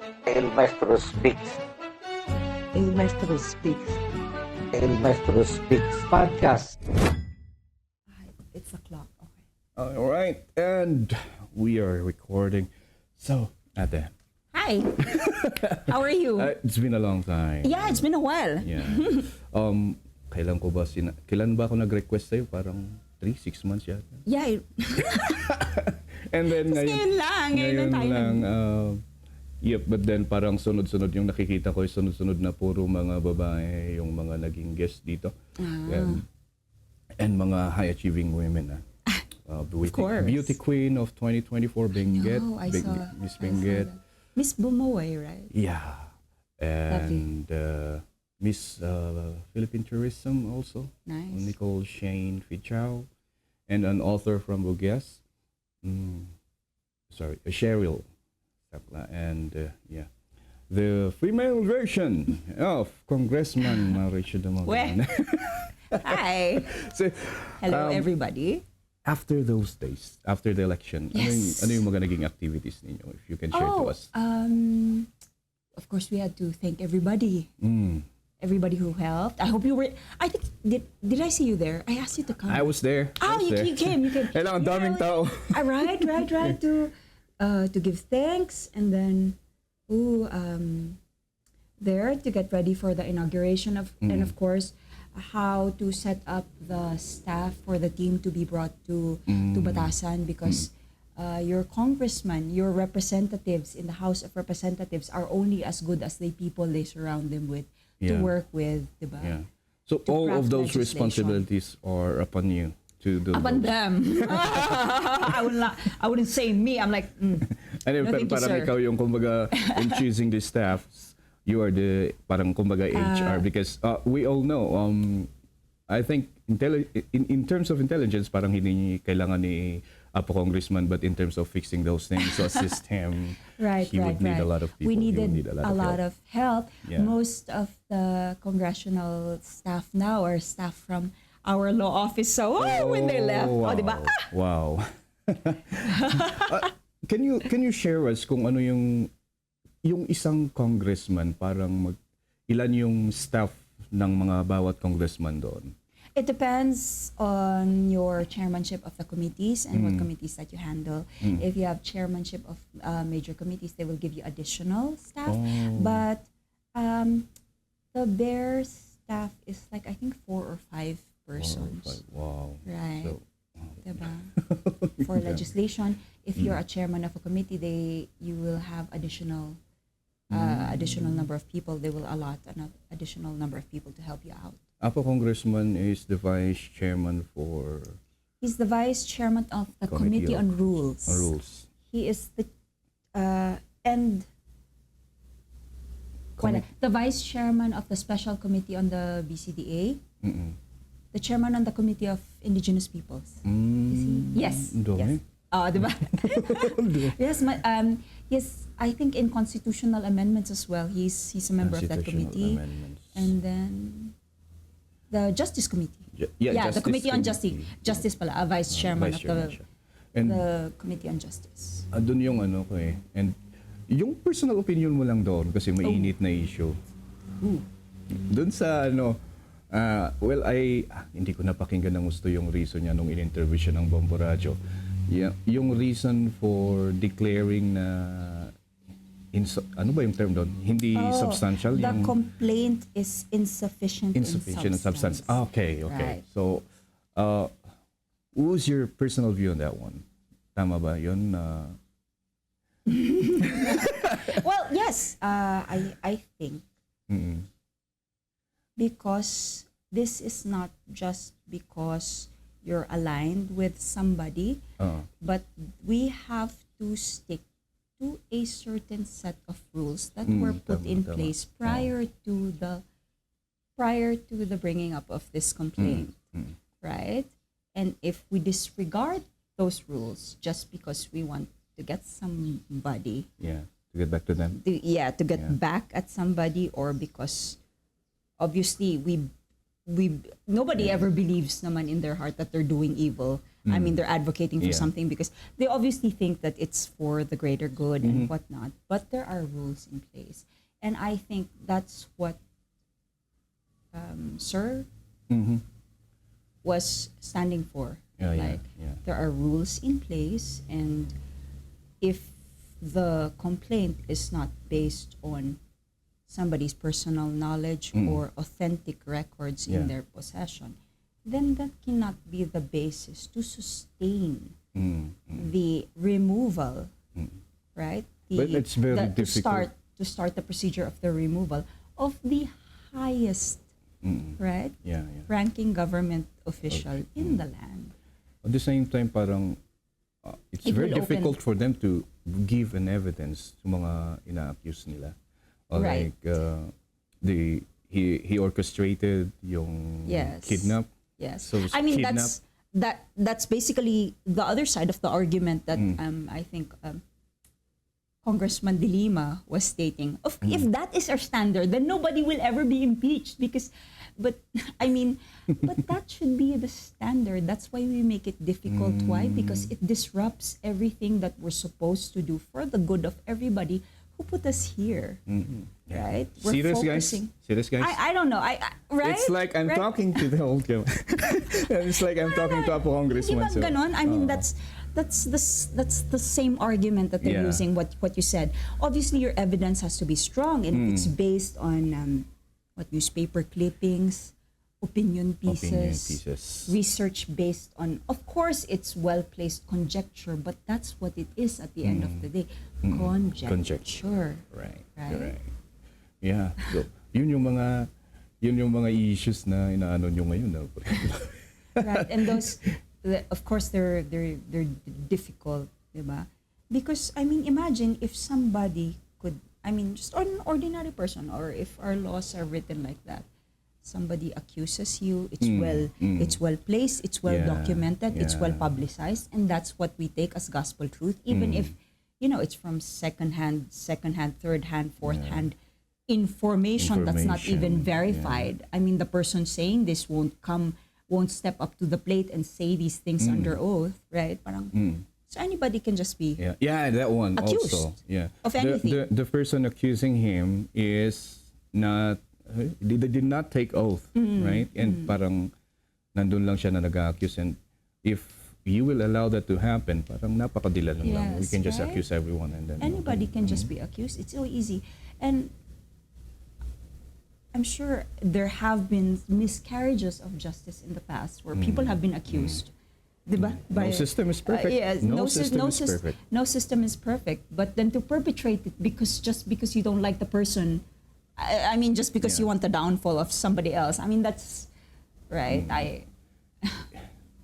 El Maestro speaks. El Maestro speaks. El Maestro speaks podcast. It's a clock. Okay. All right, and we are recording. So, Ate, Hi. How are you? it's been a long time. Yeah, it's been a while. Yeah. Kailan ba ako nag-request sa'yo? Parang 3-6 months yata. Yeah. And then Ngayon lang tayo. Yep, but then parang sunod-sunod yung nakikita ko, sunod-sunod na puro mga babae yung mga naging guest dito. And mga high-achieving women. Beauty Queen of 2024, Benguet. I saw Miss Benguet. Miss Bumoy, right? Yeah. And Miss Philippine Tourism also. Nice. Nicole Shane Fichao. And an author from Bugues. Cheryl. And yeah. The female version of Congressman Mauricio Domogan. Hi. So, Hello, everybody. after those days, after the election, Yes. ano yung mga naging activities ninyo? If you can share to us. Of course, we had to thank everybody. Mm. Everybody who helped. I hope you were. I think did I see you there? I asked you to come. I was there. Oh, you came. You came. Kailangan daming tao. Right. To give thanks, and then there to get ready for the inauguration of, and of course, how to set up the staff for the team to be brought to Batasan, because your congressman, your representatives in the House of Representatives are only as good as the people they surround them with to Yeah. work with, diba? Yeah. So To all of craft those legislation. responsibilities are upon you to do. Upon those. them. I wouldn't say me. I'm like, Anyway, No, thank you, parang sir. ikaw yung kumbaga in choosing the staff, you are the parang kumbaga HR, because we all know I think in terms of intelligence parang hindi kailangan ni Apo Congressman, but in terms of fixing those things to assist him, he would need a lot of people. We He would needed need a lot of help. Yeah. Most of the congressional staff now are staff from our law office. So when they left, wow. diba? Wow. Can you share us kung ano yung isang congressman, parang ilan yung staff ng mga bawat congressman doon? It depends on your chairmanship of the committees and what committees that you handle. If you have chairmanship of major committees, they will give you additional staff. But the bare staff is like, I think 4 or 5 persons. Wow. Right. So, Diba? For legislation, if you're a chairman of a committee, you will have additional number of people. They will allot an additional number of people to help you out. Apo Congressman is the vice chairman for He's the vice chairman of the Committee on Rules. Rules. He is the the vice chairman of the special committee on the BCDA. The chairman on the Committee of Indigenous Peoples. Is he? Yes. Dami. Yes. Diba? Yes, I think in constitutional amendments as well. He's a member of that Constitutional committee. amendments. And then the Justice Committee. The Committee on Justice pala, vice chairman Vice of chairman siya. And the Committee on Justice. doon yung ano ko eh. And yung personal opinion mo lang doon kasi mainit na issue. Doon sa hindi ko napakinggan ng gusto yung reason niya nung in-interview siya ng Bombo Radio. Yung reason for declaring na ano ba yung term doon? Hindi substantial? The yung complaint is insufficient in substance. Okay. Right. So, what's your personal view on that one? Tama ba yun? Well, yes. I think because this is not just because you're aligned with somebody, but we have to stick to a certain set of rules that were put in place prior to the bringing up of this complaint, right? And if we disregard those rules just because we want to get somebody, to get back to them. to get back at somebody, or because obviously we nobody ever believes naman in their heart that they're doing evil I mean, they're advocating for Yeah. something because they obviously think that it's for the greater good and whatnot. But there are rules in place, and I think that's what Sir was standing for. Yeah, yeah, Like yeah. there are rules in place, and if the complaint is not based on somebody's personal knowledge or authentic records Yeah. in their possession, then that cannot be the basis to sustain the removal, right? But it's very difficult. To start the procedure of the removal of the highest, right, Yeah, yeah. ranking government official in the land. At the same time, parang it's It very will open- difficult for them to give an evidence sa mga ina-accuse nila. Or Right. like he orchestrated yung Yes. kidnap. Yes, So I mean kidnap. that's basically the other side of the argument that I think Congressman De Lima was stating. If that is our standard, then nobody will ever be impeached because, but that should be the standard. That's why we make it difficult. Why? Because it disrupts everything that we're supposed to do for the good of everybody who put us here. Right? We're Serious focusing. guys? Serious guys? I don't know. Right? It's like I'm Right? talking to the old guy. It's like I'm talking to a Di congressman. ba ganon? I mean, that's the same argument that they're Yeah. using. What you said. Obviously, your evidence has to be strong, and if it's based on what newspaper clippings, opinion pieces, research based on. Of course, it's well placed conjecture, but that's what it is at the end of the day. Conjecture. Right. Right? Right. Yeah. So, yun yung mga issues na inaano nyo ngayon. No? Right, and those, of course, they're difficult, diba? Because I mean, imagine if somebody could, I mean, just an ordinary person, or if our laws are written like that, somebody accuses you, it's well placed, it's well Yeah, documented, it's well yeah. publicized, and that's what we take as gospel truth, even if it's from second-hand, third-hand, fourth-hand information that's not even Information, verified. I mean, the person saying this won't step up to the plate and say these things under oath, right? Parang, so anybody can just be Yeah, that one accused also. Yeah. of anything. The person accusing him is not, they did not take oath, right? And parang nandun lang siya na nag-accuse, and if you will allow that to happen, parang napakadila lang. We Yes, can just right? accuse everyone, and then Anybody can just be accused. It's so easy. And I'm sure there have been miscarriages of justice in the past where people have been accused. Diba? No system is perfect. Yes, No system is perfect. No system is perfect. But then to perpetrate it just because you don't like the person, I mean, just because Yeah. you want the downfall of somebody else. I mean, that's right.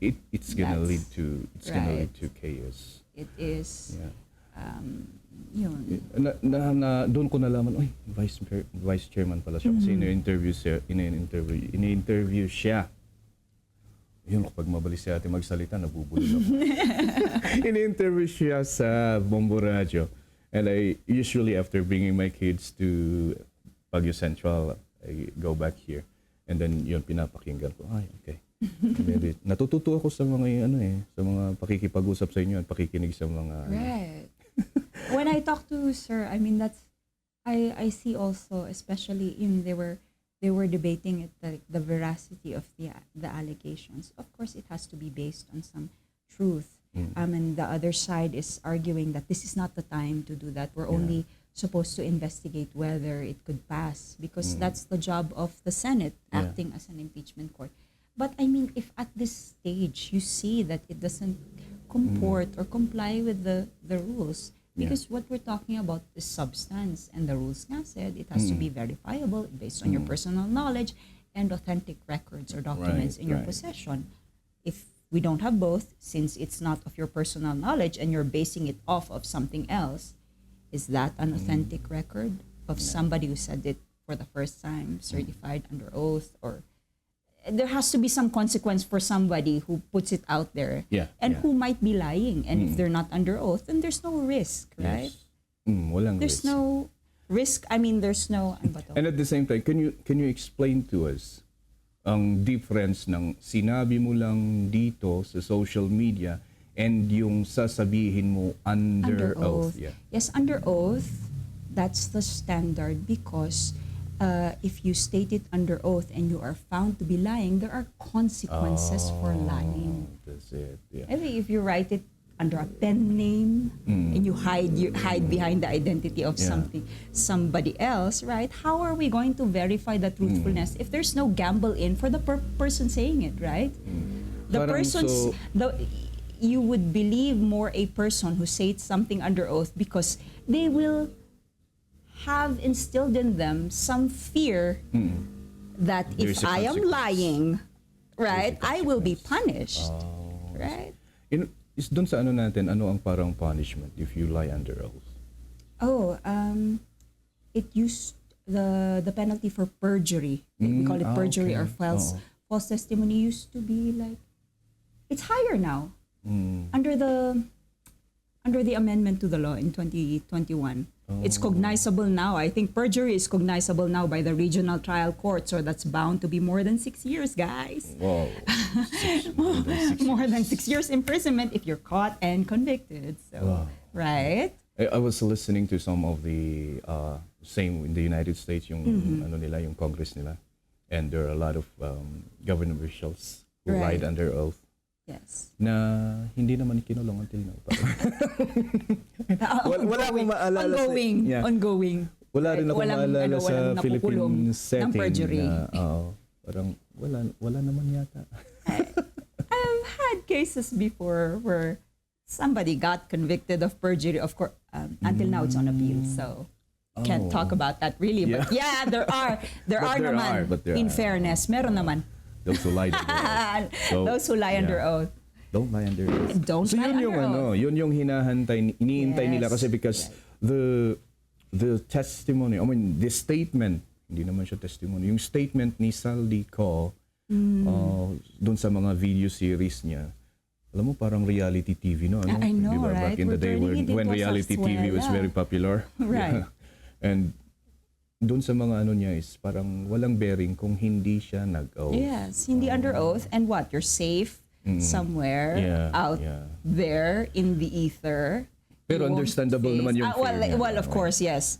It's gonna That's lead to right. chaos. It is. Yeah. Yun. Doon ko nalaman, vice chairman pala siya kasi ini-interview siya. Yun, kapag mabilis si ate magsalita, nabubulol ako. Ini-interview siya sa Bombo Radio. And I usually, after bringing my kids to Baguio Central, I go back here. And then yun, pinapakinggan ko. Ay, okay. Maybe, natututo ako sa mga sa mga pakikipag-usap sa inyo at pakikinig sa mga Right. When I talk to Sir, I mean, that's I see also, especially in they were debating it, the veracity of the allegations. Of course, it has to be based on some truth. And the other side is arguing that this is not the time to do that. We're only supposed to investigate whether it could pass because that's the job of the Senate, acting as an impeachment court. But I mean, if at this stage you see that it doesn't comport or comply with the rules, because what we're talking about is substance, and the rules nga said it has to be verifiable based on your personal knowledge and authentic records or documents in your possession. If we don't have both, since it's not of your personal knowledge and you're basing it off of something else, is that an authentic record of somebody who said it for the first time, certified under oath, or there has to be some consequence for somebody who puts it out there and who might be lying. And if they're not under oath, then there's no risk, right? Yes. Walang There's risk. no risk. I mean, there's no. And at the same time, can you explain to us ang difference ng sinabi mo lang dito sa social media and yung sasabihin mo under oath. Yeah. Yes, under oath, that's the standard because if you state it under oath and you are found to be lying, there are consequences for lying. That's it. Yeah. I think if you write it under a pen name and you hide behind the identity of somebody else, right? How are we going to verify the truthfulness if there's no gamble in for the person saying it, right? The Parang person's you would believe more a person who says something under oath because they will have instilled in them some fear that There's if a I am consequence. lying, right, There's a I will be consequence. punished, right? Is doon sa ano natin, ano ang parang punishment if you lie under oath? Oh, it used the penalty for perjury. We call it perjury or false testimony used to be like it's higher now under the amendment to the law in 2021. It's cognizable now. I think perjury is cognizable now by the regional trial court, so that's bound to be more than 6 years, guys. Wow. More than 6 years imprisonment if you're caught and convicted. So, right? I was listening to some of the same in the United States, yung ano nila, yung Congress nila, and there are a lot of government officials who lied under oath. Yes. Na hindi naman kinulong until now. Wala akong maalala Ongoing. Wala rin akong maalala sa walang Philippine setting perjury. na parang wala naman yata. I've had cases before where somebody got convicted of perjury. Of course, until now it's on appeal, so can't talk about that really. Yeah. But yeah, there are naman. In fairness, meron naman. Those who lie under oath. So, those who lie under oath. Don't lie under oath. Don't so lie yun under yung oath. yun yung hinahantay, iniintay nila kasi because the testimony, I mean, the statement, hindi naman siya testimony, yung statement ni Saldi Ko doon sa mga video series niya, alam mo parang reality TV, no? Ano? I know, diba? right? Back in the day when reality TV was very popular. Right. And doon sa mga ano niya is parang walang bearing kung hindi siya nag-oath. Yes, hindi under oath. And what? You're safe somewhere out there in the ether. Pero understandable naman yung fear niya. Well, of course, yes.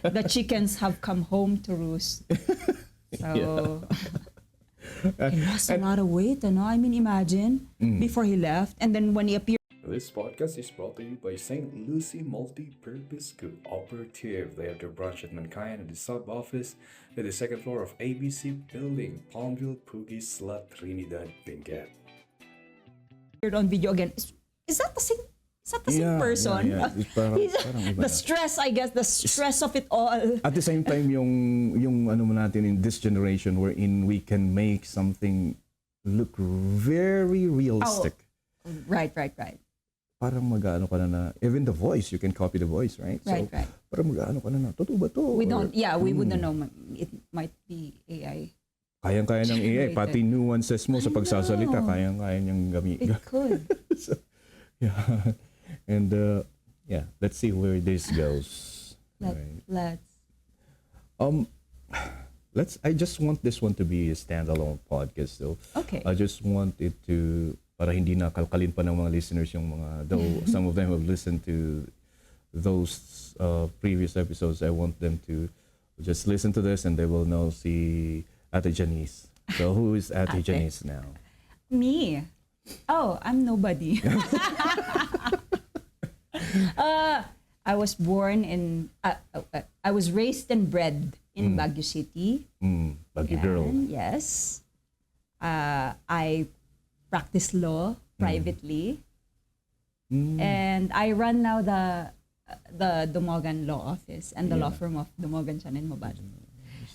The chickens have come home to roost. So he lost a lot of weight, ano? I mean, imagine before he left, and then when he appeared. This podcast is brought to you by St. Lucie Multi-Purpose Cooperative. They have their branch at Mankayan and the sub-office at the second floor of ABC Building, Palmville, Puguis, La Trinidad, Benguet. On video again. Is that the same? Is that the same person? Yeah. It's parang iba The na. stress, I guess, the stress of it all. At the same time, yung ano mo natin in this generation wherein we can make something look very realistic. Right. Parang mag-ano ka na, even the voice, you can copy the voice, right? Right. Parang mag-ano ka na, totoo ba to? We don't, we wouldn't know. It might be AI. Kayang-kaya ng AI, Generated. pati nuances mo sa pagsasalita, kayang-kaya niyang gamitin. It could. So, yeah. And let's see where this goes. I just want this one to be a standalone podcast though. Okay. I just want it to, para hindi na kalkalin pa ng mga listeners yung mga, though some of them have listened to those previous episodes, I want them to just listen to this and they will know si Atty Janice. So who is Atty Janice now? Me. Oh, I'm nobody. I was born in, I was raised and bred in Baguio City. Baguio girl. Yes. I practice law privately. And I run now the Domogan Law Office and the law firm of Domogan and Mobad.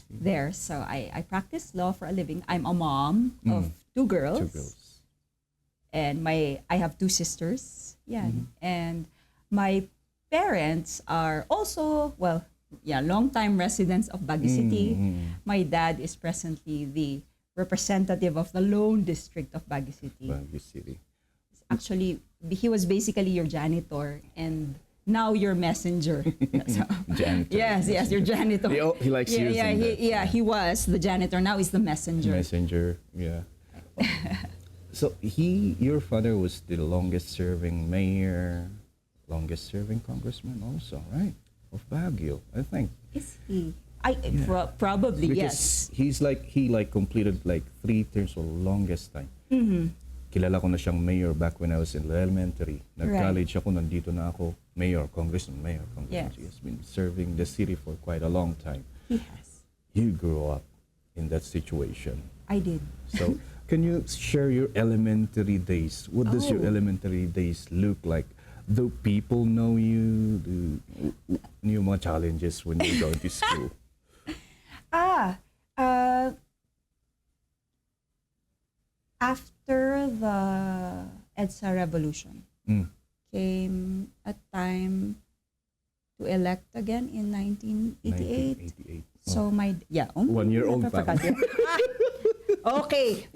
There. So I practice law for a living. I'm a mom of two girls. And I have two sisters. Yeah. And my parents are also, long-time residents of Baguio City. My dad is presently the representative of the Lone District of Baguio City. Baguio City. Actually, he was basically your janitor and now you're messenger. So, Janitor. yes, your janitor. He likes using that. He was the janitor. Now he's the messenger. Messenger, yeah. So your father was the longest serving mayor, longest serving congressman also, right? Of Baguio, I think. Is he? Probably, Because yes. he completed like 3 terms for longest time. Kilala ko na siyang mayor back when I was in elementary. Nag-college ako, nandito na ako. Congressman. Yes. He has been serving the city for quite a long time. He has. You grew up in that situation. I did. So, can you share your elementary days? What does your Oh. elementary days look like? Do people know you? Yung mga challenges when you go to school? After the EDSA revolution, Mm. came a time to elect again in 1988. 1988. So oh, 1 year old I forgot pa. it. Okay.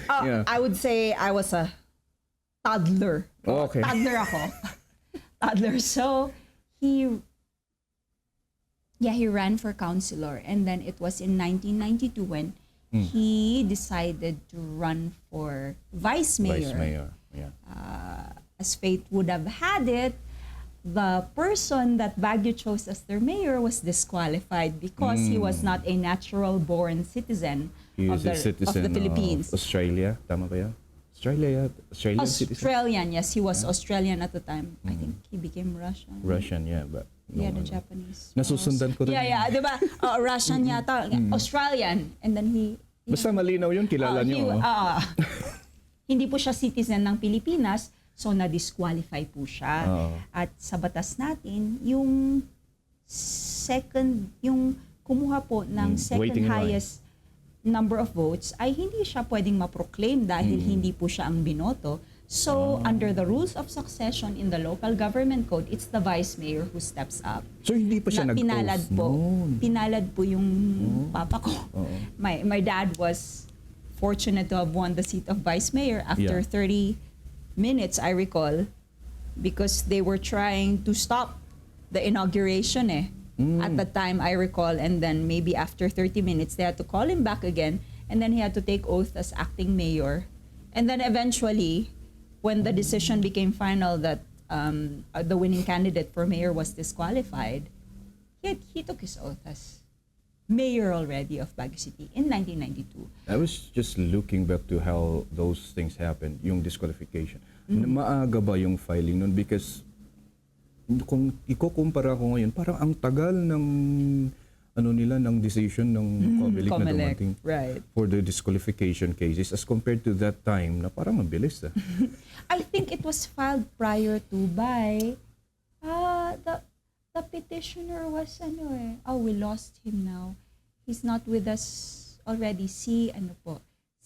Yeah. I would say I was a toddler. Okay. Toddler ako. Toddler. So he ran for councilor, and then it was in 1992 when he decided to run for vice mayor. Vice mayor. Yeah. As fate would have had it, the person that Baguio chose as their mayor was disqualified because he was not a natural-born citizen, He of is a the citizen Philippines. Australia. Tama ba yan? Australian citizen. Australian, yes, he was Australian at the time. I think he became Russian. Russian, yeah. But He had a Japanese. Nasusundan ko rin. Yeah, di ba? Russian yata. Australian. And then he Basta malinaw yun, kilala niyo. hindi po siya citizen ng Pilipinas, so na-disqualify po siya. At sa batas natin, yung kumuha po ng second waiting in line. highest number of votes ay hindi siya pwedeng ma-proclaim dahil hindi po siya ang binoto. So, under the rules of succession in the local government code, it's the vice mayor who steps up. So, hindi pa siya Pinalad nag-oath po. noon. Pinalad po yung papa ko. My dad was fortunate to have won the seat of vice mayor after 30 minutes, I recall, because they were trying to stop the inauguration at the time, I recall. And then maybe after 30 minutes, they had to call him back again. And then he had to take oath as acting mayor. And then eventually, when the decision became final that the winning candidate for mayor was disqualified, he took his oath as mayor already of Baguio City in 1992. I was just looking back to how those things happened, yung disqualification. Maaga ba yung filing nun? Because kung ikukumpara ko ngayon, parang ang tagal ng ng decision ng COMELEC na dumating for the disqualification cases as compared to that time na parang mabilis. I think it was filed prior to by the petitioner was we lost him now. He's not with us already. Si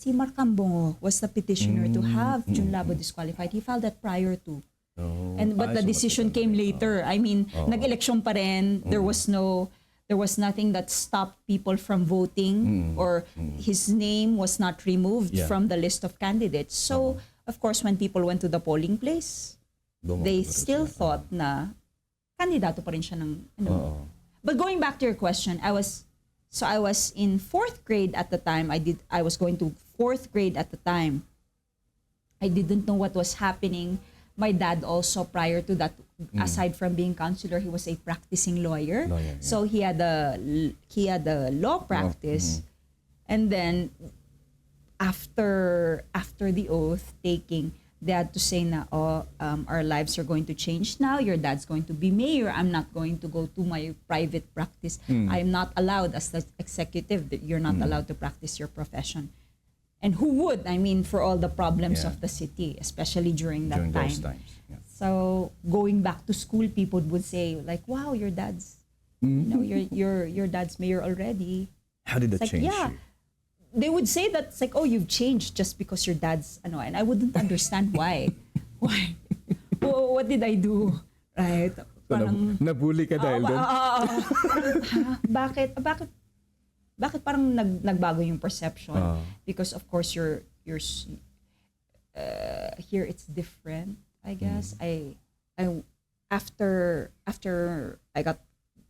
Marcambongo was the petitioner to have Jun Labo disqualified. He filed that prior to. But the decision came later. I mean, nag-eleksyon pa rin. There was nothing that stopped people from voting or his name was not removed from the list of candidates. So, of course, when people went to the polling place, they still thought na kandidato pa rin siya ng But going back to your question, I was in 4th grade at the time. I was going to 4th grade at the time. I didn't know what was happening. My dad also, prior to that, aside from being counselor, he was a practicing lawyer. So he had a law practice. And then after the oath taking, they had to say na, our lives are going to change now. Your dad's going to be mayor. I'm not going to go to my private practice. I'm not allowed as the executive. You're not allowed to practice your profession. And who would? I mean, for all the problems of the city, especially during that time. Those times. Yeah. So going back to school, people would say like, "Wow, your dad's, your dad's mayor already." How did that change Yeah, you? they would say that it's like, "Oh, you've changed just because your dad's and I wouldn't understand why. Why? What did I do? Right? Parang Nabully ka dahil doon? Bakit parang nagbago yung perception? Because of course you're here it's different, I guess. after I got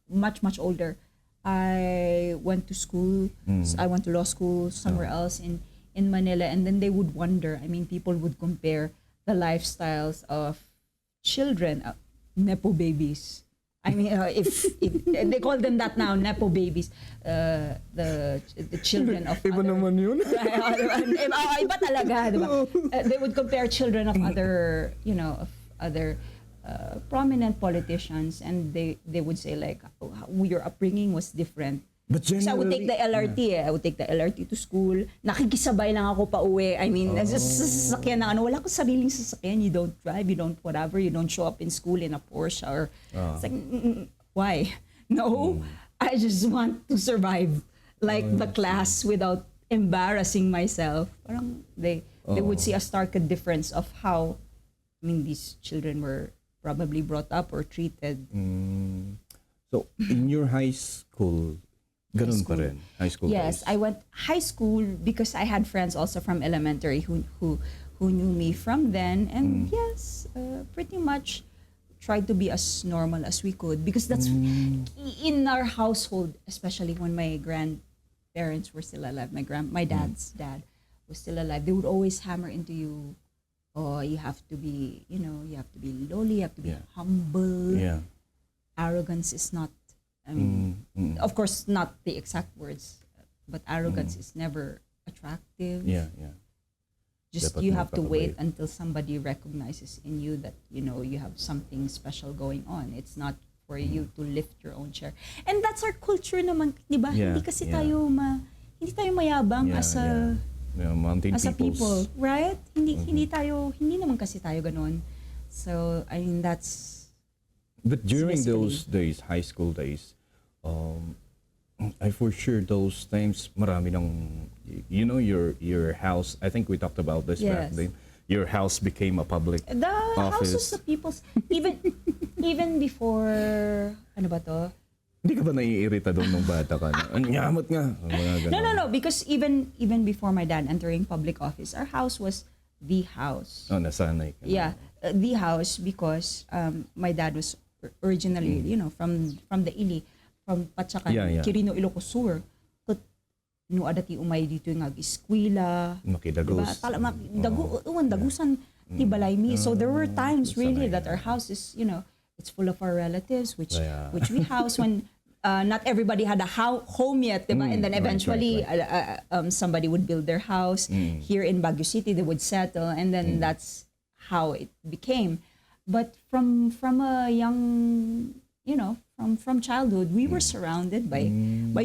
much older, I went to school. So I went to law school somewhere else in Manila, and then they would wonder. I mean, people would compare the lifestyles of children, nepo babies. I mean, if they call them that now, nepo babies, the children of Iba naman yun. Iba talaga, di ba? They would compare children of other, of other prominent politicians, and they would say like, your upbringing was different. But So I would take the LRT. I would take the LRT to school. Nakikisabay lang ako pa uwi. I mean, sasakyan na wala akong sariling sasakyan. You don't drive, you don't whatever, you don't show up in school in a Porsche or it's like, why? No, I just want to survive like the class without embarrassing myself. Parang they would see a stark difference of how, I mean, these children were probably brought up or treated. So, in your high school, ganun pa rin? High school Yes, days? I went high school because I had friends also from elementary who knew me from then, and yes, pretty much tried to be as normal as we could, because that's in our household, especially when my grandparents were still alive. My dad's dad was still alive. They would always hammer into you, oh, you have to be, you have to be lowly, you have to be humble. Yeah. Arrogance is not, I mean, of course, not the exact words, but arrogance is never attractive. Yeah. Just Dapat you have to magpakabait. wait until somebody recognizes in you that, you have something special going on. It's not for you to lift your own chair. And that's our culture naman, di ba? Yeah, Hindi kasi yeah. hindi tayo mayabang as a mountain as a peoples. people, right? Hindi naman kasi tayo ganon. So, I mean, that's But during basically- those days, high school days, I for sure those times marami ng, your house, I think we talked about this back Yes. then. Your house became a public the office. houses of people's, even before, ano ba to? Hindi ka ba naiirita doon nung bata ka? Ang yamat nga. Mga ganun. No. Because even before my dad entering public office, our house was the house. Oh, nasanay ka. Yeah, the house, because my dad was originally, from the Ili, from Patsakan, Yeah. Quirino, Ilocos Sur. No adati umay dito yung eskwela. Makidagos. Dagusan ti balay mi. So there were times really that our house is, it's full of our relatives, which we house when not everybody had a home yet, diba? And then eventually somebody would build their house here in Baguio City. They would settle, and then that's how it became. But from a young, from childhood, we were surrounded by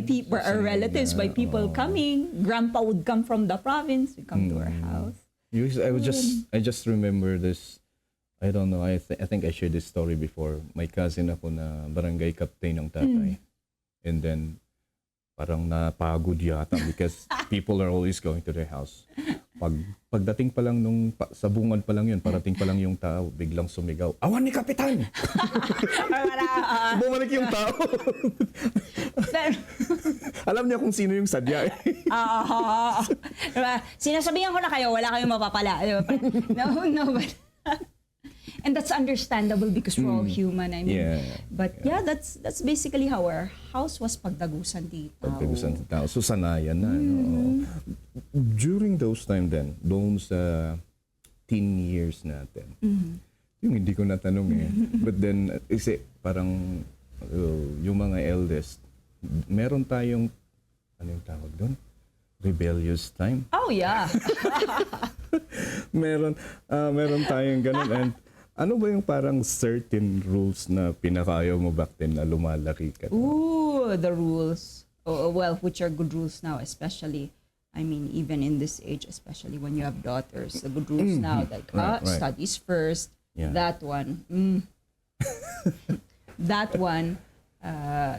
people, our relatives, by people coming. Grandpa would come from the province, would come to our house. I just remember this. I don't know. I think I shared this story before. May cousin ako na barangay captain ng tatay. And then parang napagod yata because people are always going to their house. Pagdating pa lang sa bungad pa lang yun, parating pa lang yung tao, biglang sumigaw, "Awan ni Kapitan!" Bumalik yung tao. Alam niya kung sino yung sadya. Diba? Sinasabihan ko na kayo, wala kayong mapapala. Diba? No, but and that's understandable because we're all human. I mean, but that's basically how our house was pagdagusan dito. Pagdagusan ng tao. So sanayan na. No? During those time then, doon sa teen years natin, yung hindi ko natanong But then, kasi parang yung mga eldest, meron tayong, ano yung tawag doon? Rebellious time. Oh, yeah. meron tayong ganun. And ano ba yung parang certain rules na pinakayaw mo back then na lumalaki ka? Ooh, the rules. Oh, well, which are good rules now, especially, I mean, even in this age, especially when you have daughters, the good rules now, like, Right. studies first, that one. That one,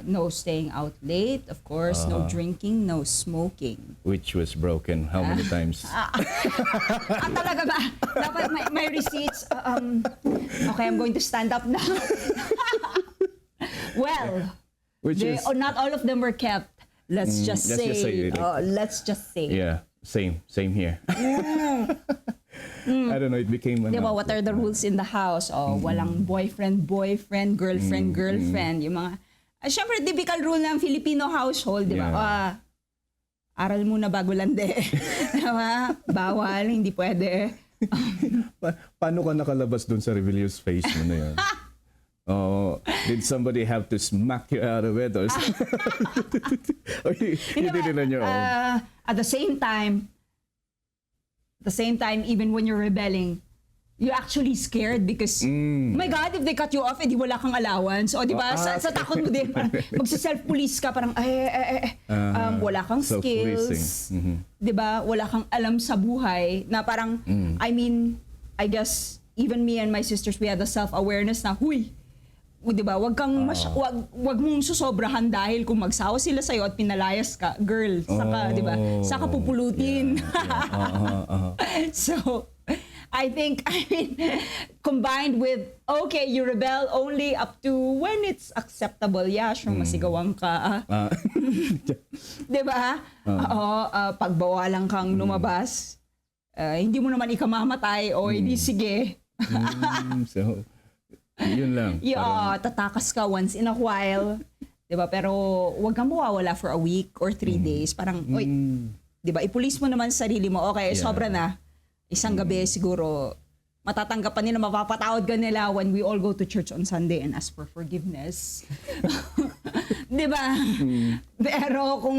no staying out late, of course, no drinking, no smoking. Which was broken how many times? Talaga ba? Dapat may receipts. Okay, I'm going to stand up now. Well, not all of them were kept. Let's just say. it. Let's just say. Yeah, same here. I don't know, it became Di ba, what are the rules in the house? Walang boyfriend, girlfriend. Yung mga, syempre, typical rule ng Filipino household, di ba? Yeah. Aral muna bago lande. Diba? Bawal, hindi pwede. Paano ka nakalabas dun sa rebellious phase mo na yan? Did somebody have to smack you out of it or something? Or you did it on your own? At the same time, even when you're rebelling, you're actually scared because, oh my God, if they cut you off, edi wala kang allowance. O di ba, sa takot mo din, parang magsa-self-police ka, parang, wala kang skills. Di ba, wala kang alam sa buhay, na parang, I mean, I guess, even me and my sisters, we had a self-awareness na, huy, di ba, wag mong susobrahan dahil kung magsawa sila sa'yo at pinalayas ka, girl, saka, di ba, saka pupulutin. So, I mean, combined with, okay, you rebel only up to when it's acceptable. Yeah, sure, masigawan ka. Di ba? Pagbawalan kang lumabas, hindi mo naman ikamamatay, o hindi sige. So, yun lang. Tatakas ka once in a while. Diba? Pero wag kang mawawala for a week or 3 days. Parang, oy, diba? Ipulis mo naman sa sarili mo. Okay, sobra na. Isang gabi siguro, matatanggapan nila, mapapatawad ka nila when we all go to church on Sunday and ask for forgiveness. Diba? Pero kung,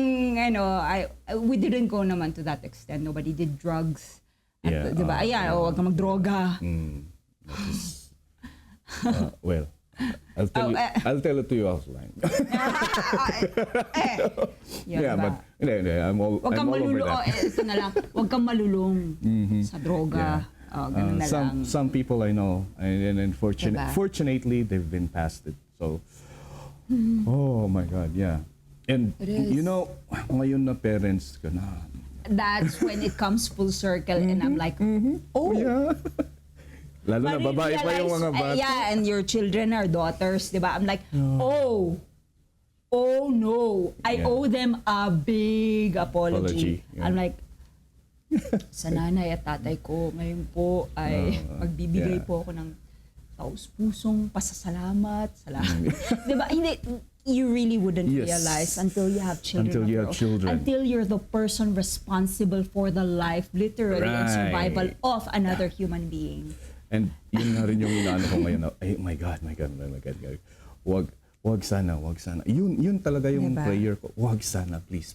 we didn't go naman to that extent. Nobody did drugs. At, diba? Wag kang magdroga. Well, I'll tell it to you offline. But I'm all over that. Ito na lang, wag kang malulong sa droga. Ganun na lang. Some people I know, and fortunately, they've been past it. So, oh my God, yeah. And you know, ngayon na parents ka na. That's when it comes full circle, and I'm like, oh. Yeah. Lalo na babae pa yung mga bata. And your children are daughters, di ba? I'm like, oh no, I owe them a big apology. Yeah. I'm like, sa nanay at tatay ko, ngayon po ay magbibigay po ako ng taus-pusong pasasalamat. Di ba? Hindi, you really wouldn't realize until you have children. Until you're the person responsible for the life, literally, and survival of another human being. And yun na rin yung inaano ko ngayon. Ay, my God. Wag sana. Yun talaga yung prayer ko. Wag sana, please.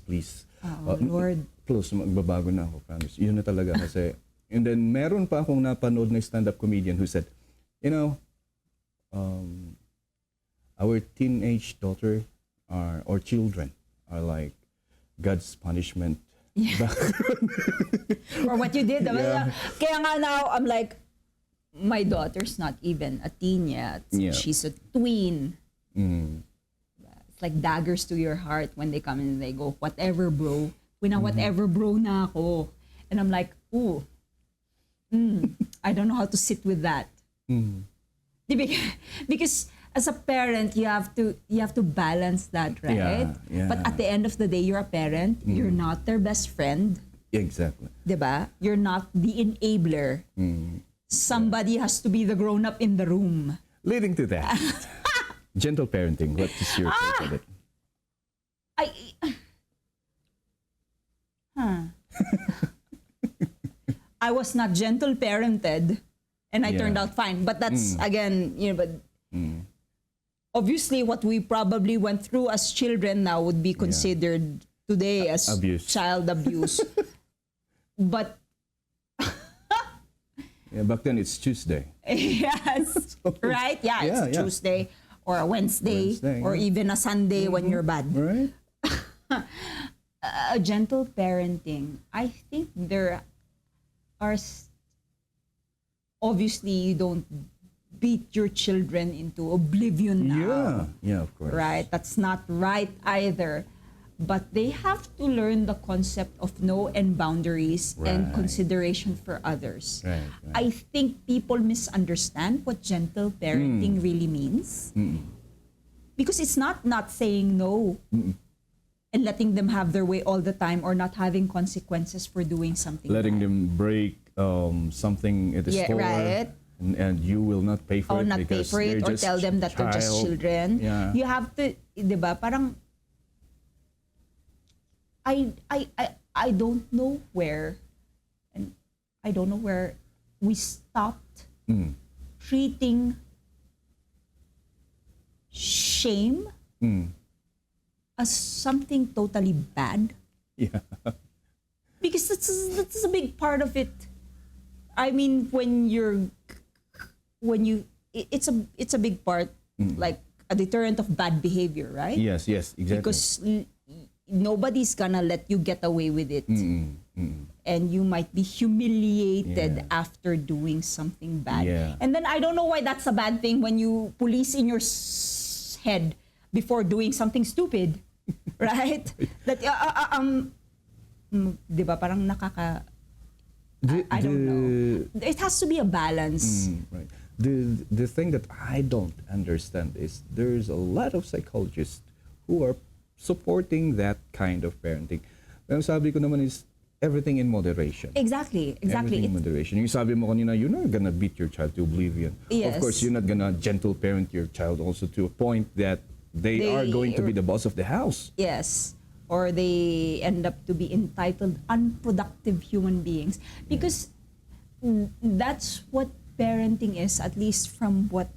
Lord. Close, magbabago na ako, promise. Yun na talaga kasi. And then, meron pa akong napanood na stand-up comedian who said, our teenage daughter or children are like God's punishment. Yeah. For what you did. Yeah. Kaya nga now, I'm like, my daughter's not even a teen yet. Yeah. She's a tween. It's like daggers to your heart when they come in and they go, whatever bro. Whatever bro na ako. And I'm like, ooh. I don't know how to sit with that. Because as a parent, you have to balance that, right? Yeah. But at the end of the day, you're a parent. You're not their best friend. Exactly. Diba? You're not the enabler. Somebody has to be the grown-up in the room. Leading to that, gentle parenting. What is your take on it? I was not gentle parented, and I turned out fine. But that's again, obviously what we probably went through as children now would be considered today as child abuse. But back then it's Tuesday. Yes, right? Yeah, it's Tuesday or a Wednesday or even a Sunday when you're bad. Right. A gentle parenting. I think there are obviously you don't beat your children into oblivion now. Yeah, of course. Right? That's not right either. But they have to learn the concept of no and boundaries and consideration for others. Right. I think people misunderstand what gentle parenting really means. Because it's not saying no and letting them have their way all the time or not having consequences for doing something letting bad. them break something at the Yeah, store, right. and you will not pay for Or it not pay because for it, they're or just tell them that they're just child. children. Yeah. You have to, di ba, parang, I don't know where, and I don't know where we stopped treating shame as something totally bad. Yeah. Because that's a big part of it. I mean, it's a big part, like a deterrent of bad behavior, right? Yes, exactly. Because nobody's gonna let you get away with it, and you might be humiliated after doing something bad. Yeah. And then I don't know why that's a bad thing when you police in your head before doing something stupid, right? That di ba parang nakaka. I don't know. It has to be a balance. Right. The thing that I don't understand is there's a lot of psychologists who are supporting that kind of parenting. Pero sabi ko naman is everything in moderation. Exactly. Everything in moderation. Yung sabi mo kanina, you're not gonna beat your child to oblivion. Yes. Of course, you're not gonna gentle parent your child also to a point that they are going to be the boss of the house. Yes. Or they end up to be entitled unproductive human beings. Because that's what parenting is, at least from what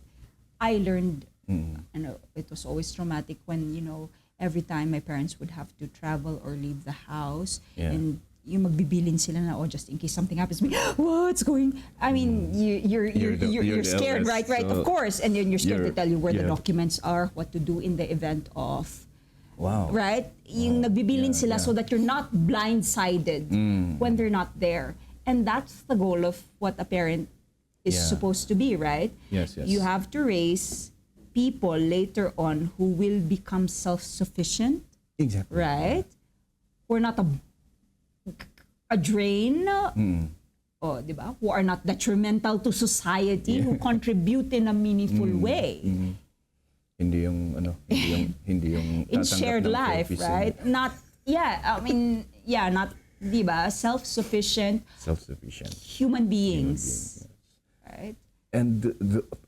I learned. You know, it was always traumatic when, every time my parents would have to travel or leave the house, and yung magbibilin sila na, just in case something happens to me, what's going? I mean, you're scared, eldest, right? so Of course, and then you're scared to tell you where the yeah. documents are, what to do in the event of. Wow. Right? Yung nagbibilin sila so that you're not blindsided when they're not there. And that's the goal of what a parent is supposed to be, right? Yes. You have to raise people later on who will become self-sufficient, Exactly. right? We're not a drain, di ba? Who are not detrimental to society, who contribute in a meaningful way. Hindi yung hindi yung In tatanggap shared ng life, trophies right? Not, not, di ba, self-sufficient human beings, right? And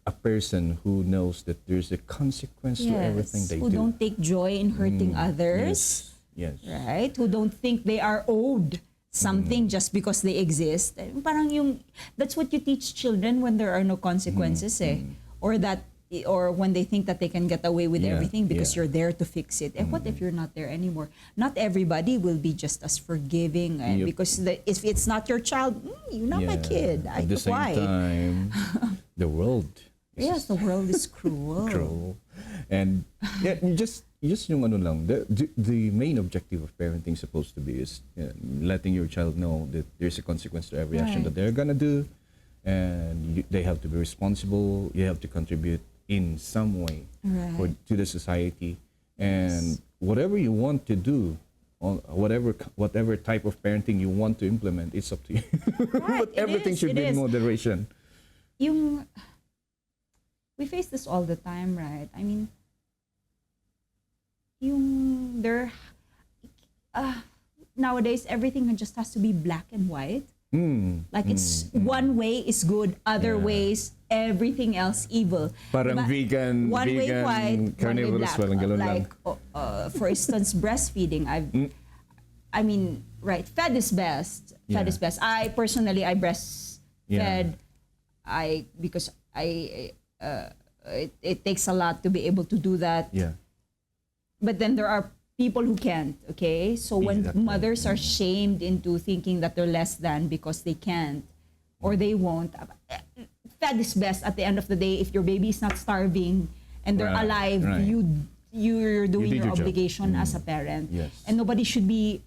a person who knows that there's a consequence to everything they who do. don't take joy in hurting others, Yes. right? Who don't think they are owed something just because they exist. Parang that's what you teach children when there are no consequences, or when they think that they can get away with everything because you're there to fix it. And what if you're not there anymore? Not everybody will be just as forgiving, because if it's not your child, you're not my kid. At the same time, the world is the world is cruel. cruel. And just yung lang, the main objective of parenting is supposed to be is letting your child know that there's a consequence to every action that they're gonna do, and they have to be responsible. You have to contribute in some way to the society, and whatever you want to do, whatever type of parenting you want to implement, it's up to you. But everything should be in moderation. We face this all the time, right? I mean, nowadays everything just has to be black and white. Like it's one way is good, other ways everything else evil. Parang vegan, one way white, carnivorous, one way walang black. ganun lang. Like for instance, breastfeeding. I mean, right? Fed is best. Fed is best. I personally breastfed. Because it takes a lot to be able to do that. Yeah. But then there are people who can't, okay? So when mothers are shamed into thinking that they're less than because they can't or they won't, fed is best at the end of the day. If your baby is not starving and they're alive, you're doing your obligation as a parent. Yes. And nobody should be,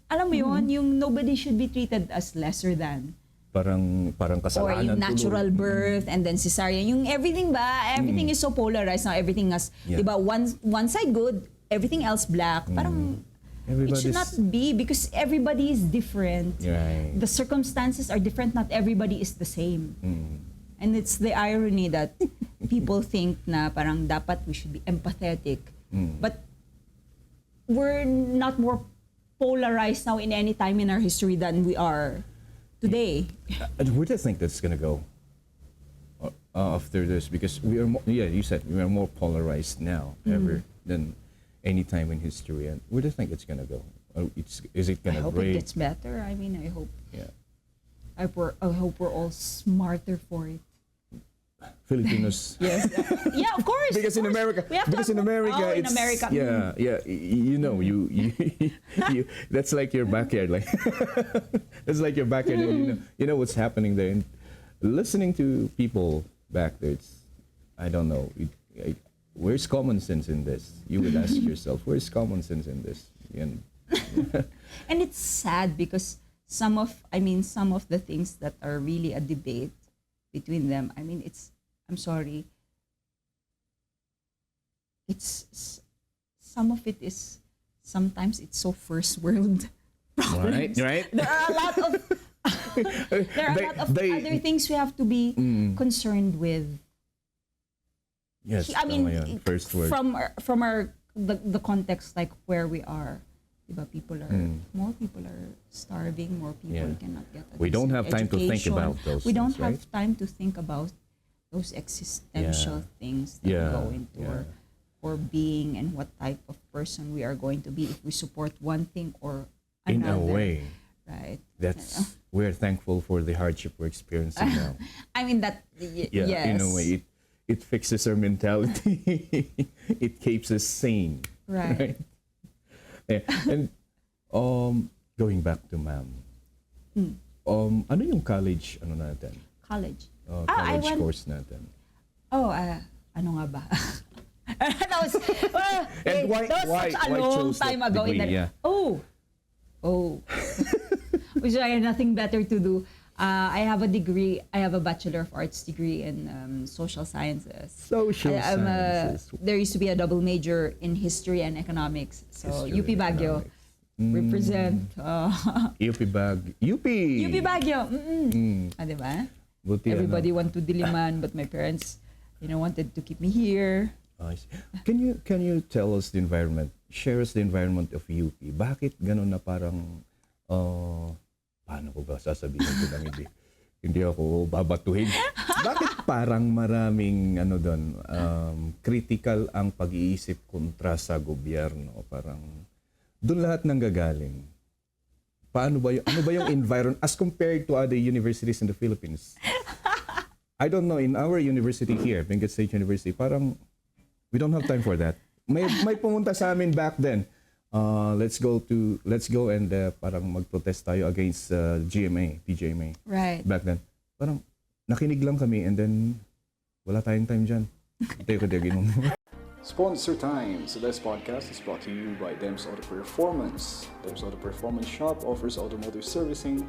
alam mo yun, yung nobody should be treated as lesser than. Parang kasalanan. Or yung natural birth and then cesarean. Yung everything is so polarized now. Everything has, diba, one side good, everything else black. Parang it should not be, because everybody is different. Right. The circumstances are different. Not everybody is the same. And it's the irony that people think na parang dapat we should be empathetic. But we're not more polarized now in any time in our history than we are today. Where do you think that's gonna go after this? Because we are, you said we are more polarized now ever than any time in history. And where do you think it's gonna go? Is it I gonna hope break? it gets better. I mean, I hope. Yeah, I hope we're all smarter for it. Filipinos. Yes. Yeah, of course. Because of in course. America, We have to because in have- America, in it's America. you know, you that's like your backyard, like that's like your backyard, and you know what's happening there. And listening to people back there, I don't know, where's common sense in this? You would ask yourself, where's common sense in this? And And it's sad because some of the things that are really a debate between them. I mean, I'm sorry. It's some of it is sometimes it's so first world problems. right. There are a lot of other things we have to be concerned with. Yes, I mean, first word. from our the context like where we are, diba, more people are starving, more people Yeah. cannot get a We don't decent have time to think education. about those We don't things, have right? time to think about those existential things that Yeah, go into our being and what type of person we are going to be if we support one thing or In another. a way, Right. we're thankful for the hardship we're experiencing now. I mean that. Yeah, Yes. in a way, it fixes our mentality. It keeps us sane. Right. Yeah. And going back to ma'am, ano yung college natin? College. College I went. course natin. Oh, ano nga ba? That was, And why such a long chose that time ago. degree? Yeah. Oh. Which I had nothing better to do. I have a degree. I have a Bachelor of Arts degree in social sciences. Social sciences. There used to be a double major in history and economics. So History UP and Baguio represent. UP UP Baguio. Diba? Buti, Everybody want to Diliman, but my parents, wanted to keep me here. I see. Can you tell us the environment? Share us the environment of UP. Bakit ganun na parang paano ko ba sasabihin ko lang hindi ako babatuhin. Bakit parang maraming doon critical ang pag-iisip kontra sa gobyerno? Parang doon lahat nang gagaling. Ano ba yung environment as compared to other universities in the Philippines? I don't know, in our university here, Benguet State University, parang we don't have time for that. May pumunta sa amin back then. Let's go and parang mag-protest tayo against PGMA. Right. Back then. Parang nakinig lang kami and then wala tayong time dyan. Sponsor Time. So this podcast is brought to you by Dems Auto Performance. Dems Auto Performance Shop offers automotive servicing.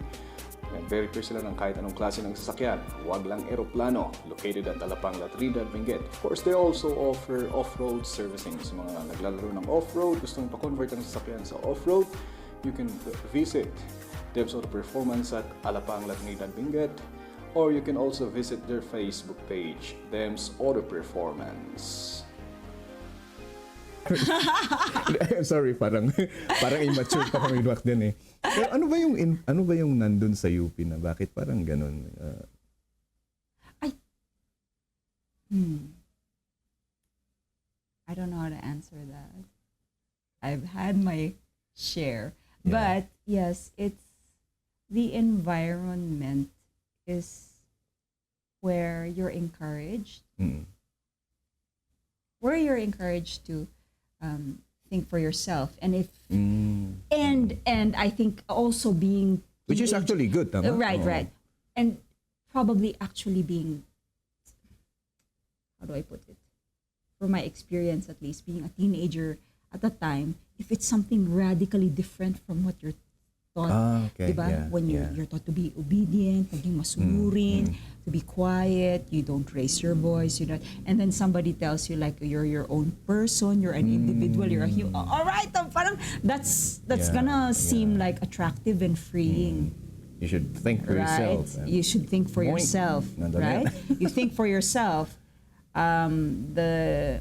And very clear sila ng kahit anong klase ng sasakyan. Huwag lang eroplano. Located at Alapang, Trinidad, Benguet. Of course, they also offer off-road servicing. Sa mga naglalaro ng off-road, gustong pa-convert ang sasakyan sa off-road, you can visit Dems Auto Performance at Alapang, Trinidad, Benguet. Or you can also visit their Facebook page, Dems Auto Performance. Sorry, parang immature pa kami back then eh. Pero ano ba yung nandun sa UP na bakit parang ganun? I don't know how to answer that. I've had my share. Yeah. But yes, it's the environment is where you're encouraged. Where you're encouraged to think for yourself, and if and I think also being Which is actually good, tama? right, and probably actually being, how do I put it? From my experience, at least, being a teenager at the time, if it's something radically different from what you're taught, okay, diba? yeah, When you're taught to be obedient, maging masunurin, to be quiet, you don't raise your voice, and then somebody tells you like you're your own person, you're an individual, you're a human. All right, parang that's gonna seem like attractive and freeing. You should think for Right? yourself. You should think for Boing. yourself, Nandun right? yan. You think for yourself. The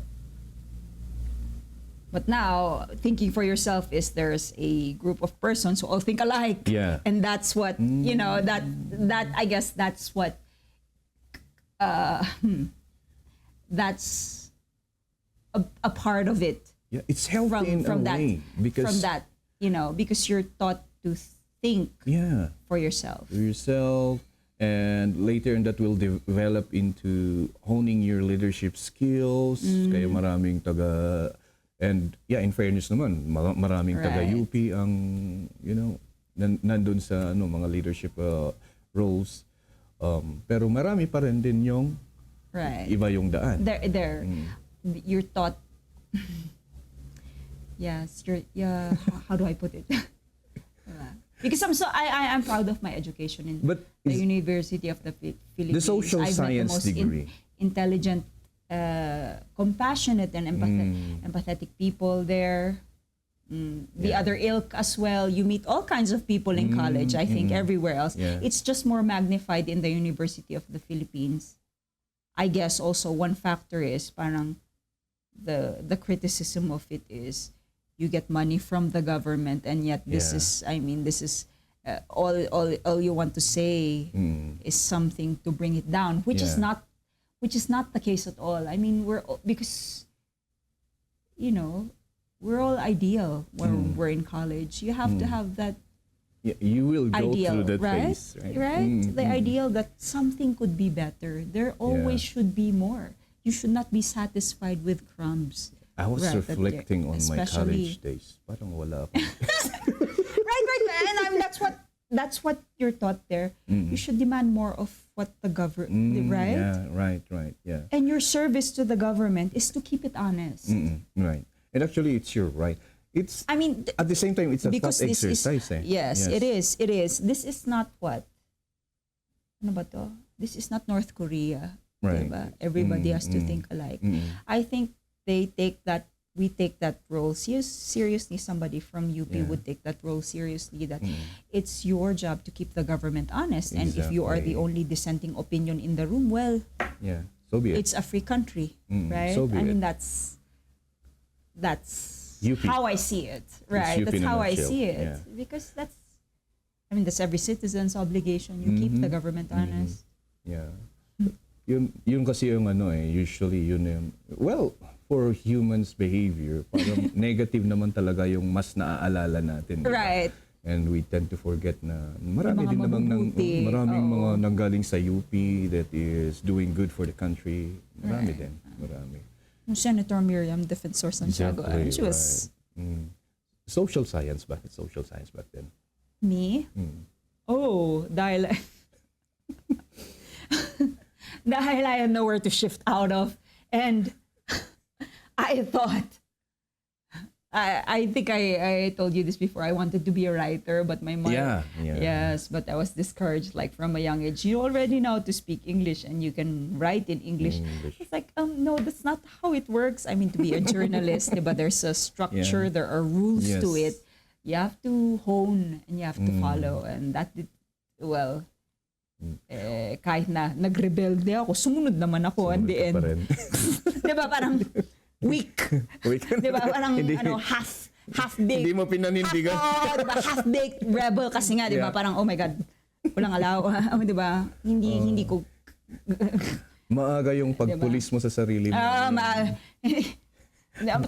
But now, thinking for yourself is there's a group of persons who all think alike. Yeah. And that's what, that I guess that's what, that's a part of it. Yeah, it's healthy in a that, way because from that, because you're taught to think for yourself. And later that will develop into honing your leadership skills. Kaya maraming and in fairness naman, maraming taga-UP ang, nandun sa mga leadership roles. Pero marami pa rin din yung iba yung daan. You're taught, how do I put it? Because I'm proud of my education in the University of the Philippines. The social I've science met the most degree. Intelligent, compassionate, and empathetic people there. The other ilk as well. You meet all kinds of people in college, I think, everywhere else. Yeah. It's just more magnified in the University of the Philippines. I guess also one factor is parang the criticism of it is you get money from the government, and yet this is all you want to say is something to bring it down, which is not the case at all. I mean, because we're all ideal when we're in college. You have to have that you will go ideal, through that right? phase, right? Right? The ideal that something could be better. There always should be more. You should not be satisfied with crumbs. I was reflecting on my especially college days. Parang wala ako. right. And that's what you're taught there. You should demand more of what the government, right? Yeah, right, yeah. And your service to the government is to keep it honest. Right. And actually, it's your right. It's. I mean, at the same time, it's a thought exercise. Yes, it is. It is. This is not what? Ano ba to? This is not North Korea. Right. Diba? Everybody has to think alike. I think we take that role seriously. Somebody from UP would take that role seriously, that it's your job to keep the government honest. And if you are the only dissenting opinion in the room, well, so be it. it's a free country, right? So be I mean, it. that's UP. how I see it, right? That's how I see it. Yeah. Because that's every citizen's obligation. You keep the government honest. Yeah. Yun kasi yung usually yun yung, well, for humans behavior, parang negative naman talaga yung mas naaalala natin. Diba? Right. And we tend to forget na marami din namang maraming mga nanggaling sa UP that is doing good for the country. Marami din. Senator Miriam Defensor Santiago, she was social science. Bakit social science back then? Me? Oh, dahil dahil I had nowhere to shift out of, and I thought, I think I told you this before, I wanted to be a writer, but my mother, yes, but I was discouraged like from a young age. You already know how to speak English and you can write in English. It's like, no, that's not how it works. I mean, to be a journalist, but there's a structure, there are rules to it. You have to hone and you have to follow, and that did, well, kahit na nagrebelde ako, sumunod naman ako at the end. Diba parang weak. Diba parang half-baked. Hindi mo pinanindigan. Half-baked rebel kasi nga, diba parang oh my God, walang alaw. Diba? Hindi ko... Maaga yung pagpulis mo sa sarili mo.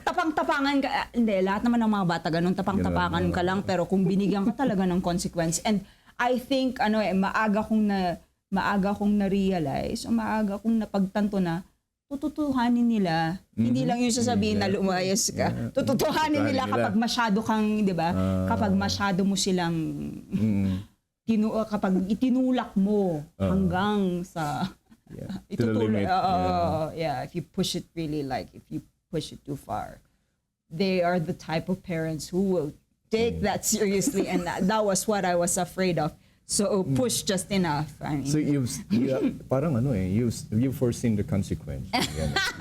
Tapang-tapangan ka. Hindi, lahat naman ng mga bata ganun, tapang-tapangan ka lang, pero kung binigyan ka talaga ng consequence. And I think maaga kong na-realize o maaga kong napagtanto na tututuhanin nila. Hindi lang yung sasabihin na lumayas ka. Tututuhanin nila kapag masyado kang, 'di ba? Kapag masyado mo silang kapag itinulak mo hanggang sa itutuloy. If you push it really, like if you push it too far. They are the type of parents who will take that seriously, and that was what I was afraid of. So push just enough. I mean. So parang you've foreseen the consequence.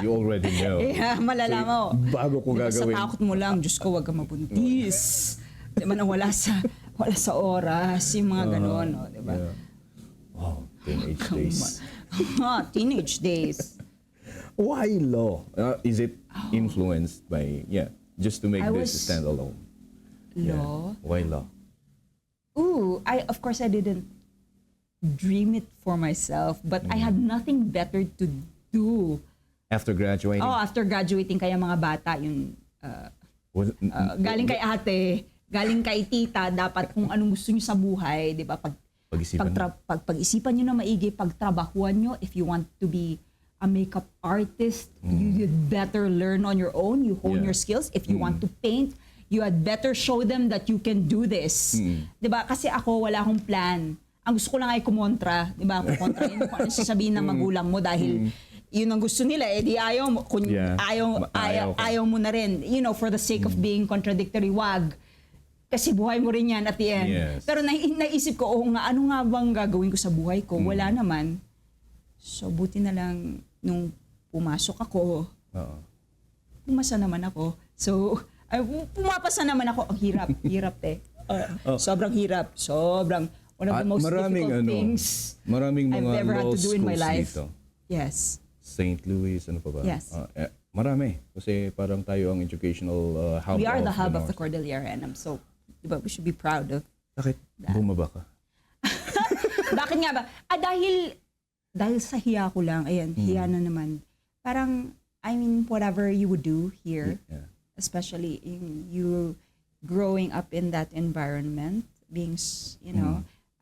You already know. Yeah, malalaman mo. Bago ko gagawin. Sa takot mo lang, Diyos ko, wag ka mabuntis. Di man wala sa oras, yung mga ganon, no, di ba? Wow, teenage days. Teenage days. Why law? Is it influenced by just to make I this was- stand alone? Law. Why law? Ooh, of course I didn't dream it for myself, but I had nothing better to do. After graduating? After graduating, kaya mga bata, yung galing kay ate, galing kay tita, dapat kung anong gusto nyo sa buhay, di ba? Pag-isipan nyo na maigi, pagtrabahuan nyo, if you want to be a makeup artist, you better learn on your own, you hone your skills. If you want to paint, you had better show them that you can do this. Di ba? Kasi ako, wala akong plan. Ang gusto ko lang ay kumontra. Di ba? Kumontrahin mo kung ano sasabihin ng magulang mo dahil yun ang gusto nila. Eh di ayaw mo. Kung ayaw mo na rin. You know, for the sake of being contradictory, wag. Kasi buhay mo rin yan at the end. Yes. Pero naisip ko, ano nga bang gagawin ko sa buhay ko? Wala naman. So, buti na lang nung pumasok ako, pumasa naman ako. So, pumapasa naman ako. Ang hirap eh. Sobrang hirap. One of the most difficult things maraming mga I've ever had law to do in my schools life. dito. Yes. St. Louis, ano pa ba? Yes. Marami. Kasi parang tayo ang educational hub. We are the hub of the North. Cordillera and I'm so, diba, we should be proud of. Bakit bumaba ka? Bakit nga ba? Dahil sa hiya ko lang, ayan, hiya na naman. Parang, I mean, whatever you would do here, especially in you growing up in that environment, being,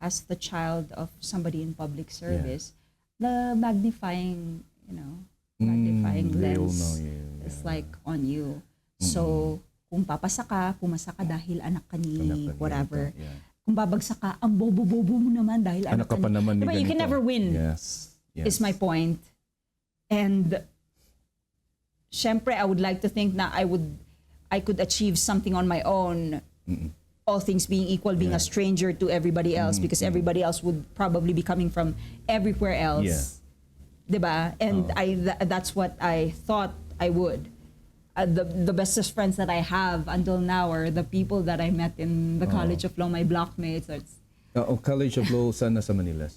as the child of somebody in public service, the magnifying They all lens know you, is like on you. So, kung papasa ka, pumasa ka dahil anak ka ni whatever. Kung babagsak ka, ang bobo-bobo mo naman dahil Anak ka pa ni. naman ni Diba, you can ganito. never win. Yes. Is my point. And syempre, I would like to think na I could achieve something on my own. All things being equal, being a stranger to everybody else, because everybody else would probably be coming from everywhere else. Diba? And that's what I thought I would. The bestest friends that I have until now are the people that I met in the College of Law, my blockmates. College of Law, saan sa Manila?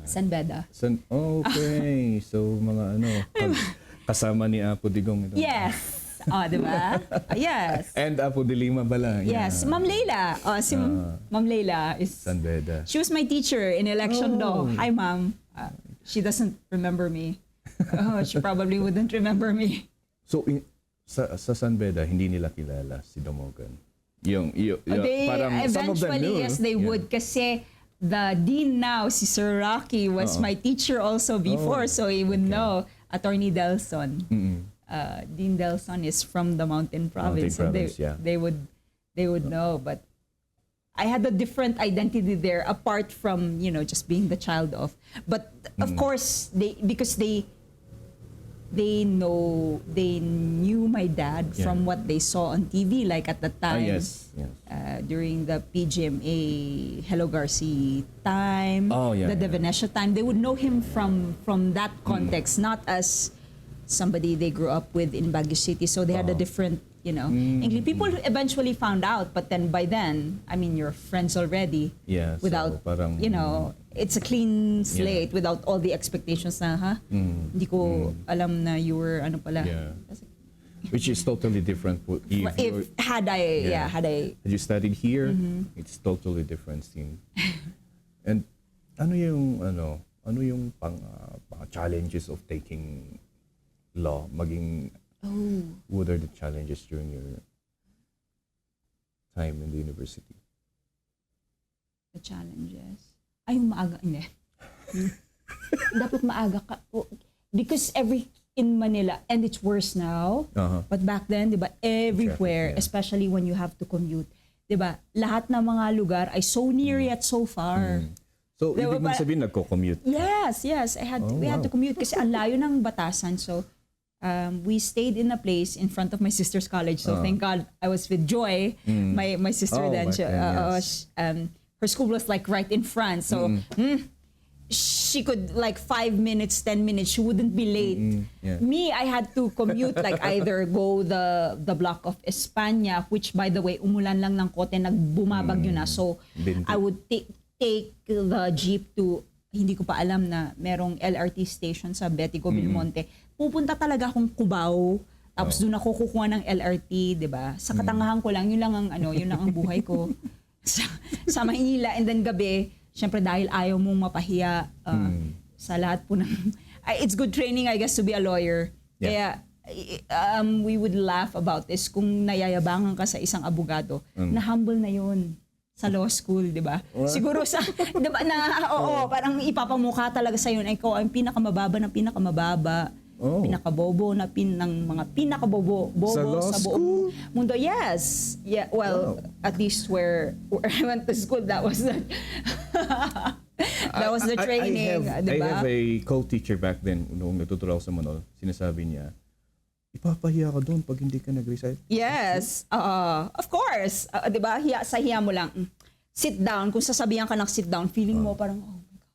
San Beda. Okay. So, mga kasama ni Apo Digong ito. Yes. Diba? Yes. And Apo de Lima bala. Yes. Ma'am Leila. Ma'am Leila is... San Beda. She was my teacher in election law. Hi, Ma'am. She doesn't remember me. She probably wouldn't remember me. So, sa San Beda, hindi nila kilala si Domogan. Parang some of them Eventually, knew. yes, they would. Kasi the dean now, si Sir Rocky, was my teacher also before. So he would know. Attorney Delson. Dean Delson is from the Mountain Province. They would know. But I had a different identity there apart from, just being the child of. But of course, because they knew my dad from what they saw on TV, like at the time. During the PGMA Hello Garcia time, the De Venecia time, they would know him from that context, not as somebody they grew up with in Baguio City. So they had a different, English. People eventually found out, but then by then, I mean, you're friends already. Yeah. Without, so parang, it's a clean slate without all the expectations na, hindi ko alam na you were, ano pala. Yeah. Which is totally different. Had you studied here, it's totally different scene. And ano yung challenges of taking law, what are the challenges during your time in the university? The challenges? Ay, maaga, hindi. Dapat maaga ka. Because in Manila, and it's worse now, but back then, di ba, everywhere, Traffic, especially when you have to commute, di ba, lahat ng mga lugar ay so near yet so far. So, Diba, ibig mong sabihin, nagko-commute? Yes. We had to commute kasi ang layo ng Batasan. So, we stayed in a place in front of my sister's college. So, thank God I was with Joy, my sister then. Her school was like right in front. So, she could like 5 minutes, 10 minutes, she wouldn't be late. Me, I had to commute like either go the block of España, which by the way, umulan lang ng kote, nagbumabagyo na. So, I would take the jeep to, hindi ko pa alam na merong LRT station sa Betico, Belmonte. Pupunta talaga akong Cubao Tapos doon ako kukuha ng LRT, 'di ba? Sa katangahan ko lang, yun lang ang buhay ko. sa Maynila, and then gabi, syempre dahil ayaw mong mapahiya sa lahat po ng it's good training, I guess, to be a lawyer. Yeah. Kaya we would laugh about this kung nayayabangan ka sa isang abogado, na humble na yun sa law school, di ba? Siguro di ba, parang ipapamukha talaga sa yun, ikaw ang pinakamababa ng pinakamababa, pinakabobo ng mga pinakabobo sa buong mundo. Yes. Yeah, well, at least where I went to school, that was the that was the training, di ba? I have a co-teacher back then, nung natuturo ako sa Manol, sinasabi niya, ipapahiya ka doon pag hindi ka nag-recite. Yes. Of course. Di ba? Sa hiya mo lang. Sit down. Kung sasabihan ka ng sit down, feeling mo parang, oh my God,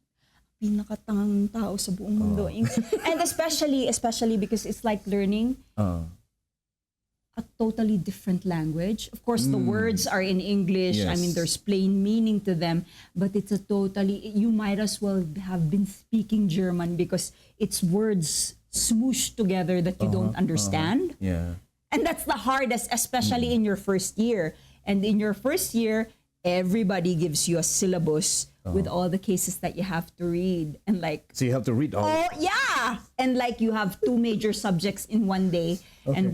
pinakatangang tao sa buong mundo. And especially because it's like learning a totally different language. Of course, the words are in English. Yes. I mean, there's plain meaning to them. But it's you might as well have been speaking German because it's words smooshed together that you don't understand. Yeah. And that's the hardest, especially in your first year. And in your first year, everybody gives you a syllabus with all the cases that you have to read. And like, So you have to read all. oh yeah, and like you have 2 major subjects in one day. And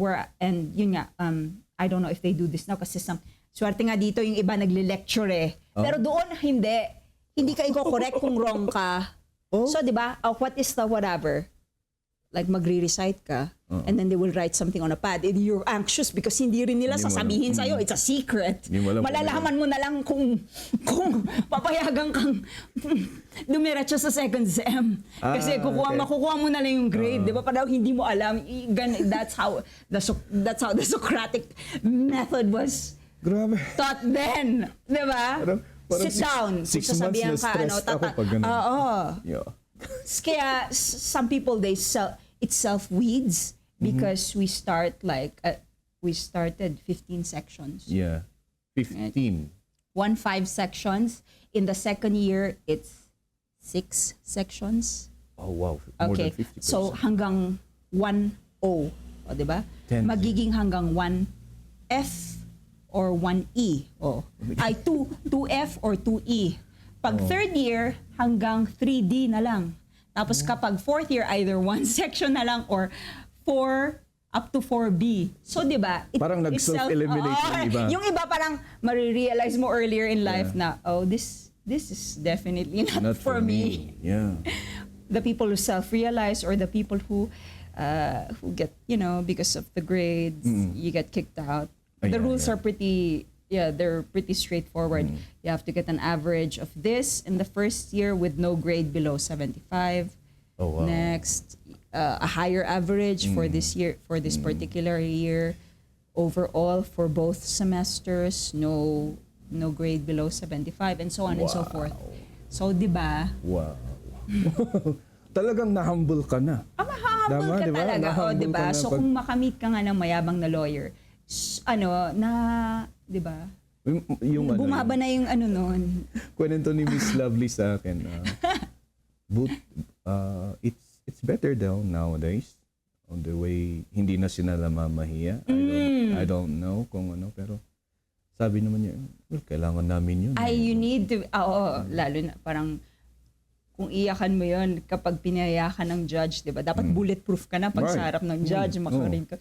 yun nga, I don't know if they do this now kasi swerte nga dito yung iba nagle-lecture eh. Pero doon hindi ka i-correct kung wrong ka. So 'di ba? What is the whatever? Like magre-recite ka, and then they will write something on a pad. And you're anxious because hindi rin nila sasabihin sa'yo. It's a secret. Malalaman mo na lang kung papayagan kang dumiretso sa second sem. Kasi makukuha mo na lang yung grade. Di ba? Parang hindi mo alam. That's how the Socratic method was taught then. Di ba? Sit down. 6 months na stressed ako pag ganun. Yeah. Kaya some people it self-weeds because we started 15 sections. Yeah. 15. 5 sections. In the second year, it's 6 sections. Oh wow. More Okay. than 50%. So hanggang 1O, o di ba? 10. Magiging hanggang 1F or 1E. Ay 2F or 2E. Pag third year, hanggang 3D na lang. Tapos kapag fourth year, either 1 section na lang or 4 up to 4B. So, di ba? Parang nag-self-eliminate yung iba. Yung iba parang marirealize mo earlier in life na, this is definitely not for me. Yeah. The people who self-realize or the people who get, because of the grades, you get kicked out. The rules are they're pretty straightforward. You have to get an average of this in the first year with no grade below 75. Oh, wow. Next, a higher average for this year, for this particular year. Overall, for both semesters, no grade below 75, and so on and so forth. So, di ba? Wow. Talagang na-humble ka na. Mahahambol ka diba? talaga. Na-humble Di ba? ka na So, kung makamit ka nga ng mayabang na lawyer, di ba? Yung Bumaba na yung noon. kwento ni Miss Lovely sa akin. It's better down nowadays on the way hindi na sila mamahiya. I don't know kung pero sabi naman niya, kailangan namin yun. You need to, lalo na parang kung iyakan mo yun kapag pinayakan ng judge, di ba? Dapat bulletproof ka na pag sa harap ng judge, makarin ka.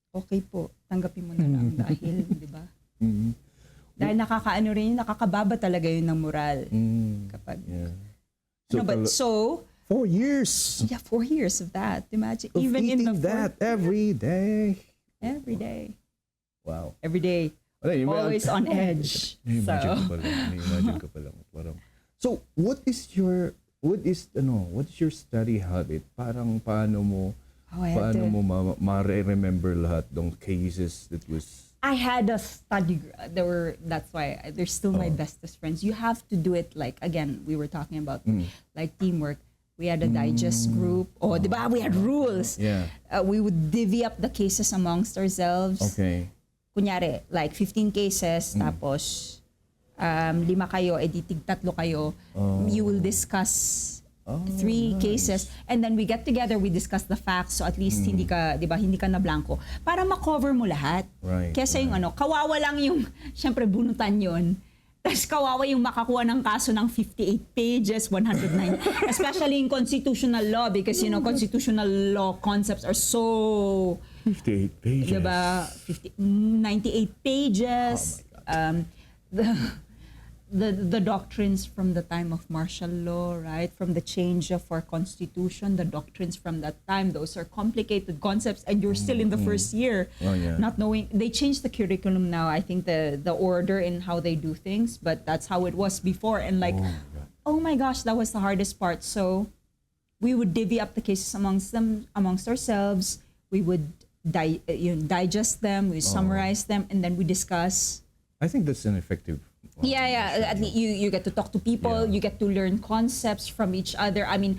Okay po, tanggapin mo na lang dahil, di ba? Dahil nakakababa talaga yun ng moral. Kapag, So, 4 years. Yeah, 4 years of that. Imagine, Of even in the that every day. Every day. Wow. Every day. Always on edge. Imagine ko pa lang. So, what is your study habit? Parang paano mo ma-remember lahat ng cases that was... I had a study. That's why they're still my bestest friends. You have to do it like, again, we were talking about like teamwork. We had a digest group. Diba? We had rules. Yeah. We would divvy up the cases amongst ourselves. Okay. Kunyari, like 15 cases, tapos 5 kayo, edi tig 3 kayo. You will discuss three cases, and then we get together, we discuss the facts, so at least hindi ka, 'di ba, hindi ka na blanco para ma-cover mo lahat. Right, Kesa yung kawawa lang yung syempre bunutan 'yon. Tapos kawawa yung makakuha ng kaso ng 58 pages, 109, especially in constitutional law because constitutional law concepts are so 58 pages. 'di ba? 98 pages. The doctrines from the time of martial law, right? From the change of our constitution, the doctrines from that time, those are complicated concepts and you're still in the first year. Oh, yeah. Not knowing, they changed the curriculum now, I think the order in how they do things, but that's how it was before. And like, oh my gosh, that was the hardest part. So we would divvy up the cases amongst ourselves. We would digest them, we summarize them, and then we discuss. I think that's an effective. At least you get to talk to people, you get to learn concepts from each other. I mean,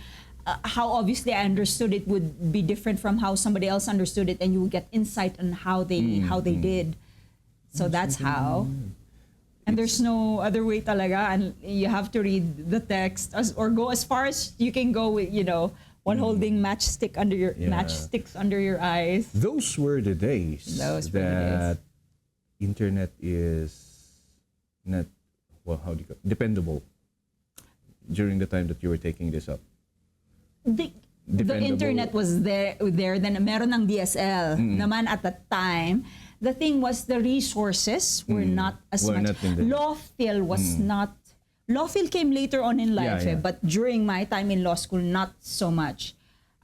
how obviously I understood it would be different from how somebody else understood it, and you would get insight on how they did. So that's how. And there's no other way talaga, and you have to read the text or go as far as you can go with, while holding matchsticks under your eyes. Those were the days that internet is not, how do you call it? Dependable during the time that you were taking this up. The internet was there then meron ng DSL naman at that time. The thing was the resources were not as much. Lawfil was not. Lawfil came later on in life, but during my time in law school, not so much.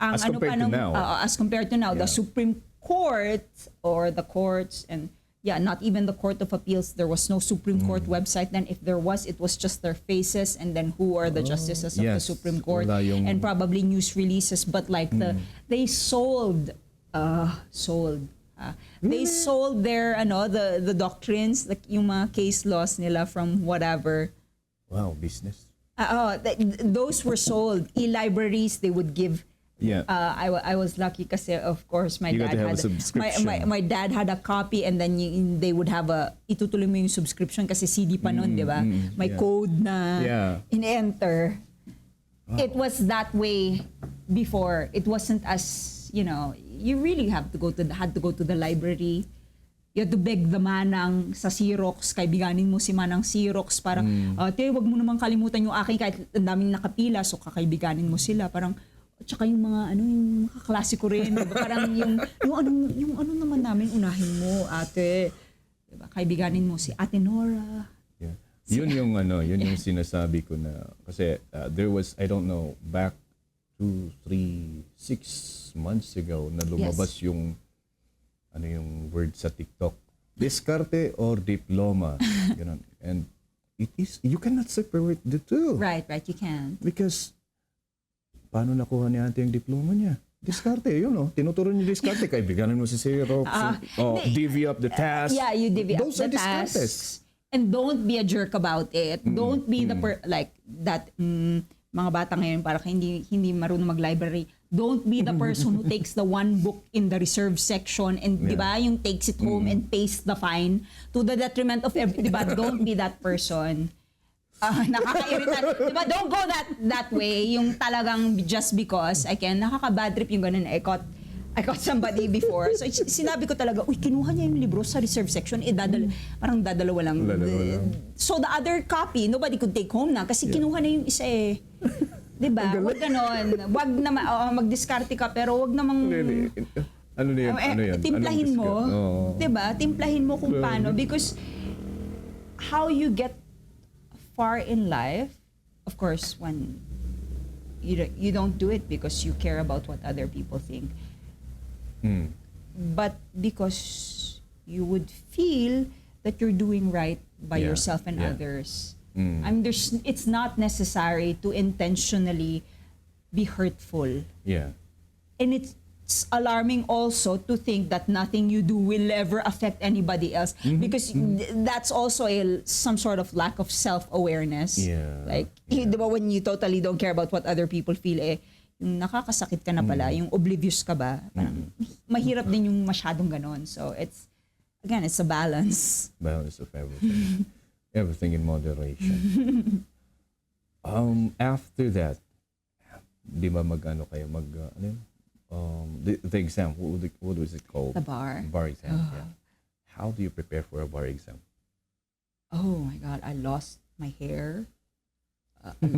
As compared to now, the Supreme Court or the courts and not even the Court of Appeals. There was no Supreme Court website then. If there was, it was just their faces and then who are the justices of the Supreme Court and probably news releases. But like they sold their the doctrines, like yung mga case laws nila from whatever. Wow, business. Those were sold. E-libraries, they would give. I was lucky kasi of course my dad had my dad had a copy and then they would have itutuloy mo yung subscription kasi CD pa noon, di ba? May code na in-enter. It was that way before. It wasn't as, you really had to go to the library. You had to beg the manang sa Xerox, kaibiganin mo si manang Xerox, parang, wag mo naman kalimutan yung akin kahit ang daming nakapila, so kakaibiganin mo sila, parang, at saka yung mga yung kaklase ko rin, diba? Parang yung ano naman namin unahin mo, ate, diba? Kaibiganin mo si Ate Nora. Yeah. Yun yung sinasabi ko na kasi there was, I don't know, back 2, 3, 6 months ago na lumabas yung word sa TikTok, diskarte or diploma. And it is, you cannot separate the two. Right, you can. Because paano nakuha ni ate yung diploma niya? Diskarte, tinuturo niyo diskarte, kaibiganin mo si Xerox. Divvy up the task. You divvy up Those the are discartes. tasks. And don't be a jerk about it. Don't be the like that mga bata ngayon para hindi marunong mag-library. Don't be the person who takes the one book in the reserve section and di ba yung takes it home and pays the fine to the detriment of di ba? Don't be that person. Nakaka-irritate. Diba? Don't go that way. Yung talagang just because nakaka-bad trip yung ganun. I caught somebody before. So sinabi ko talaga, kinuha niya yung libro sa reserve section. Parang dadalawa lang. So the other copy, nobody could take home na kasi kinuha na yung isa eh. Diba? Wag ganon. Wag naman, mag-discarte ka pero wag namang... Ano yan? Timplahin mo. Diba? Timplahin mo kung paano. Because how you get far in life, of course, when you don't do it because you care about what other people think, but because you would feel that you're doing right by yourself and others. It's not necessary to intentionally be hurtful. And it's alarming also to think that nothing you do will ever affect anybody else because that's also some sort of lack of self-awareness. Like, diba, when you totally don't care about what other people feel, yung nakakasakit ka na pala, yung oblivious ka ba, parang mahirap din yung masyadong ganon. So it's a balance. Balance of everything. Everything in moderation. After that, di ba ano kayo ano yun? The exam, what was it called? The bar. Bar exam, yeah. How do you prepare for a bar exam? Oh my God, I lost my hair.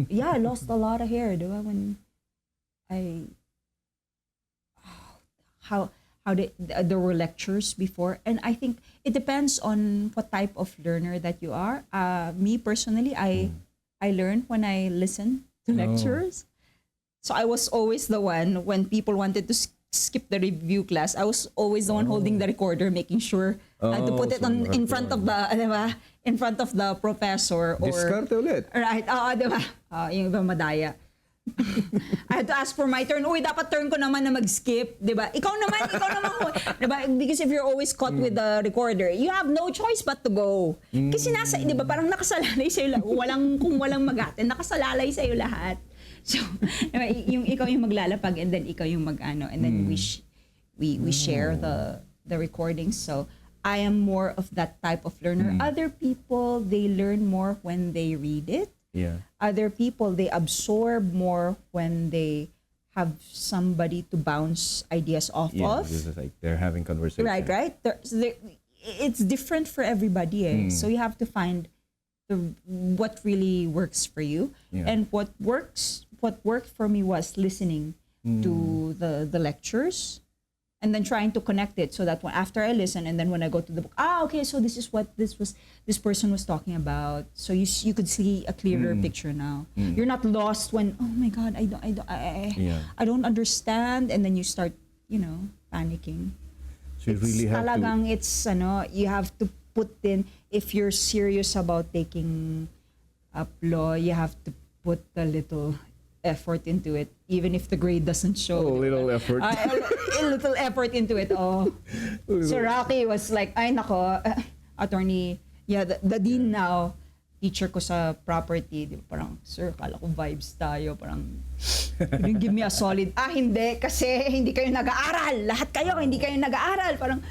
Yeah, I lost a lot of hair, di ba? When there were lectures before, and I think it depends on what type of learner that you are. Me personally, I learn when I listen to lectures. So I was always the one when people wanted to skip the review class. I was always the one holding the recorder, making sure to put it in front of the, diba? In front of the professor. Or Discarte ulit. Right, diba? Yung iba madaya. I had to ask for my turn. Uy, dapat turn ko naman na mag-skip, 'di ba? Ikaw naman, 'di ba? Because if you're always caught with the recorder, you have no choice but to go. Kasi 'di ba, parang nakasalalay sa iyo, walang mag-attend, nakasalalay sa iyo lahat. So, diba, yung ikaw yung maglalapag and then ikaw yung mag-ano, and then we share the recordings. So, I am more of that type of learner. Other people, they learn more when they read it. Yeah. Other people, they absorb more when they have somebody to bounce ideas off of. This is like they're having conversation. Right. It's different for everybody. So you have to find what really works for you. Yeah. And what worked for me was listening to the lectures, and then trying to connect it so that after I listen, and then when I go to the book, okay, so this is what this person was talking about. So you could see a clearer picture now. You're not lost when, oh my God, I don't understand, and then you start, panicking. So you really have talagang you have to put in, if you're serious about taking up law, you have to put a little effort into it, even if the grade doesn't show. a little effort. A little effort into it. So Rocky was like, ay nako, attorney, the dean now, teacher ko sa property, di ba, parang, sir, kala ko vibes tayo, parang, give me a solid, hindi, kasi hindi kayo nag-aaral, lahat kayo, hindi kayo nag-aaral, parang,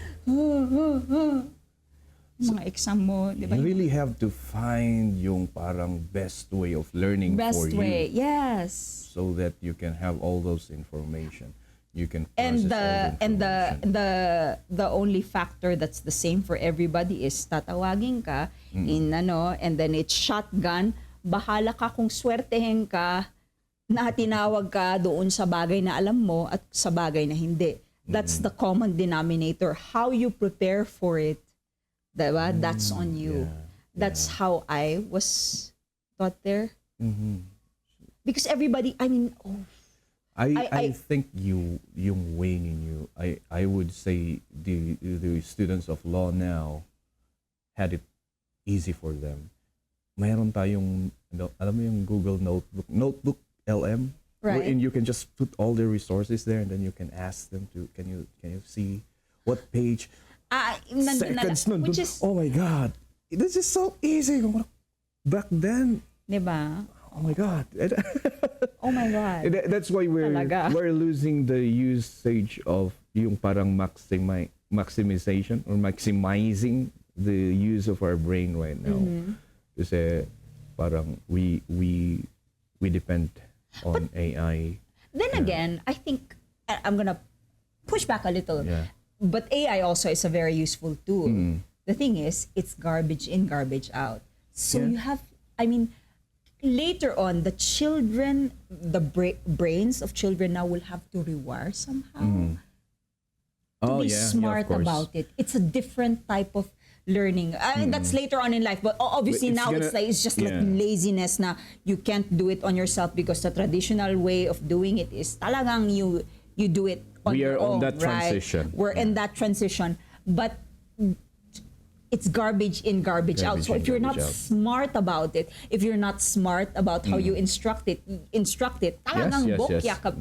mga exam mo, di ba? You really have to find yung parang best way of learning for you. Best way, yes. So that you can have all those information. You can process and all the the only factor that's the same for everybody is tatawagin ka and then it's shotgun. Bahala ka kung swertehin ka na tinawag ka doon sa bagay na alam mo at sa bagay na hindi. That's the common denominator. How you prepare for it, diba? That's on you. That's how I was taught there. Because everybody, I think yung weighing in you, I would say the students of law now had it easy for them. Mayroon tayong, alam mo yung Google Notebook LM, right? Wherein you can just put all the resources there, and then you can ask them to, can you see what page? Seconds nun, which is, oh my God, this is so easy. Back then, diba? oh my God. Oh my God. That's why we're losing the usage of yung parang maximization or maximizing the use of our brain right now. Kasi parang we depend on AI. Then again, I think I'm gonna push back a little. Yeah. But AI also is a very useful tool. The thing is, it's garbage in, garbage out. So you have, later on, the children, the brains of children now will have to rewire somehow to be smart about it. It's a different type of learning. That's later on in life, but obviously now it's just like laziness na you can't do it on yourself, because the traditional way of doing it is talagang you do it on your own. We are on that transition. We're in that transition, but it's garbage in, garbage out. So if you're not smart about it, if you're not smart about how you instruct it, talagang bokya ka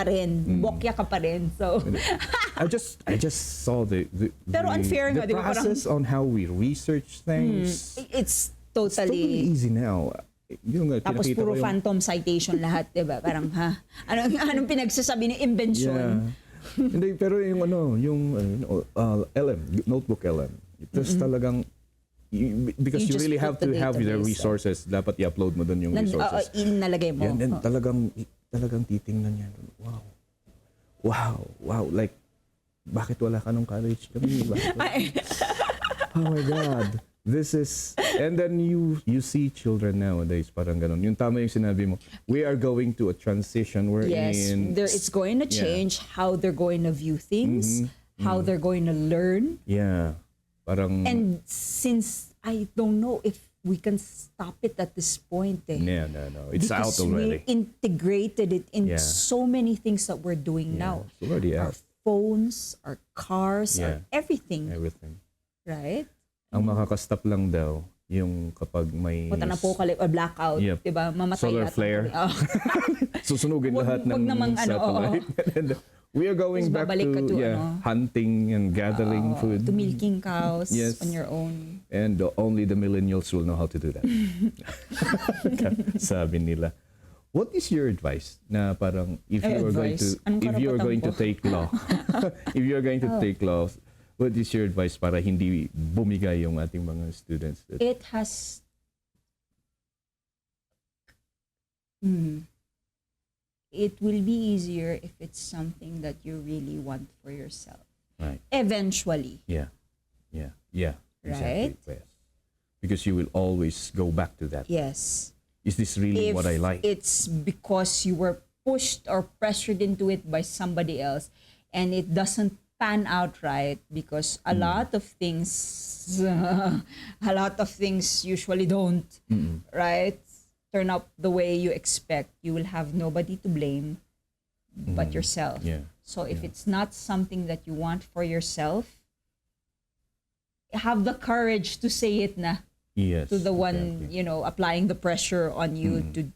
rin. Bokya ka pa rin. So I just saw the pero unfair nga, process on how we research things. It's It's totally totally easy now. Yung tapos pinakita puro ko yung- phantom citation lahat, 'di ba? Parang anong pinagsasabi ni invention? Hindi, pero yung LM, notebook LM. Tapos talagang, because You you just really put have the to have the database, resources, dapat i-upload mo dun yung resources. Inalagay mo. Yan, and talagang talagang titingnan niya, wow. Wow, wow. Like, bakit wala ka nung college kami? Oh my God. This is, and then you see children nowadays, parang ganun. Yung tama yung sinabi mo, we are going to a transition wherein... Yes, it's going to change how they're going to view things, how they're going to learn. Yeah. Parang... And since I don't know if we can stop it at this point. No. It's out already. We integrated it in so many things that we're doing now. It's already Our out. phones, our cars, our everything. Everything. Right? Ang makakastop lang daw, yung kapag may... What an apocalypse or blackout. Yep. Diba? Mamatay Solar flare. Susunugin lahat ng satellite. And we are going back to hunting and gathering food. To milking cows on your own. And only the millennials will know how to do that. Sabi nila. What is your advice na parang if you are going to take law, if you are going to take law, what is your advice para hindi bumigay yung ating mga students? It has it will be easier if it's something that you really want for yourself. Right. Eventually. Yeah. Right? Exactly. Yes. Because you will always go back to that. Yes. Is this really what I like? It's because you were pushed or pressured into it by somebody else and it doesn't pan out right because a lot of things usually don't, right? Turn out the way you expect. You will have nobody to blame but yourself. Yeah. So if it's not something that you want for yourself, have the courage to say it na. Yes. To the one, applying the pressure on you to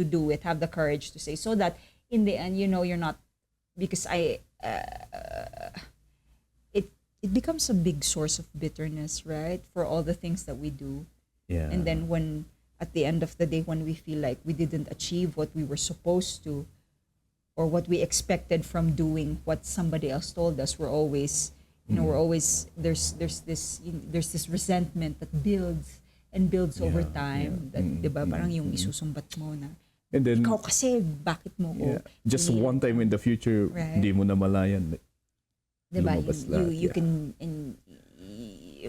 do it. Have the courage to say so that in the end, you're not, because it becomes a big source of bitterness, right? For all the things that we do. Yeah. And then when, at the end of the day, when we feel like we didn't achieve what we were supposed to, or what we expected from doing what somebody else told us, we're always, we're always, there's this resentment that builds over time. That, diba, parang yung isusumbat mo na, and then, ikaw kasi, bakit mo ko? Just one time in the future, hindi mo na malayan. Diba, you Yeah. can,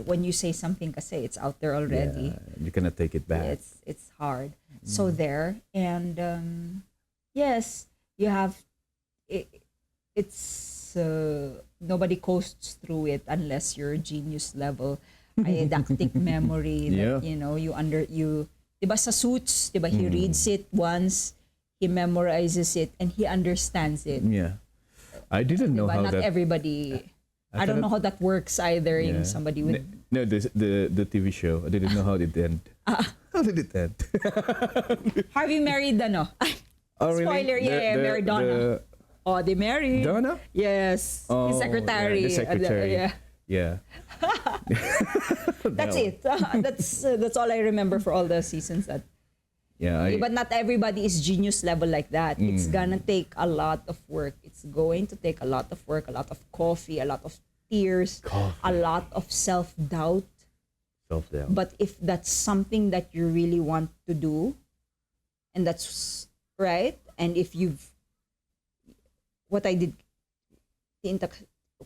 when you say something kasi, it's out there already. You cannot take it back. It's hard. So there, and yes, you have, it's, nobody coasts through it unless you're genius level, didactic memory that, you, diba sa Suits, diba, he reads it once, he memorizes it, and he understands it. Yeah. I didn't know Diba? how Not that... everybody, I don't know how that works either. Yung somebody with... No, the TV show, I didn't know how it end. How did it end? Harvey married ano? Oh, really? Spoiler, married Donna. They married. Donna? Yes. Oh, His secretary. yeah, the secretary. Yeah. That's it. That's all I remember for all the seasons. But not everybody is genius level like that. It's gonna take a lot of work. It's going to take a lot of work, a lot of coffee, a lot of tears, a lot of self-doubt. But if that's something that you really want to do, and that's right, and if what I did,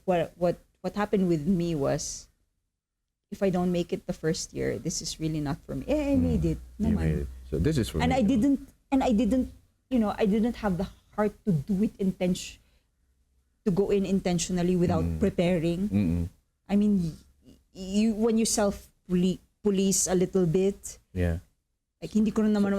what happened with me was, if I don't make it the first year, this is really not for me. I made it. You made it. So this is for and me. I didn't, I didn't have the heart to do it to go in intentionally without preparing. I mean, when you self-police a little bit. Yeah. Like, hindi ko naman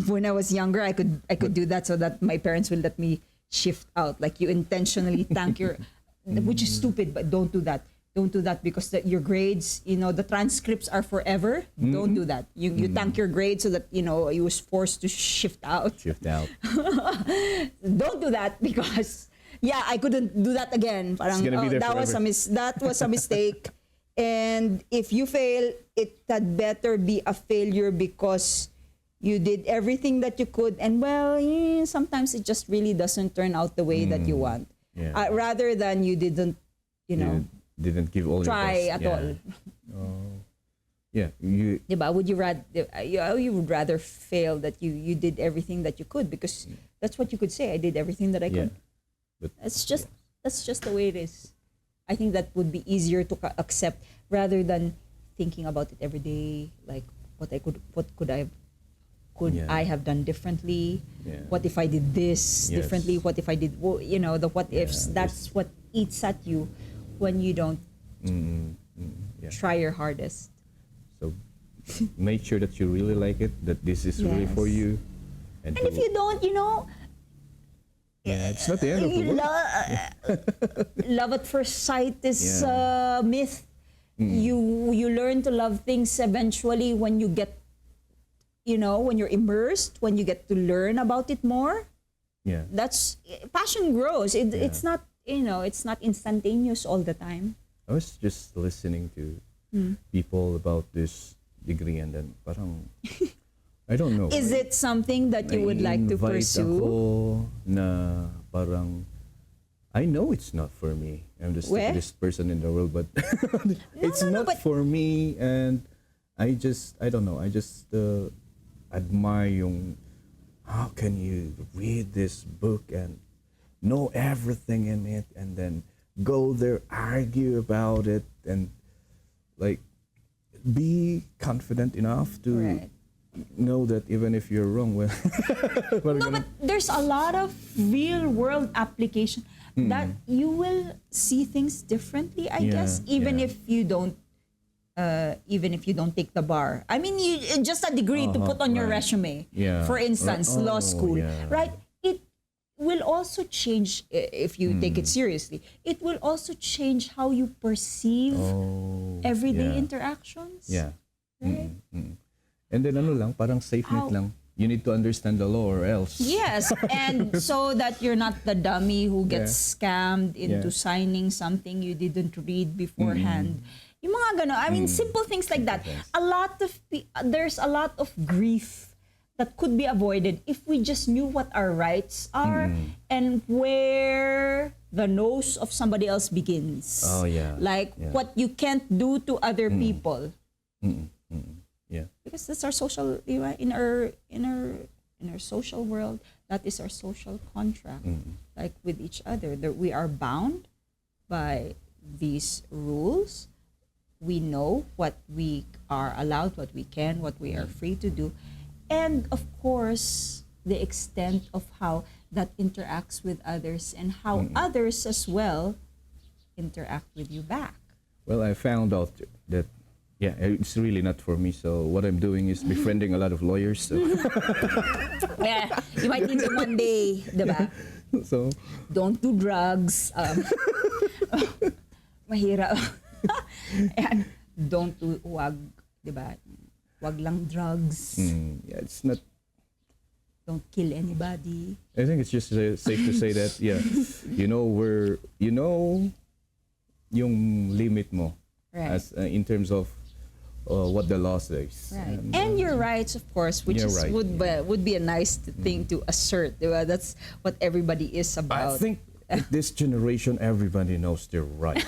when I was younger, I could do that so that my parents will let me shift out. Like, you intentionally thank your, which is stupid, but don't do that. Don't do that because your grades, the transcripts are forever. Don't do that. You thank your grades so that, you was forced to shift out. Don't do that because, I couldn't do that again. Parang, it's gonna be there that was a mistake. And if you fail, it had better be a failure because you did everything that you could. And sometimes it just really doesn't turn out the way that you want. Yeah. Rather than you didn't, You didn't give all try your best. at all. Diba? Would you rather you would rather fail that you did everything that you could because That's what you could say. I did everything that I Yeah. could. But That's just the way it is. I think that would be easier to accept rather than thinking about it every day. Like what could Yeah. I have done differently? Yeah. What if I did this Yes. differently? What if I did, the what ifs? Yeah, That's what eats at you when you don't yeah. try your hardest. So make sure that you really like it, that this is really for Yes. you. And if you don't, yeah, it's not the end of the world. love at first sight is Yeah. myth. You learn to love things eventually when you get, when you're immersed, when you get to learn about it more. Yeah. That's passion grows. It's not it's not instantaneous all the time. I was just listening to people about this degree, and then parang I don't know. Is it something that you would like to Nai-invite pursue? Ako na parang I know it's not for me. I'm the stupidest person in the world, but it's not but- for me, and I don't know. I just admire yung how can you read this book and know everything in it, and then go there, argue about it, and like be confident enough to Right. know that even if you're wrong, well, No, but there's a lot of real world application that you will see things differently, I Yeah, guess, even yeah. if you don't take the bar. I mean, just a degree to put on your right. resume. Yeah. For instance, Right. law Oh, school, yeah. right? It will also change if you take it seriously. It will also change how you perceive everyday yeah. interactions. Yeah. Right? And then ano lang, parang safe net How- lang. You need to understand the law or else. Yes, and so that you're not the dummy who gets scammed into Yeah. signing something you didn't read beforehand. Yung mga gano, I mean, simple things like that. There's a lot of grief that could be avoided if we just knew what our rights are and where the nose of somebody else begins. Oh, yeah. Like Yeah. what you can't do to other people. Yeah. Because that's our social, in our social world, that is our social contract, like with each other. We are bound by these rules. We know what we are allowed, what we can, what we are free to do, and of course the extent of how that interacts with others and how others as well interact with you back. Well, I found out that it's really not for me. So what I'm doing is befriending a lot of lawyers. So, Yeah, you might need them one day, diba? so Don't do drugs. Mahirap. And wag, diba? Wag lang drugs. yeah, it's not. Don't kill anybody. I think it's just safe to say that yung limit mo Right. as in terms of what the law says. Right. And your rights, of course, which Your is right, would be a nice thing to assert. Diba? That's what everybody is I about. think at this generation, everybody knows their right.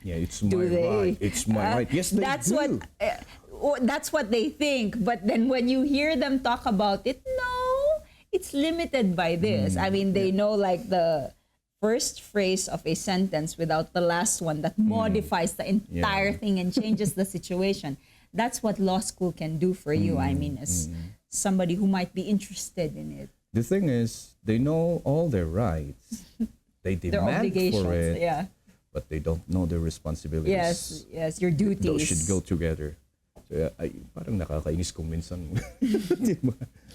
Yeah, it's my Do they? right. It's my right. Yes, they that's do. that's what they think. But then when you hear them talk about it, no, it's limited by this. I mean, they know like the first phrase of a sentence without the last one that modifies the entire thing and changes the situation. That's what law school can do for you. I mean, as somebody who might be interested in it. The thing is, they know all their rights. They Their demand obligations. for it, Yeah. but they don't know their responsibilities. Yes, your duties. Those should go together. So, parang nakakainis kung minsan. Di ba?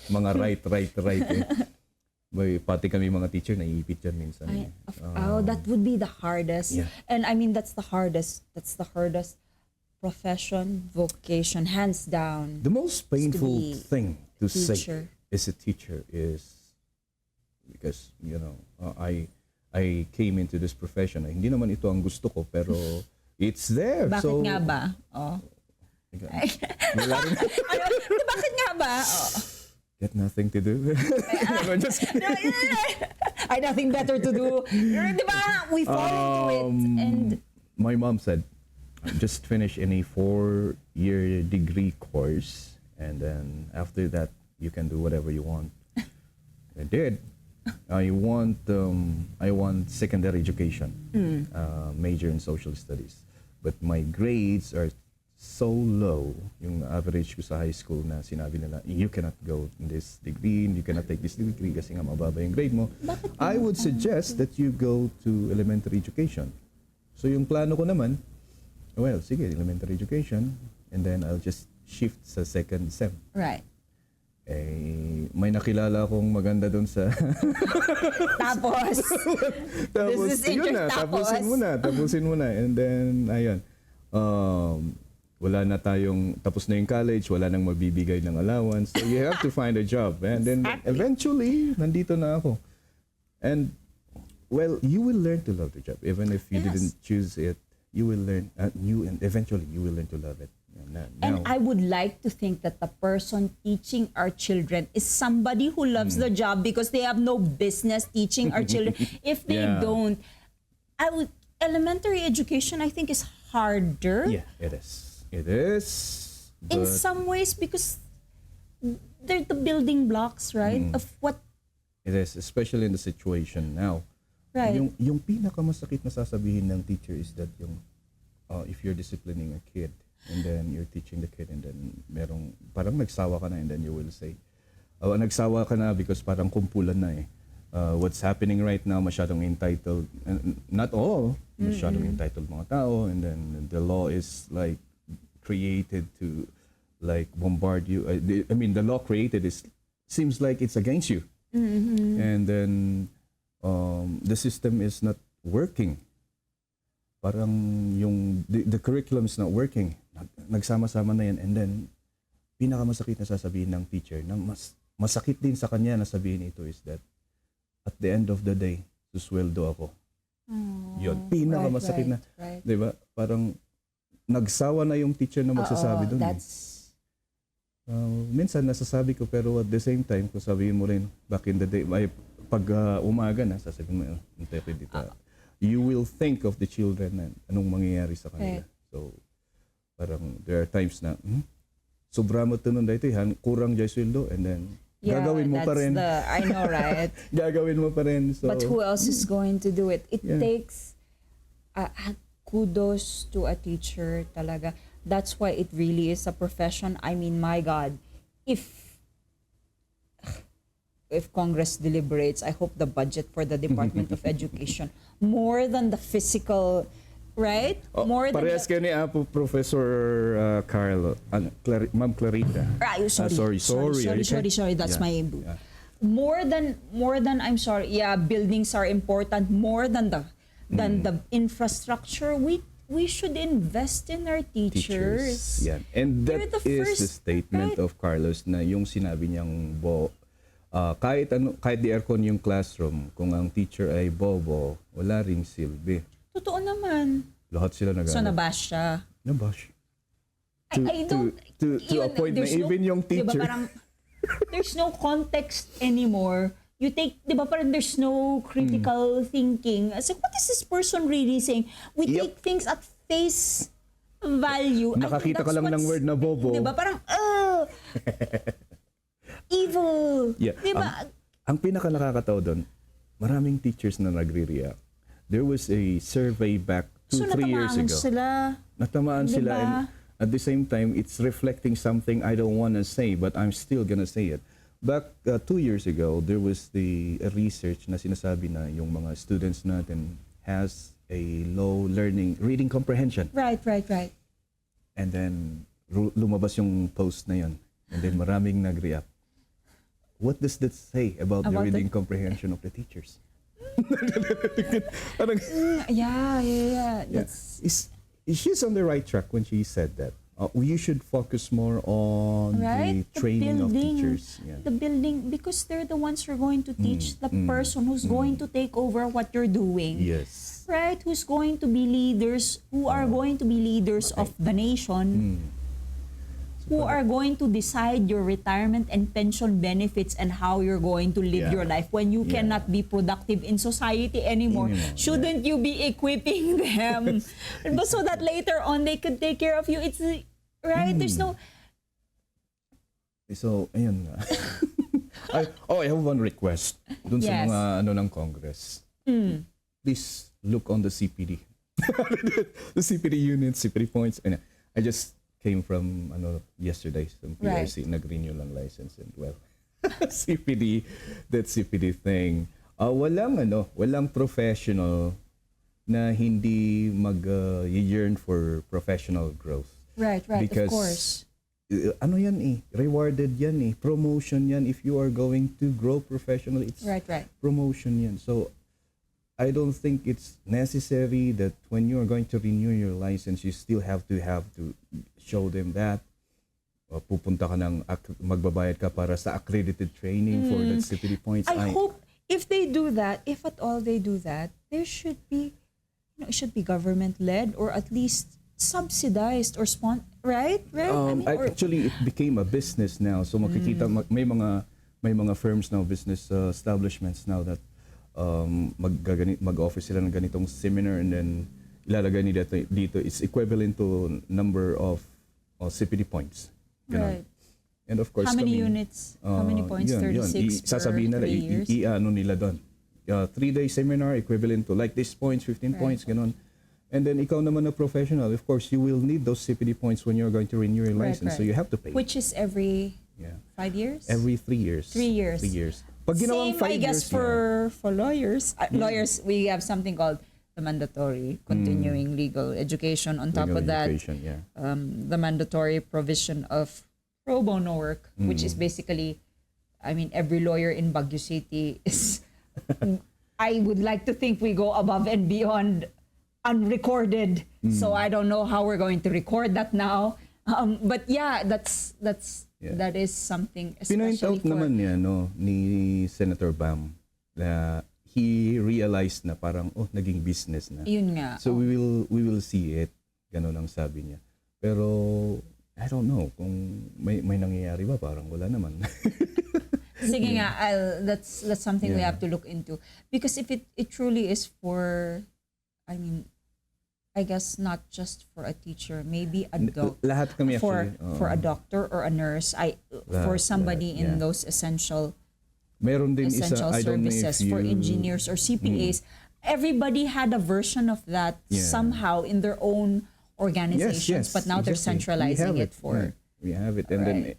Mga right. Eh. Pati kami mga teacher, naiipit yan minsan. That would be the hardest. Yeah. And I mean, that's the hardest profession, vocation, hands down. The most painful be thing to say teacher. as a teacher is because, I came into this profession. Hindi naman ito ang gusto ko, pero it's there. Bakit so, nga ba? Oh. Wala rin. Bakit nga ba? Oh. Get nothing to do. No, just kidding. I nothing better to do. Di ba? We fall into it. And My mom said, just finish any 4-year degree course, and then after that, you can do whatever you want. I did. I want secondary education, major in social studies. But my grades are so low, yung average ko sa high school na sinabi nila, you cannot go in this degree, you cannot take this degree kasi nga mababa yung grade mo. I would suggest that you go to elementary education. So yung plano ko naman, well, sige, elementary education, and then I'll just shift sa second sem. Right. Eh, may nakilala akong maganda doon sa... Tapos, this is yun na, tapusin mo na. And then, ayun, wala na tapos na yung college, wala nang mabibigay ng allowance. So you have to find a job. And then, eventually, nandito na ako. And, well, you will learn to love the job. Even if you didn't choose it, you will learn, and eventually, you will learn to love it. And I would like to think that the person teaching our children is somebody who loves the job, because they have no business teaching our children. If they don't, elementary education, I think, is harder. Yeah, it is. It is. In some ways, because they're the building blocks, right? Of what... It is, especially in the situation now. Right. Yung pinakamasakit na sasabihin ng teacher is that yung, if you're disciplining a kid, and then you're teaching the kid, and then parang nagsawa ka na, and then you will say, nagsawa ka na because parang kumpulan na eh. What's happening right now, masyadong entitled, not all, masyadong entitled mga tao, and then the law is like created to like bombard you. I mean, the law created seems like it's against you. And then the system is not working. Parang the curriculum is not working. Nagsama-sama na yan, and then pinakamasakit na sasabihin ng teacher na masakit din sa kanya na sabihin ito is that at the end of the day, susweldo ako. Yun, pinakamasakit na. Right. Diba? Parang nagsawa na yung teacher na magsasabi doon. Minsan nasasabi ko, pero at the same time, kung sabihin mo rin, back in the day, pag umaga na, sasabihin mo, you will think of the children na anong mangyayari sa kanila. So, parang there are times na, sobra mo ito nun dito, kurang dyan sweldo, and then gagawin mo pa rin. I know, right? Gagawin mo pa rin. So, but who else is going to do it? It takes kudos to a teacher talaga. That's why it really is a profession. I mean, my God, if Congress deliberates, I hope the budget for the Department of Education, more than the physical, right? More than parehas kayo ni Professor Carlo, Ma'am Clarita. Sorry. That's my boo. More than I'm sorry. Yeah, buildings are important. More than the infrastructure. We should invest in our teachers. Yeah, and that is the statement right? of Carlos na yung sinabi niyang kahit di aircon yung classroom, kung ang teacher ay bobo, wala ring silbi. Totoo naman. Lahat sila So nabash siya. Nabash. I don't... To a point na even yung teacher... Diba parang, there's no context anymore. You take, di ba parang there's no critical thinking. I said, what is this person really saying? We take things at face value. Nakakita ka lang ng word na bobo. Di ba parang, evil. Yeah. Diba? Ang pinaka nakakatawa doon, maraming teachers na nagre-react. There was a survey back 2-3 years ago. Natamaan sila. And at the same time, it's reflecting something I don't want to say, but I'm still gonna say it. Back 2 years ago, there was a research na sinasabi na yung mga students natin has a low reading comprehension. Right. And then, lumabas yung post na yun. And then maraming nag-react. What does that say about the reading comprehension of the teachers? Yeah. She's on the right track when she said that. You should focus more on the training of teachers. Yeah. The building, because they're the ones who are going to teach the person who's going to take over what you're doing. Yes. Right? Who's going to be leaders, who are going to be leaders of the nation. Who are going to decide your retirement and pension benefits and how you're going to live your life when you cannot be productive in society anymore. Shouldn't you be equipping them so that later on they could take care of you? It's right. There's no. So ayun. I have one request dun sa Yes. mga ng Congress. Please look on the CPD. The CPD units, CPD points. And I just came from yesterday some PRC nag-renew lang license and CPD, that CPD thing. Walang professional na hindi yearn for professional growth. Right, Because, of course. Rewarded yan promotion yan. If you are going to grow professionally, it's Right. promotion yan. So I don't think it's necessary that when you are going to renew your license, you still have to show them that pupunta ka magbabayad ka para sa accredited training for that CPD points. I hope if they do that, if at all they do that, there should be, it should be government-led or at least subsidized or right? Actually, it became a business now. So makikita may mga firms now, business establishments now that mag-offer sila ng ganitong seminar and then ilalagay nila dito. It's equivalent to number of CPD points. Ganun. Right. And of course, How many units? How many points? 36 sasabihin per 3 years? nila doon. 3-day seminar equivalent to like this points, 15 points, ganun. And then ikaw naman na professional, of course, you will need those CPD points when you're going to renew your license. So you have to pay. Which is every 5 years? Every 3 years. 3 years. 3 years. Pag ginawang Same, 5 I guess, years, for lawyers. Lawyers, we have something called the mandatory continuing legal education. On top of that, the mandatory provision of pro bono work, which is basically, every lawyer in Baguio City is, I would like to think we go above and beyond unrecorded. So I don't know how we're going to record that now. But that is something especially Pinoint out naman niya ni Senator Bam na he realized na parang naging business na. Yun nga. So we will see it. Ganun ang sabi niya. Pero I don't know kung may nangyayari ba, parang wala naman. Sige nga, that's something we have to look into, because if it truly is for, I guess not just for a teacher, maybe a Lahat kami actually. For a doctor or a nurse, for somebody in those essential meron din essential isa, I don't know if services, for engineers or CPAs. Everybody had a version of that somehow in their own organizations, but now they're centralizing it for. We have it, and then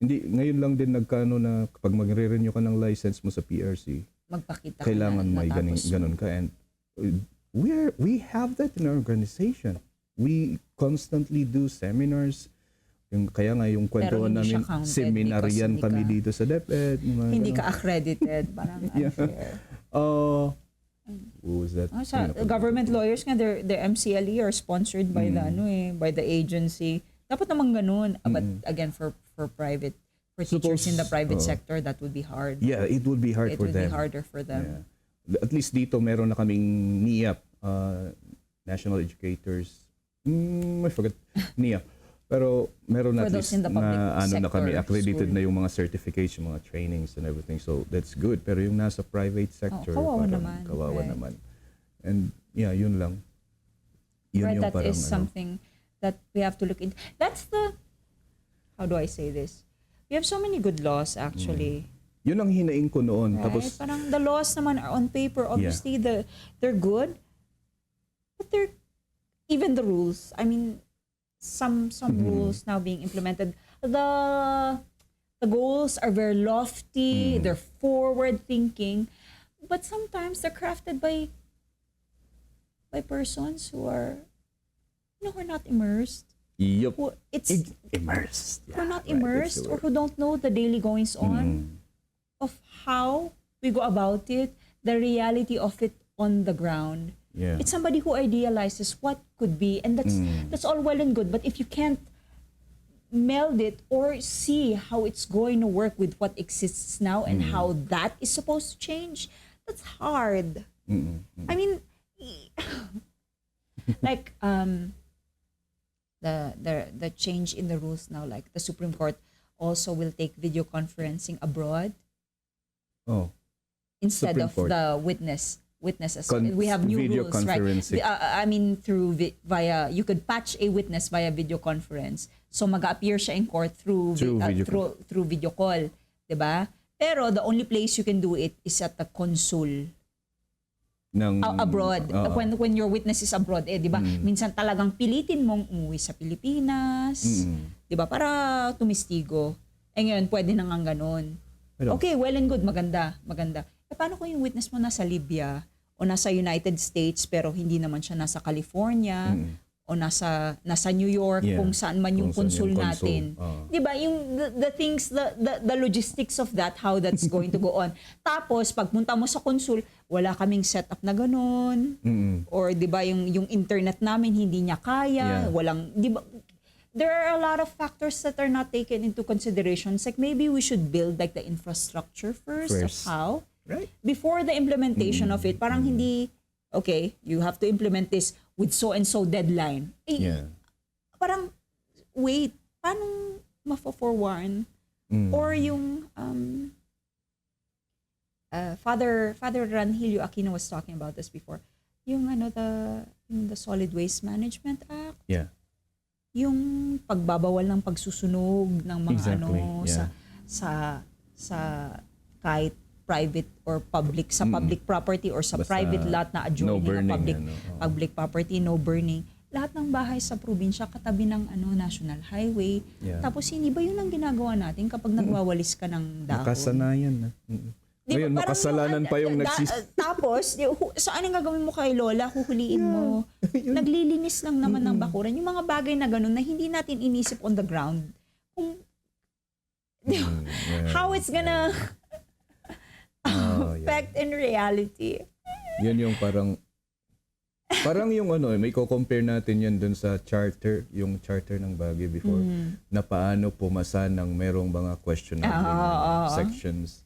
ngayon lang din nagkano na kapag magre-renew ka ng license mo sa PRC, magpakita kailangan may ganun ka, and we have that in our organization. We constantly do seminars. Kaya nga yung kwentuhan namin, seminaryan kami dito sa DepEd. Hindi ka accredited. Parang unfair. Who was that? Government lawyers nga, their MCLE are sponsored by by the agency. Dapat naman ganun. But again, for teachers in the private sector, that would be hard. Yeah, it would be hard for them. It would be harder for them. Yeah. At least dito meron na kaming NIAP, National Educators. I forgot NIAP. Pero meron at least na na kami accredited na yung mga certification, mga trainings and everything. So that's good. Pero yung nasa private sector, kawawa naman. And yun lang. Yun yung that parang, is something that we have to look into. That's how do I say this? We have so many good laws actually. Yun ang hinaing ko noon. Right? Tapos parang the laws naman are on paper. Obviously, they're good. But they're, even the rules, some rules now being implemented. The goals are very lofty, they're forward thinking, but sometimes they're crafted by persons who are who are not immersed. Yup. Immersed. Yeah, who are not immersed or who don't know the daily goings on of how we go about it, the reality of it on the ground. Yeah. It's somebody who idealizes what could be, and that's all well and good. But if you can't meld it or see how it's going to work with what exists now and how that is supposed to change, that's hard. Like the change in the rules now, like the Supreme Court also will take video conferencing abroad. Oh. Instead Supreme of Court. The witnesses. We have new video rules, right? Conferencing. You could patch a witness via video conference. So mag-appear siya in court through video call, 'di ba? Pero the only place you can do it is at the consul abroad. When your witness is abroad, di ba? Minsan talagang pilitin mong umuwi sa Pilipinas, di ba? Para tumistigo. Ngayon, pwede na nga ganun. Okay, well and good, maganda. Paano kung yung witness mo nasa Libya o nasa United States pero hindi naman siya nasa California o nasa New York, kung saan man yung consul natin. 'Di ba? Yung the things, the logistics of that, how that's going to go on. Tapos pagpunta mo sa consul, wala kaming setup na ganun. Or 'di ba yung internet namin hindi niya kaya, walang 'di ba? There are a lot of factors that are not taken into consideration. It's like maybe we should build like the infrastructure first. Of how. Right. Before the implementation of it, parang hindi, okay, you have to implement this with so-and-so deadline. Parang, wait, paano mafo-forewarn? Or yung, Father Ranhilio Aquino was talking about this before. Yung the Solid Waste Management Act. Yeah. Yung pagbabawal ng pagsusunog ng mga sa kahit private or public, sa public property or sa basta private lot na adjoining burning, public property, no burning. Lahat ng bahay sa probinsya katabi ng national highway. Tapos hindi ba yun ang ginagawa natin kapag nagwawalis ka ng dahon? Nakasanayan na. Ngayon, makasalanan pa yung tapos, saan ang gagawin mo kay Lola? Huhuliin mo. Naglilinis lang naman ng bakuran. Yung mga bagay na ganun na hindi natin inisip on the ground. How it's gonna affect in reality. Yan yung parang yung may co-compare natin yan dun sa charter, yung charter ng Baguio before, na paano pumasa ng merong mga questionable sections.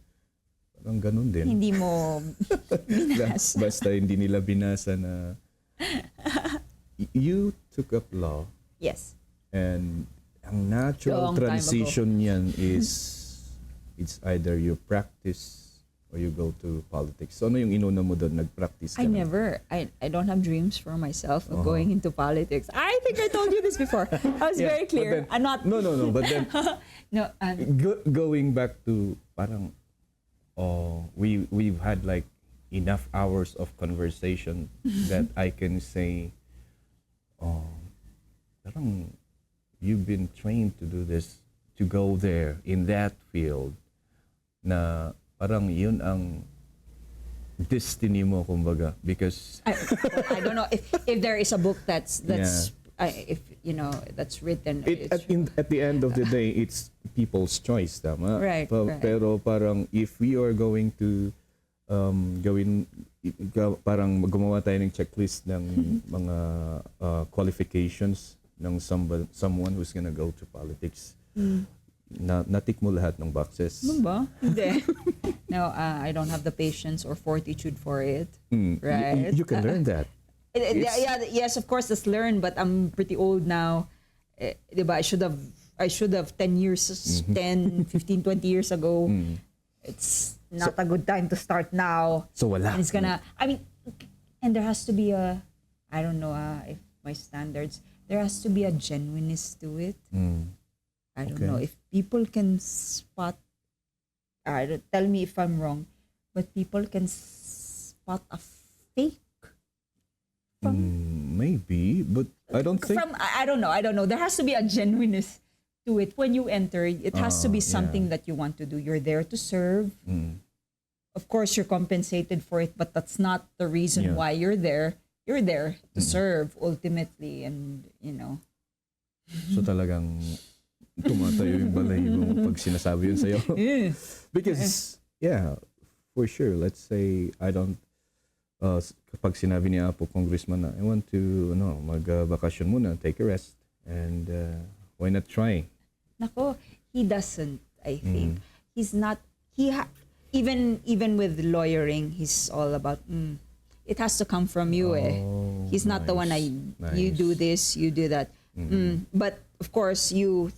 Parang ganun din. Hindi mo binasa. Basta hindi nila binasa na you took up law. Yes. And ang natural transition niyan is it's either you practice or you go to politics. So ano yung inuna mo doon? Nag-practice ka? I don't have dreams for myself of going into politics. I think I told you this before. I was very clear. Then, I'm not... No. But then, going back to parang, we've had like enough hours of conversation that I can say, parang you've been trained to do this, to go there in that field, na parang yun ang destiny mo, kumbaga, because I don't know if there is a book that's if that's written. At the end of the day, it's people's choice, tama? Right. Pero parang if we are going to parang gumawa tayo ng checklist ng mga qualifications ng someone who's gonna go to politics. Natik mo lahat ng boxes. Ano ba? Hindi. No, I don't have the patience or fortitude for it. Right? You can learn that. Yes, of course, let's learn, but I'm pretty old now. Diba? I should have 10 years, 10, 15, 20 years ago. It's not a good time to start now. So wala. And it's gonna, and there has to be I don't know if my standards, there has to be a genuineness to it. I don't know if people can spot, tell me if I'm wrong, but people can spot a fake. Maybe, but I don't think. I don't know. There has to be a genuineness to it. When you enter, it has to be something that you want to do. You're there to serve. Of course, you're compensated for it, but that's not the reason why you're there. You're there to serve ultimately, and So talagang tumatayo yung balay mo pag sinasabi yun sa'yo. Because, for sure, let's say, I don't, kapag sinabi ni Apo, Congressman, na I want to, mag-vacation muna, take a rest, and why not try? Nako, he doesn't, I think. He's not, even with lawyering, he's all about, it has to come from you. He's not the one, you do this, you do that. But, of course, you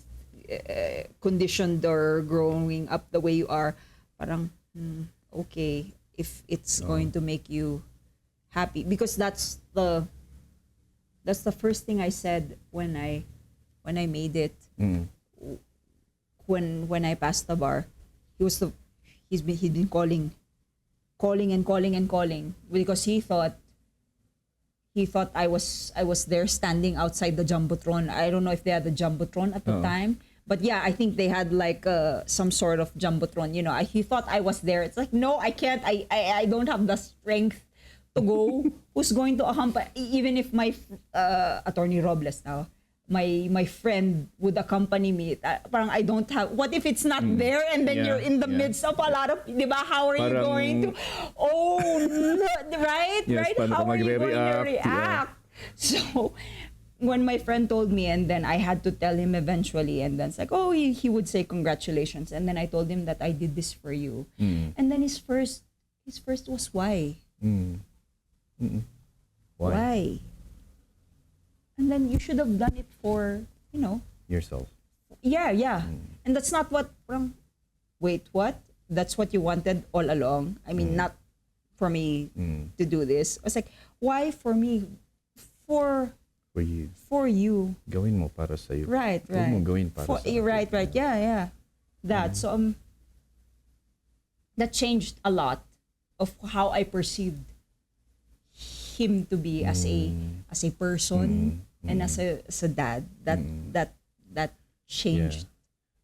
conditioned or growing up the way you are, parang okay if it's going to make you happy, because that's the first thing I said when I made it. When I passed the bar, he'd been calling because he thought I was there standing outside the jumbotron. I don't know if they had the jumbotron at the time, but yeah, I think they had like some sort of jumbotron. You know, he thought I was there. It's like, no, I can't. I don't have the strength to go. Who's going to accompany? Even if my Attorney Robles now, my friend would accompany me. Parang I don't have. What if it's not there and then you're in the midst of a lot of, di ba? How are you going to? Oh no, right, Yes, right. How are you going to react? Yeah. So when my friend told me, and then I had to tell him eventually, and then it's like, oh, he would say congratulations, and then I told him that I did this for you, and then his first was why. Why? And then you should have done it for, Yourself. Yeah. And that's not what, wait, what? That's what you wanted all along? I mean, not for me to do this. I was like, why for me? For you. For you. Gawin mo para sa iyo. Right. Huwag mong gawin para sa akin. Right. Yeah. That. So, that changed a lot of how I perceived him to be as a person and as a dad. That changed. Yeah.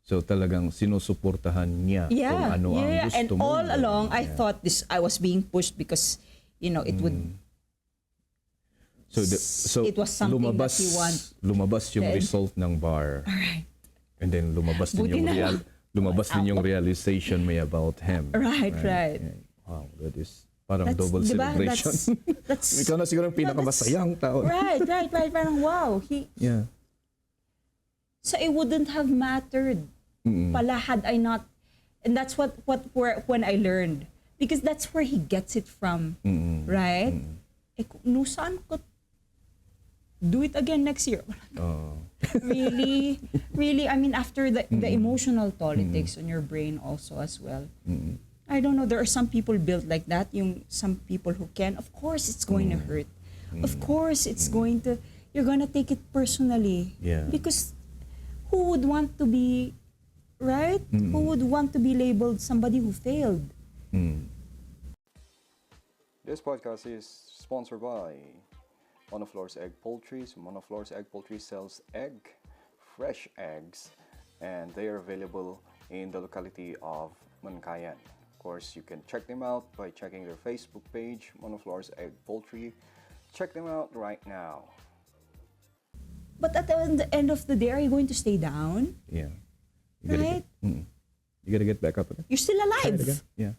So talagang sinusuportahan niya kung ano ang gusto and mo. all along I thought I was being pushed because it would So it was something lumabas, that he want. lumabas yung result ng bar. Alright. And then lumabas din yung realization may about him. Right. Yeah. Wow, that is parang double diba? celebration. That's Ikaw na siguro ang pinakamasayang tao. Right. Parang wow. Yeah. So it wouldn't have mattered pala had I not, and that's when I learned, because that's where he gets it from, right? No, saan ko do it again next year? Really, I mean, after the emotional toll it takes on your brain also as well. I don't know, there are some people built like that, some people who can, of course it's going to hurt. Of course it's going to, you're going to take it personally. Yeah. Because who would want to be, right? Who would want to be labeled somebody who failed? This podcast is sponsored by Monoflore's Egg Poultry. So Monoflore's Egg Poultry sells fresh eggs, and they are available in the locality of Mankayan. Of course, you can check them out by checking their Facebook page, Monoflore's Egg Poultry. Check them out right now. But at the end of the day, are you going to stay down? Yeah. Right? You gotta get back up again. You're still alive. Yeah.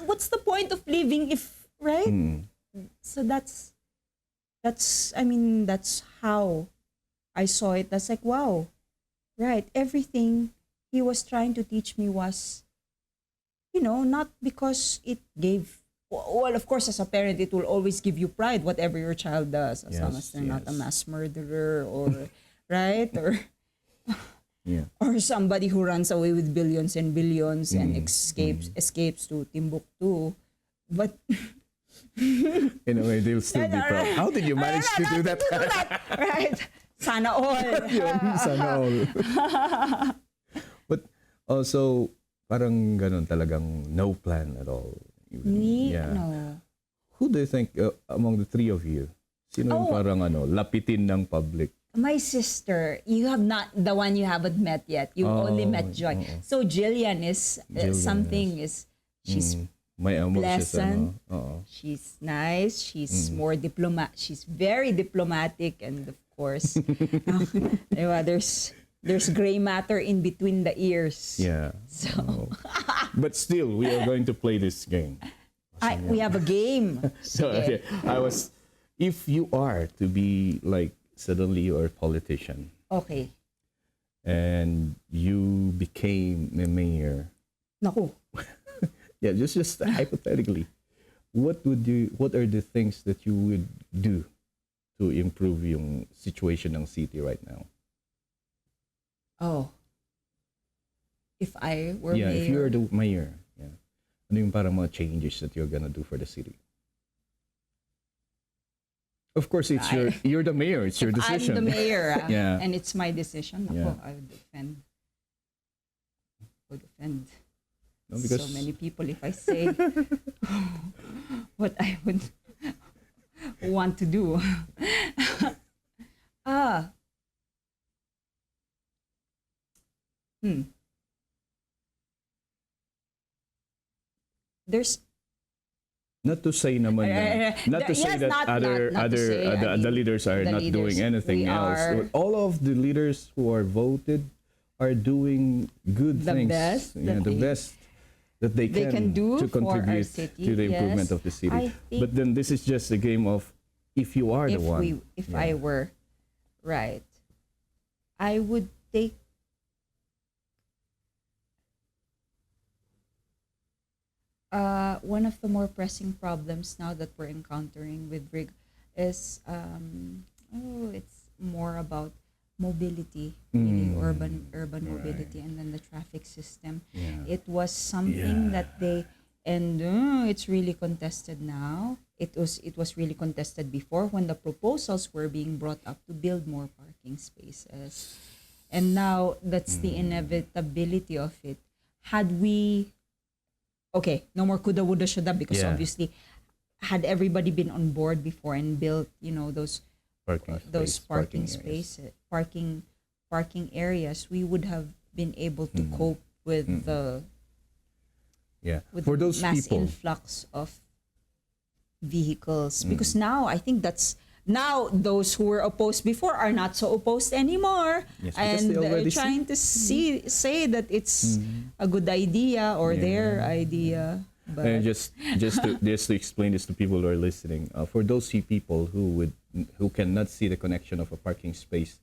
What's the point of living if, right? So that's how I saw it. That's like, wow, right? Everything he was trying to teach me was, not because it gave, well, of course, as a parent, it will always give you pride, whatever your child does, as long as they're not a mass murderer or, right? Or, or somebody who runs away with billions and billions and escapes to Timbuktu. But in a way, they'll still be proud. How did you manage to do that? Right? Sana all. Sana all. But also, parang ganun talagang no plan at all. No. Who do you think among the three of you? Sino yung parang lapitin ng public? My sister, you have not, the one you haven't met yet. You only met Joy. So Jillian is something is, she's may pleasant, she's nice, she's more she's very diplomatic, and of course, there's gray matter in between the ears. Yeah. So, but still, we are going to play this game. We have a game. So, okay, if you are to be like, suddenly you're a politician. Okay. And you became a mayor. Naku. Yeah, just hypothetically, what are the things that you would do to improve yung situation ng city right now? Oh. If I were mayor. If you're the mayor, ano yung parang mga changes that you're gonna do for the city? Of course, you're the mayor. It's your decision. I'm the mayor, and it's my decision. Ako, I would defend. No, so many people if I say what I would want to do. ah. There's not to say naman na, not to say yes, that not to other say, I the mean, leaders are the not leaders, doing anything we else. are All of the leaders who are voted are doing good the things. best Yeah, that the they- best that they can do to for our contribute city, to the improvement yes. of the city. I think But then this is just a game of if you are the one. if Yeah. I were right, I would take one of the more pressing problems now that we're encountering with rig is it's more about mobility, really urban mobility, and then the traffic system. Yeah. It was something that they and it's really contested now. It was really contested before when the proposals were being brought up to build more parking spaces, and now that's the inevitability of it. Had we okay, no more coulda, woulda, shoulda, because Yeah. obviously, had everybody been on board before and built, those parking areas. spaces, parking areas, we would have been able to cope with the Yeah. with For the those mass people, influx of vehicles. Because now I think now those who were opposed before are not so opposed anymore, Yes, because and they already trying to say that it's a good idea or their idea. But and just to explain this to people who are listening, for those people who cannot see the connection of a parking space,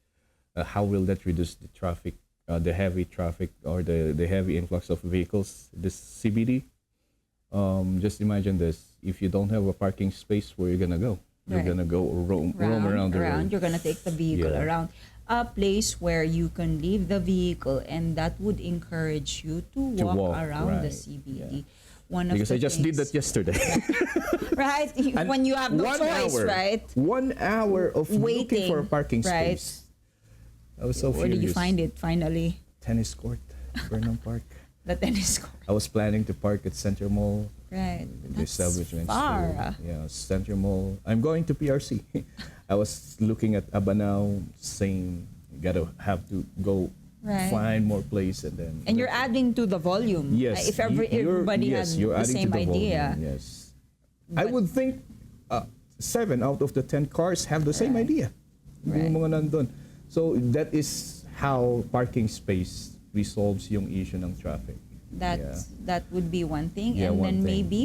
how will that reduce the traffic, the heavy traffic or the heavy influx of vehicles? This CBD. Just imagine this: if you don't have a parking space, where you're gonna go? You're Right. gonna go roam around the road. You're gonna take the vehicle Yeah. around a place where you can leave the vehicle, and that would encourage you to walk around the right, CBD. yeah. One of Because the I just did things- that yesterday. right? When you have no choice, right? 1 hour of looking Waiting, for a parking right. space. I was so Where did you furious. find it finally? Tennis court, Burnham Park. The tennis court, I was planning to park at Center Mall. right? The establishments. Far. Yeah, Center Mall. I'm going to PRC. I was looking at Abanao, saying, have to go Right. find more place and then. And you're adding to the volume. Yes. If everybody yes, had you're the adding same to the idea. Volume, yes. I But- would think 7 out of the 10 cars have the same idea. Yung mga nandun. So that is how parking space resolves yung issue ng traffic. That would be one thing, Yeah, and one then thing. maybe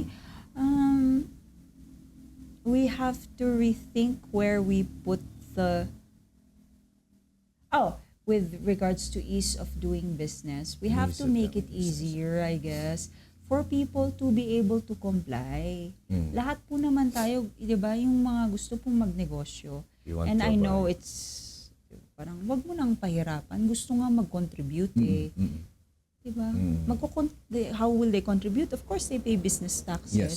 we have to rethink where we put the. With regards to ease of doing business, we have to make it easier, I guess, for people to be able to comply. Lahat po naman tayo, di ba, yung mga gusto pong magnegosyo. You want And to I know buy. it's parang wag mo nang pahirapan, gusto nga mag-contribute eh. Diba? How will they contribute? Of course, they pay business taxes. Yes.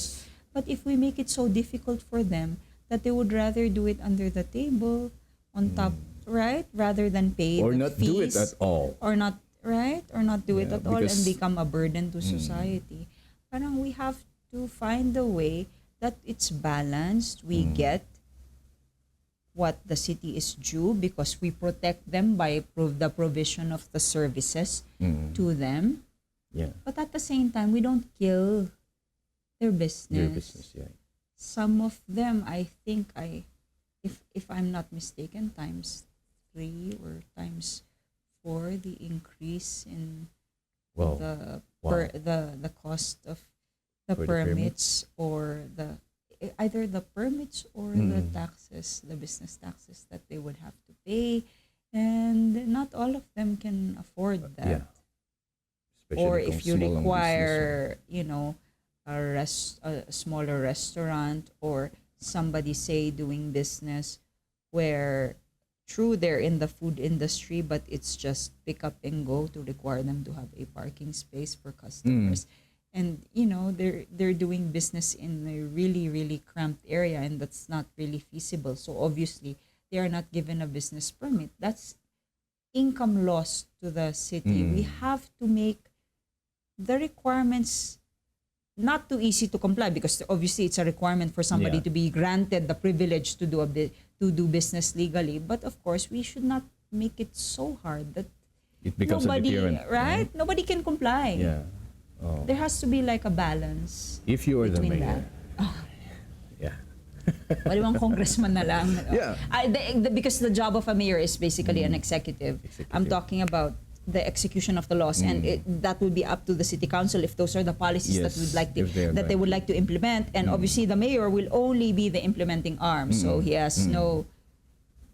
But if we make it so difficult for them that they would rather do it under the table, on top, right? Rather than pay Or the not do it fees, at all. Or not, right? Or not do it Yeah, at all and because- become a burden to society. Parang we have to find a way that it's balanced. We get what the city is due because we protect them by the provision of the services to them. Yeah. But at the same time, we don't kill their business. Their business, yeah. Some of them, I think, if I'm not mistaken, times 3 or times 4 the increase in Wow. the cost of the For the permits or either the permits or the taxes, the business taxes that they would have to pay, and not all of them can afford that. Yeah. Especially Or kung if you small ang business, require, a smaller restaurant or somebody say doing business where true they're in the food industry but it's just pick up and go, to require them to have a parking space for customers. And they're doing business in a really, really cramped area, and that's not really feasible. So obviously they are not given a business permit. That's income loss to the city. We have to make the requirements, not too easy to comply, because obviously it's a requirement for somebody Yeah. to be granted the privilege to do business legally. But of course, we should not make it so hard that It becomes nobody, a deterrent. right? Nobody can comply. Yeah. Oh. There has to be like a balance. If you are the between mayor. Yeah. Wala bang congressman na lang. Yeah. Because the job of a mayor is basically an executive. I'm Executive. talking about the execution of the laws, and that will be up to the city council if those are the policies that Yes, would like to, if they are that they would like to implement. And obviously, the mayor will only be the implementing arm, so he has no.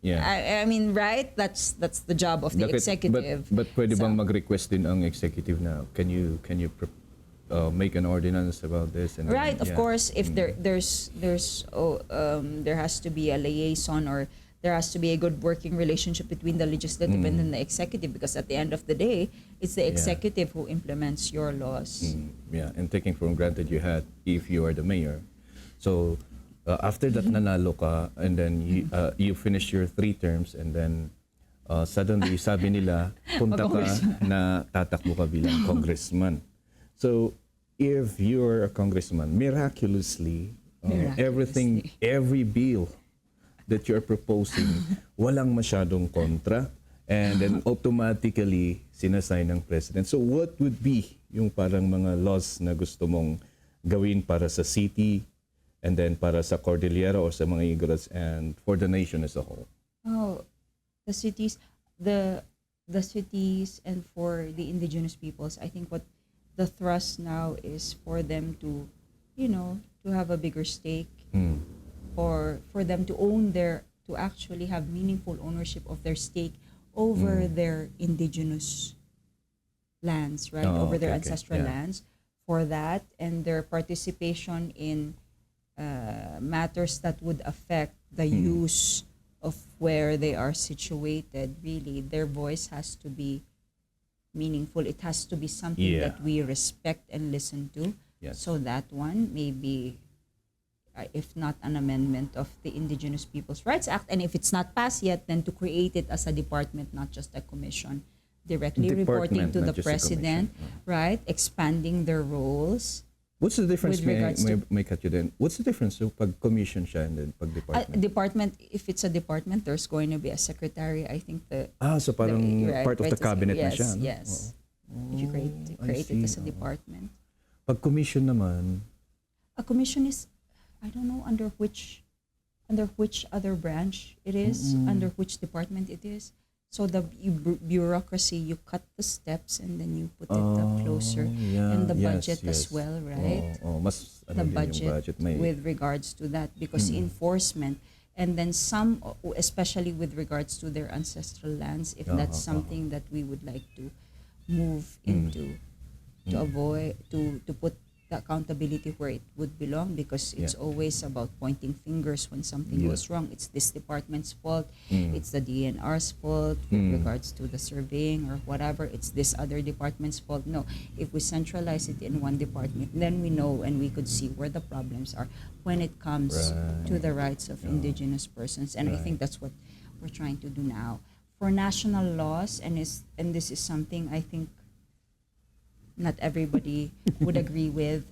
Yeah. I mean, right? That's the job of the executive. But pwede So- bang mag-request din ang executive na can you make an ordinance about this? And then, Right, of yeah. course, if there has to be a liaison, or there has to be a good working relationship between the legislative and then the executive, because at the end of the day, it's the executive who implements your laws. Yeah, and taking for granted you had if you are the mayor. So after that nanalo ka, and then you finish your 3 terms, and then suddenly sabi nila punta ka na tatakbo ka bilang congressman. So if you're a congressman, miraculously, everything, every bill that you're proposing, walang masyadong kontra, and then automatically sinasign ng president. So what would be yung parang mga laws na gusto mong gawin para sa city, and then para sa Cordillera or sa mga Igorots, and for the nation as a whole? Oh, the cities, the cities, and for the indigenous peoples, I think what the thrust now is for them to, to have a bigger stake, or for them to to actually have meaningful ownership of their stake over their indigenous lands, right? Oh, over their okay, ancestral yeah. lands. For that, and their participation in matters that would affect the use of where they are situated, really, their voice has to be meaningful. It has to be something Yeah. that we respect and listen to. Yes. So that one may be, if not an amendment of the Indigenous Peoples' Rights Act, and if it's not passed yet, then to create it as a department, not just a commission, directly reporting Department, to the not just a president, commission. right? Expanding their roles. What's the difference, With regards to- may cut you then? What's the difference so pag commission siya and then pag department? Department, if it's a department, there's going to be a secretary. I think So parang part of the cabinet na siya, no? Yes. If you I create it see. as a department. Pag commission naman, A commission is, I don't know under which other branch it is, under which department it is. So the bureaucracy, you cut the steps and then you put it up closer. yeah, And the yes, budget as yes. well, right? Mas The din yung budget may, with regards to that, because enforcement, and then some, especially with regards to their ancestral lands, if that's something that we would like to move into, to avoid, to put the accountability where it would belong, because it's always about pointing fingers when something goes wrong. It's this department's fault, it's the DNR's fault with regards to the surveying or whatever, it's this other department's fault. No, if we centralize it in one department, then we know and we could see where the problems are when it comes to the rights of indigenous persons. And I think that's what we're trying to do now. For national laws, and this is something I think not everybody would agree with.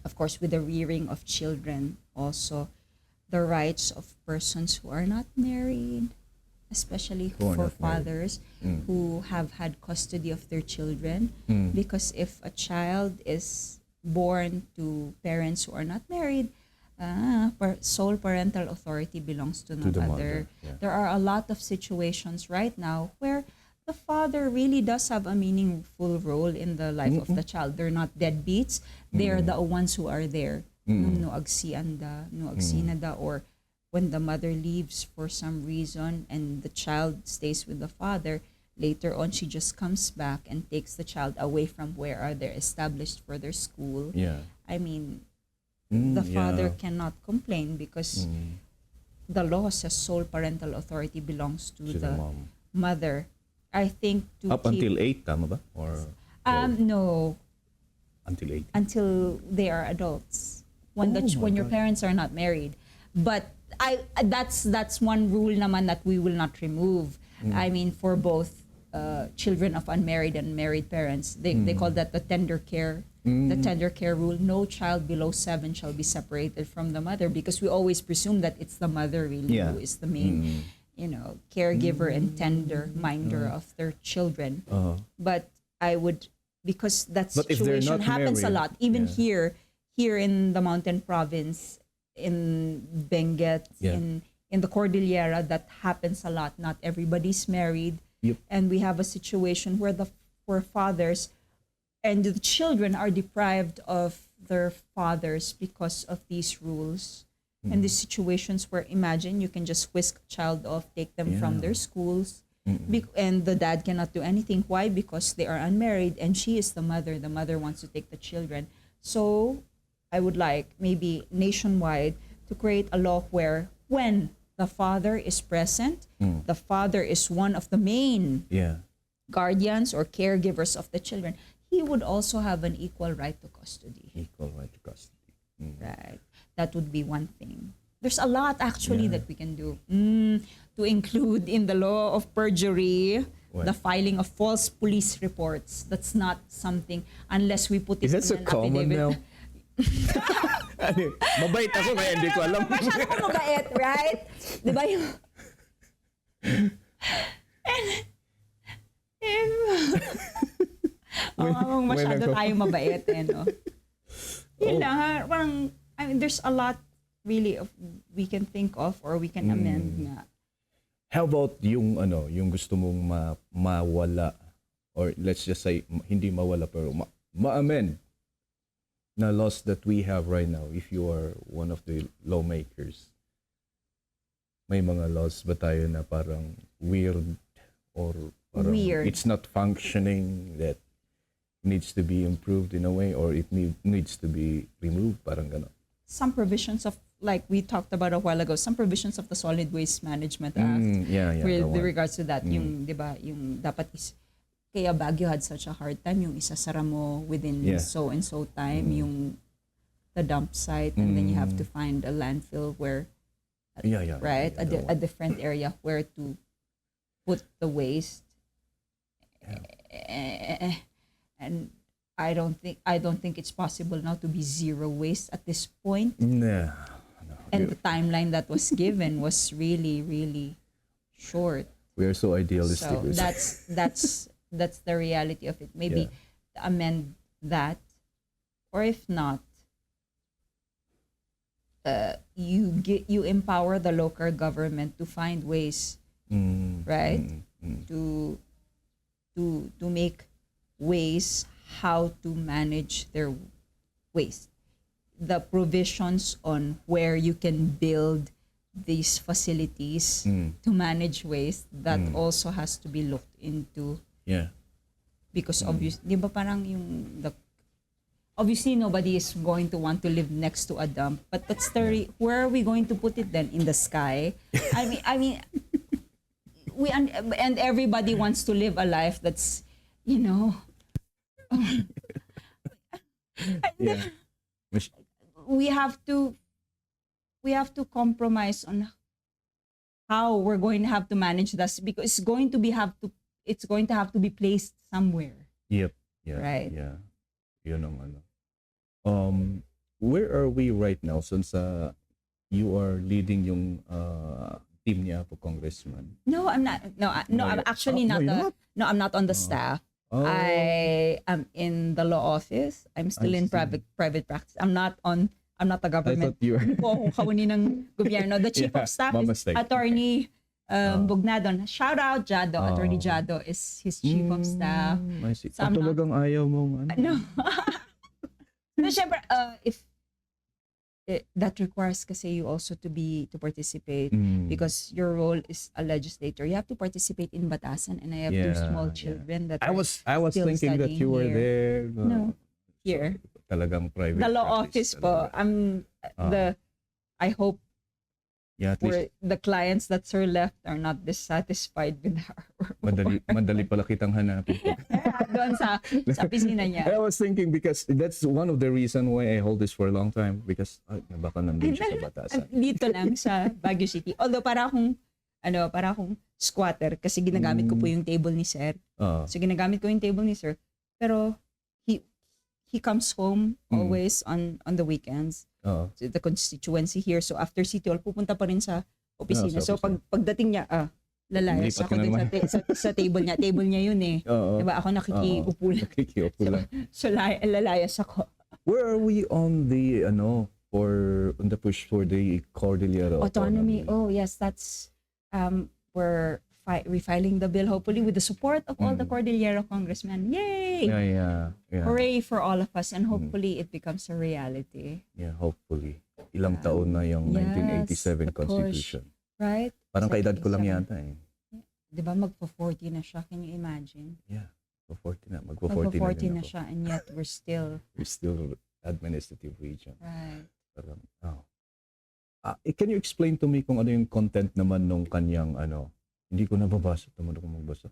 Of course, with the rearing of children, also the rights of persons who are not married, especially Who are for not married. fathers who have had custody of their children. Because if a child is born to parents who are not married, sole parental authority belongs to the the mother. mother, yeah. There are a lot of situations right now where the father really does have a meaningful role in the life of the child. They're not deadbeats. They're the ones who are there. No agsianda, no agsinada, or when the mother leaves for some reason and the child stays with the father, later on she just comes back and takes the child away from where are they established for their school. Yeah. I mean, the father yeah. cannot complain because the law says sole parental authority belongs to To the the mom. mother. I think to Up keep, until 8, tama ba? Or no, until 8? until they are adults. When Oh my when your God. parents are not married. But that's one rule naman that we will not remove. I mean, for both children of unmarried and married parents. They call that the tender care. The tender care rule. No child below 7 shall be separated from the mother, because we always presume that it's the mother really who is the main, caregiver and tender minder of their children. But I would, because that But if they're situation not happens a married, lot, even here in the Mountain Province, in Benguet, in the Cordillera, that happens a lot. Not everybody's married. Yep. And we have a situation where where fathers and the children are deprived of their fathers because of these rules. And these situations where, imagine, you can just whisk a child off, take them from their schools, and the dad cannot do anything. Why? Because they are unmarried and she is the mother. The mother wants to take the children. So I would like maybe nationwide to create a law where when the father is present, the father is one of the main guardians or caregivers of the children, he would also have an equal right to custody. Equal right to custody. Right. That would be one thing. There's a lot actually that we can do. To include in the law of perjury, the filing of false police reports. That's not something unless we put it Is that in so an common affidavit. now? Mabait ako kaya hindi ko alam. Masyado ko mabait, right? Di ba yung... Masyado tayong mabait, no? Yun lang, ha? Parang, I mean, there's a lot really of we can think of or we can amend nga. How about yung yung gusto mong mawala, or let's just say hindi mawala pero ma-amend na laws that we have right now? If you are one of the lawmakers, may mga laws ba tayo na parang weird or parang it's not functioning, that needs to be improved in a way, or it needs to be removed, parang gano'n? Some provisions of, like we talked about a while ago, some provisions of the Solid Waste Management Act with regards to that, yung, di ba, yung dapat kaya Baguio had such a hard time, yung isasara mo within so and so time, yung the dump site, and then you have to find a landfill where, right, a different area where to put the waste. And I don't think it's possible now to be zero waste at this point. No. And the timeline that was given was really, really short. We are so idealistic. So that's the reality of it. Maybe amend that, or if not, you empower the local government to find ways, right, to make ways how to manage their waste. The provisions on where you can build these facilities to manage waste, that also has to be looked into. Yeah. Because obviously, di ba parang obviously nobody is going to want to live next to a dump, but that's where are we going to put it then? In the sky? I mean, and everybody wants to live a life that's, we have to compromise on how we're going to have to manage this, because it's going to have to be placed somewhere. Yep. Yeah. Right. Yeah. Yun ang where are we right now, since you are leading yung team niya po, Congressman? No, I'm not. I'm actually not. I'm not on the staff. I am in the law office. I'm still in private practice. I'm not the government. I thought you were. Hindi po ako kawani ng gobyerno. The chief of staff is mistake. Attorney Bugnadon. Shout out Jado. Attorney Jado is his chief of staff. I see. So talagang ayaw mong No. No, syempre, if that requires kasi you also to participate, because your role is a legislator. You have to participate in batasan, and I have two small children that I was thinking that you were there. No, here. Talagang private. The law office po. I hope the clients that are left are not dissatisfied with our work. Madali pala kitang hanapin. Doon sa pisina niya. I was thinking, because that's one of the reason why I hold this for a long time, because baka nandun siya sa batasan. Dito lang sa Baguio City. Although para akong squatter kasi ginagamit ko po yung table ni Sir. So ginagamit ko yung table ni Sir. Pero he comes home always on the weekends. To the constituency here. So after City Hall, pupunta pa rin sa opisina. So pagdating niya, lalayas ako dun sa table niya. Table niya yun eh. Diba? Ako nakikiupo lang. So lalayas ako. Where are we on the on the push for the Cordillera Autonomy? Oh yes, that's we're refiling the bill hopefully with the support of all the Cordillera congressmen. Yay! Yeah. Hooray for all of us, and hopefully it becomes a reality. Yeah, hopefully. Ilang taon na yung 1987 Constitution. Right? Parang kaedad ko lang yata eh. Di ba magpo-40 na siya? Can you imagine? Yeah, magpo-40 na. Magpo-40 na siya, and yet we're still administrative region. Right. Parang, can you explain to me kung ano yung content naman nung kanyang hindi ko nababasa, naman ako magbasa.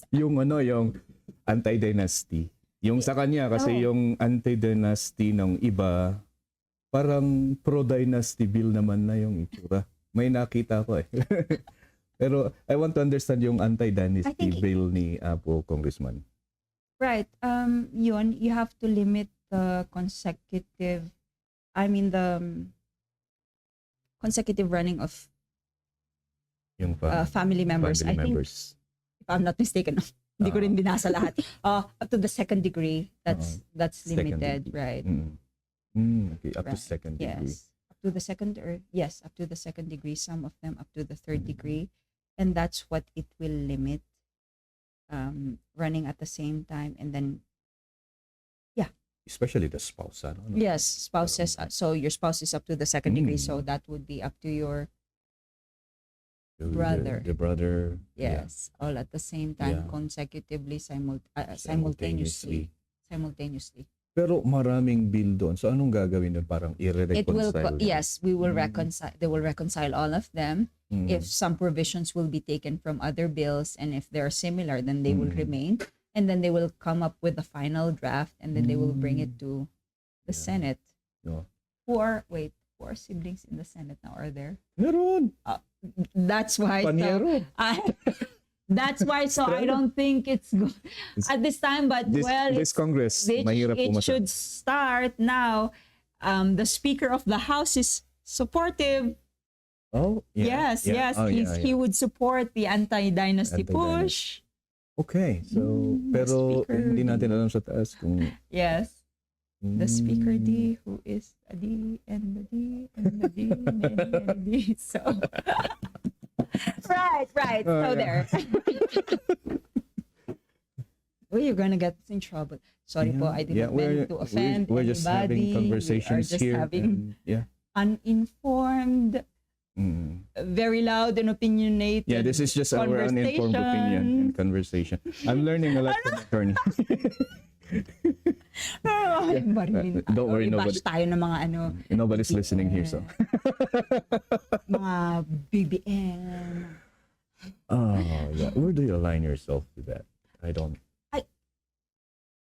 yung anti-dynasty. Yung sa kanya kasi yung anti-dynasty ng iba, parang pro-dynasty bill naman na yung itsura. May nakita ko eh. Pero I want to understand yung anti-dynasty bill ni Apo Congressman. Right. Yun, you have to limit the consecutive running of yung family members. I think, if I'm not mistaken, hindi ko rin binasa lahat. Up to the second degree, that's limited, right? Okay, up to second degree. Yes, up to the second degree. Some of them up to the third degree, and that's what it will limit. Running at the same time, and then, especially the spouse. Yes, spouses. So your spouse is up to the second degree, so that would be up to your brother. The brother. Yes, all at the same time, consecutively, simultaneously. Pero maraming bill doon. So anong gagawin doon? Parang i-reconcile? We will reconcile. They will reconcile all of them. If some provisions will be taken from other bills, and if they're similar, then they will remain. And then they will come up with the final draft, and then they will bring it to the Senate. Four siblings in the Senate now are there. Meron. That's why. That's why. So I don't think it's good at this time. But this Congress, mahirap it should start now. The Speaker of the House is supportive. Oh, yeah. Yes. He would support the anti-dynasty push. Okay, so pero hindi natin alam sa taas kung the Speaker D, who is a D and the D and the D and the D. So right. So there. You're gonna get in trouble. Sorry po, I didn't mean to offend we're just anybody. Having conversations we are just here. having uninformed, very loud and opinionated. Yeah, this is just our uninformed opinion and conversation. I'm learning a lot from attorney. Don't worry, nobody. Tayo ng mga nobody's listening here, so. Mga BBM. Where do you align yourself with that?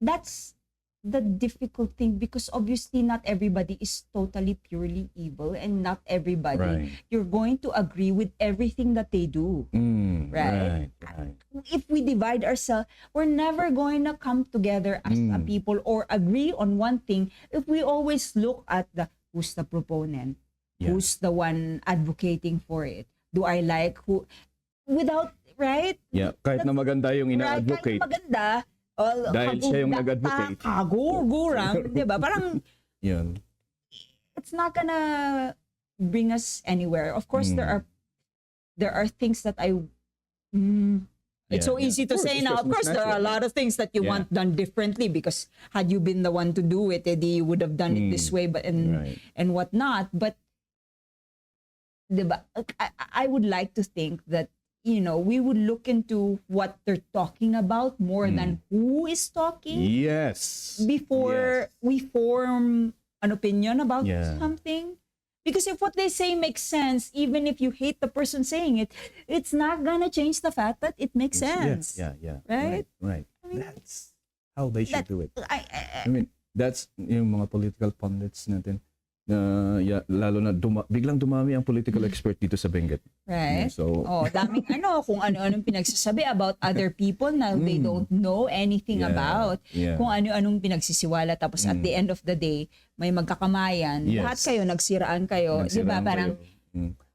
That's the difficult thing, because obviously not everybody is totally purely evil, and not everybody you're going to agree with everything that they do. Right. If we divide ourselves, we're never going to come together as a people or agree on one thing if we always look at who's the proponent, who's the one advocating for it, do I like who, without, right? Kahit na maganda yung ina-advocate. Kahit maganda, dahil siya yung nag-advocate. Kagurang, di ba? Parang, it's not gonna bring us anywhere. Of course, there are things that it's so easy to say now. Of course, there are a lot of things that you want done differently, because had you been the one to do it, you would have done it this way, but and whatnot. But, di ba? I would like to think that, we would look into what they're talking about more than who is talking. Yes. Before we form an opinion about something. Because if what they say makes sense, even if you hate the person saying it, it's not gonna change the fact that it makes sense. Yeah. Right? Right. That's how they should do it. I mean, that's yung mga political pundits natin. Lalo na biglang dumami ang political expert dito sa Benguet. Right? Yeah, so Daming kung ano-anong pinagsasabi about other people na they don't know anything about. Yeah. Kung ano-anong pinagsisiwala. Tapos at the end of the day, may magkakamayan. Yes. Lahat kayo, nagsiraan kayo. Di ba? Parang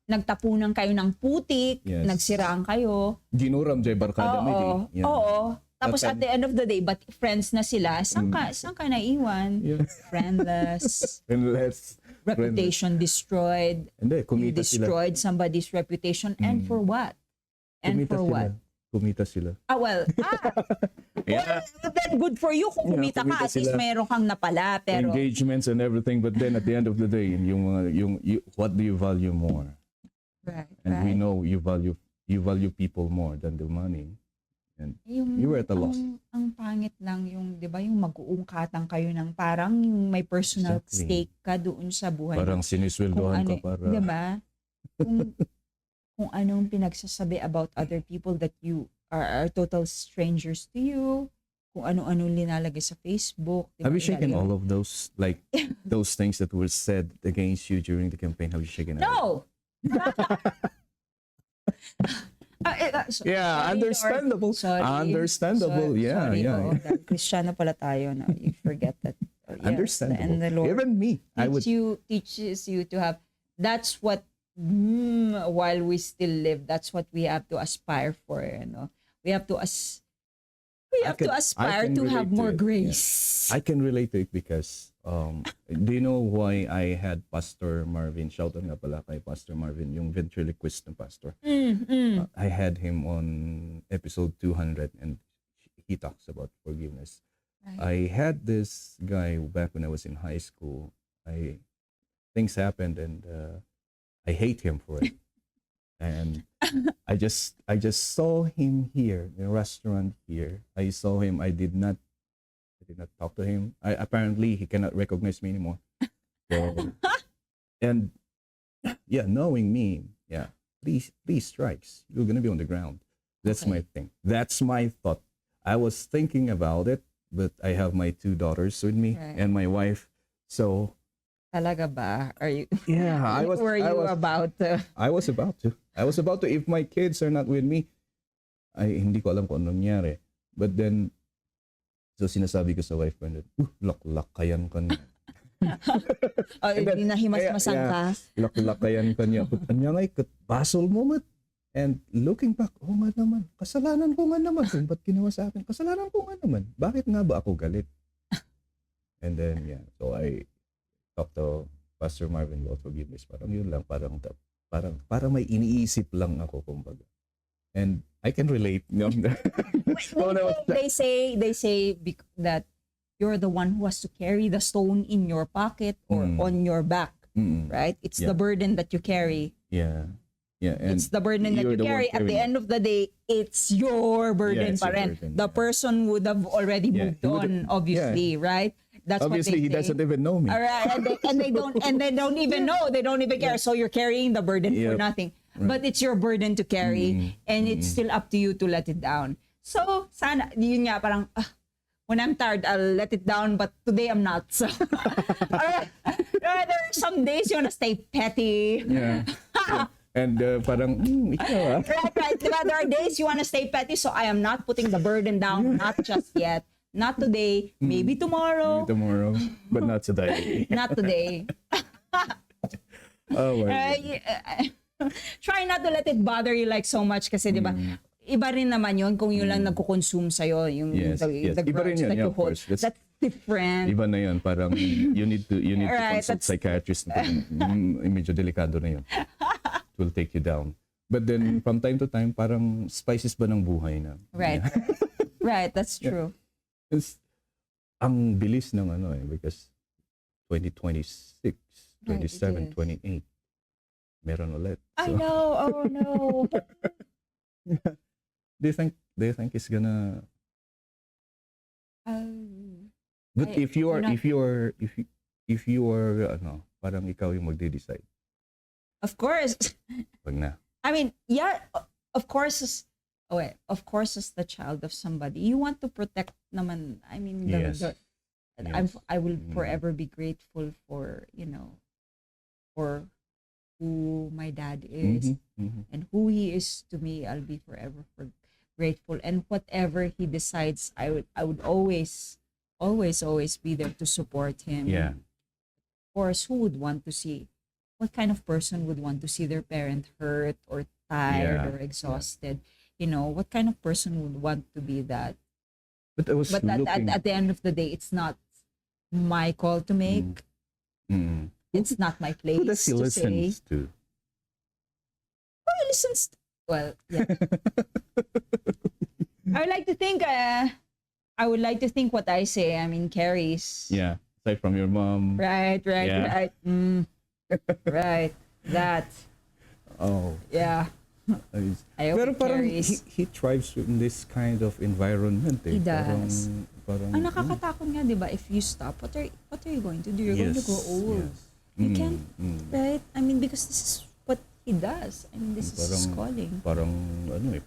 nagtapunan kayo ng putik, Yes. nagsiraan kayo. ginuram jay barkada mo. Oo. Tapos At at the end of the day, but friends na sila, saan ka naiwan? Yeah. Friendless. Unless Reputation destroyed. Hindi, You kumita sila. destroyed somebody's reputation. And for what? And Kumita for sila. what? Kumita sila. Well, then good for you kung kumita kumita ka. At least sila. meron kang napala. Pero, Engagements and everything, but then at the end of the day, what do you value more? right, And we know you value people more than the money. And you were at a loss. Ang pangit lang yung, di ba, yung mag-uungkatan kayo ng parang yung may personal Exactly. stake ka doon sa buhay. Parang sinisweldohan ka para. Di ba? Kung anong pinagsasabi about other people that you are total strangers to you, kung ano-ano linalagay sa Facebook. Diba? Have you shaken all of those, like, those things that were said against you during the campaign? Have you shaken it? No! Yeah, sorry, understandable. Lord. Sorry. Understandable. Yeah, sorry, yeah. dahil Kristiyano pala tayo. No? You forget that. Yes, Understandable. And the Lord Even me, I would. teaches you to have, that's what, while we still live, that's what we have to aspire for. You know? We have to aspire can to have relate to more it. grace. I can relate to it because do you know why I had Pastor Marvin? Shout out nga pala kay Pastor Marvin, yung ventriloquist na pastor. I had him on episode 200 and he talks about forgiveness. I had this guy back when I was in high school. Things happened and I hate him for it. And I just saw him here in a restaurant here. I saw him. I did not talk to him. Apparently he cannot recognize me anymore. So, and yeah, knowing me, yeah, three strikes, you're gonna be on the ground. That's my thing. That's my thought. I was thinking about it, but I have my 2 daughters with me and my wife. So Talaga ba? Are you? yeah, I was about to? I was about to. If my kids are not with me, ay hindi ko alam kung anong nangyari. But then, so sinasabi ko sa wife ko, laklakayan ka niya. Hindi na himas-masang ka. Laklakayan ka niya. Anya ngay, basol mo mat. And looking back, nga naman, kasalanan ko nga naman. Kung ba't ginawa sa akin? Kasalanan ko nga naman. Bakit nga ba ako galit? And then, yeah, so I talked to Pastor Marvin about forgiveness. Parang yun lang, parang may iniisip lang ako, kumbaga. And I can relate. They say that you're the one who has to carry the stone in your pocket or on your back, right? It's the burden that you carry. Yeah. Yeah, and it's the burden that you carry. At the end of the day, it's your burden pa rin. The person would have already moved on, obviously, right? That's obviously what he doesn't even know me. All right, and they don't even know. They don't even care. So you're carrying the burden for nothing. Right. But it's your burden to carry, and it's still up to you to let it down. So sana yun nga parang when I'm tired, I'll let it down. But today I'm not. So there are some days you wanna stay petty. Yeah. And parang ikaw right. There are days you wanna stay petty. So I am not putting the burden down. Not just yet. Not today, maybe tomorrow. Maybe tomorrow, but not today. Not today. Oh my God. Try not to let it bother you like so much kasi 'di ba? Iba rin naman 'yon kung yun lang nagko-consume sa iyo, yung the grudge that you hold. That's different. Iba na 'yon, parang you need to consult psychiatrist. Medyo delikado na 'yon. It will take you down. But then from time to time, parang spices ba ng buhay na. Right. Right, that's true. Ang bilis ng because 2026, 27, 28, meron ulit. So, I know, oh no. Do you think it's gonna? But if you are parang ikaw yung magde-decide. Of course. Wag na. I mean, yeah, of course. Of course, as the child of somebody, you want to protect naman. I mean, I will forever be grateful for, for who my dad is and who he is to me. I'll be forever grateful, and whatever he decides, I would always be there to support him. Yeah. Of course, who would want to see, what kind of person would want to see their parent hurt or tired Yeah. or exhausted? You know, what kind of person would want to be that? But I was But looking. at the end of the day, it's not my call to make. Mm. It's not my place Who does he to say. listens to? Who listens? Well, yeah. I would like to think. I would like to think what I say. I mean, carries. Yeah. Aside from your mom. Right. Yeah. Right. That. Oh. Yeah. I hope Pero it parang carries. he thrives in this kind of environment. Eh. He does. Parang, Ang nakakatakot nga, di ba? If you stop, what are you going to do? You're going to grow old. Yes. You can't, right? I mean, because this is what he does. I mean, this is his Parang- calling. Parang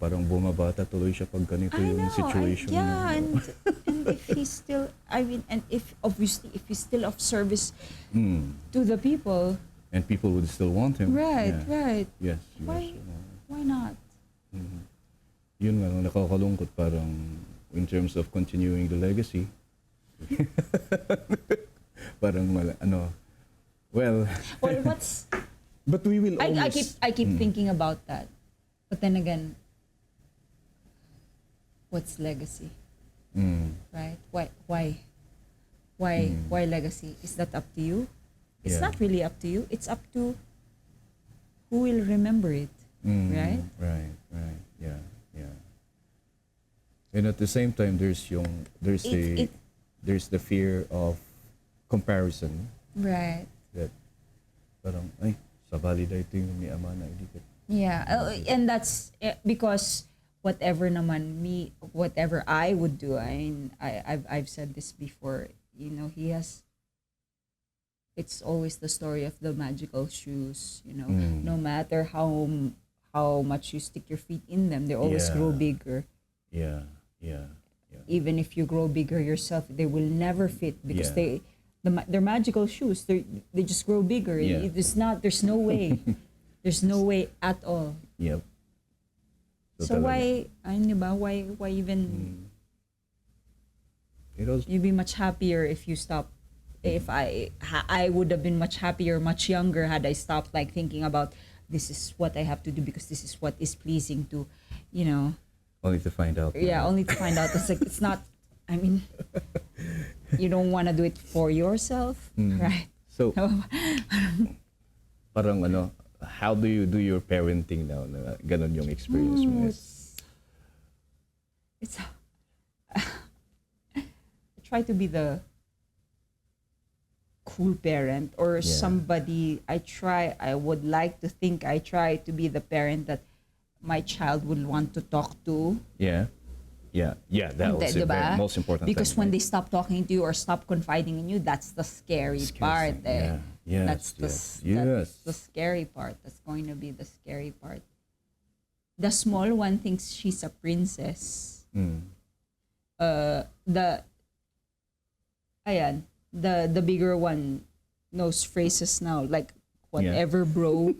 parang bumabata tuloy siya pag ganito I yung know. situation. Yeah, and if he's still, I mean, and if obviously if he's still of service to the people, And people would still want him. right, Yeah. right. Yes. Why not? Yun nga, nakakalungkot parang in terms of continuing the legacy. Parang well, Well, what's but we will always... I keep thinking about that, but then again, what's legacy, right? Why legacy? Is that up to you? It's Yeah. not really up to you. It's up to who will remember it, right? Right. Yeah. And at the same time, there's It- the fear of comparison Right. that parang ay sabali da ito yung may ama na hindi ko. Yeah, and that's because whatever I would do. I've said this before. You know, it's always the story of the magical shoes. You know, no matter how much you stick your feet in them, they always Yeah. grow bigger. Yeah. Even if you grow bigger yourself, they will never fit because Yeah. they're magical shoes. They just grow bigger. Yeah. There's no way. There's no way at all. Yep. So talaga. why even It was you'd be much happier if you stop. If I would have been much happier, much younger had I stopped like thinking about this is what I have to do because this is what is pleasing to, you know. only to find out. Yeah, only to find out it's like it's not. I mean, you don't want to do it for yourself, right? So parang how do you do your parenting now? Na ganon yung experience mo. It's I try to be the cool parent or somebody. I would like to think I try to be the parent that my child would want to talk to. Yeah. That was the Diba? most important Because thing. when they stop talking to you or stop confiding in you, that's the scary part. thing. Yeah. That's Yes. that's the scary part. That's going to be the scary part. The small one thinks she's a princess. The bigger one knows phrases now like whatever, bro.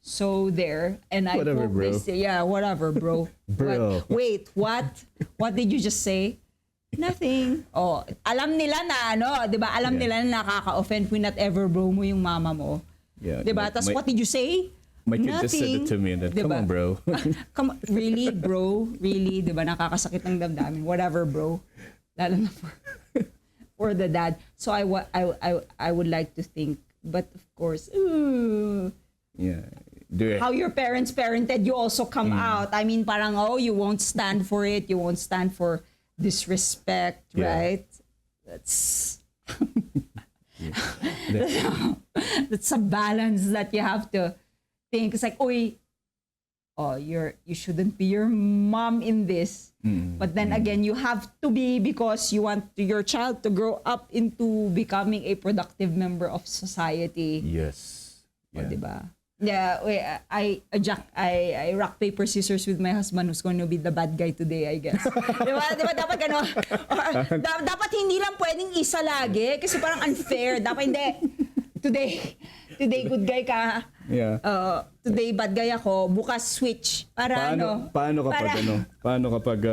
So there, and I Whatever, hope they bro. say, whatever, bro. Bro. Wait, what? What did you just say? Nothing. Oh, alam nila na 'di ba? Alam nila na nakaka-offend when not ever bro mo yung mama mo. Yeah. 'Di ba? Tapos what did you say? My kid just said it to me and then, come Diba? on, bro. Come on, really, bro? Really? 'Di ba? Nakakasakit ng damdamin. Whatever, bro. Lalo na for the dad. So I would like to think, but of course, Yeah. Do it. how your parents parented you also come out. I mean, parang you won't stand for it. You won't stand for disrespect, Yeah. right? That's that's a balance that you have to think. It's like, you shouldn't be your mom in this. But then again, you have to be because you want your child to grow up into becoming a productive member of society. Yes. Yeah. Diba? Yeah, I rock paper scissors with my husband who's going to be the bad guy today, I guess. Diba dapat dapat hindi lang pwedeng isa lagi kasi parang unfair. Dapat hindi. Today good guy ka. Yeah. Today bad guy ako. Bukas switch. Para Paano kapag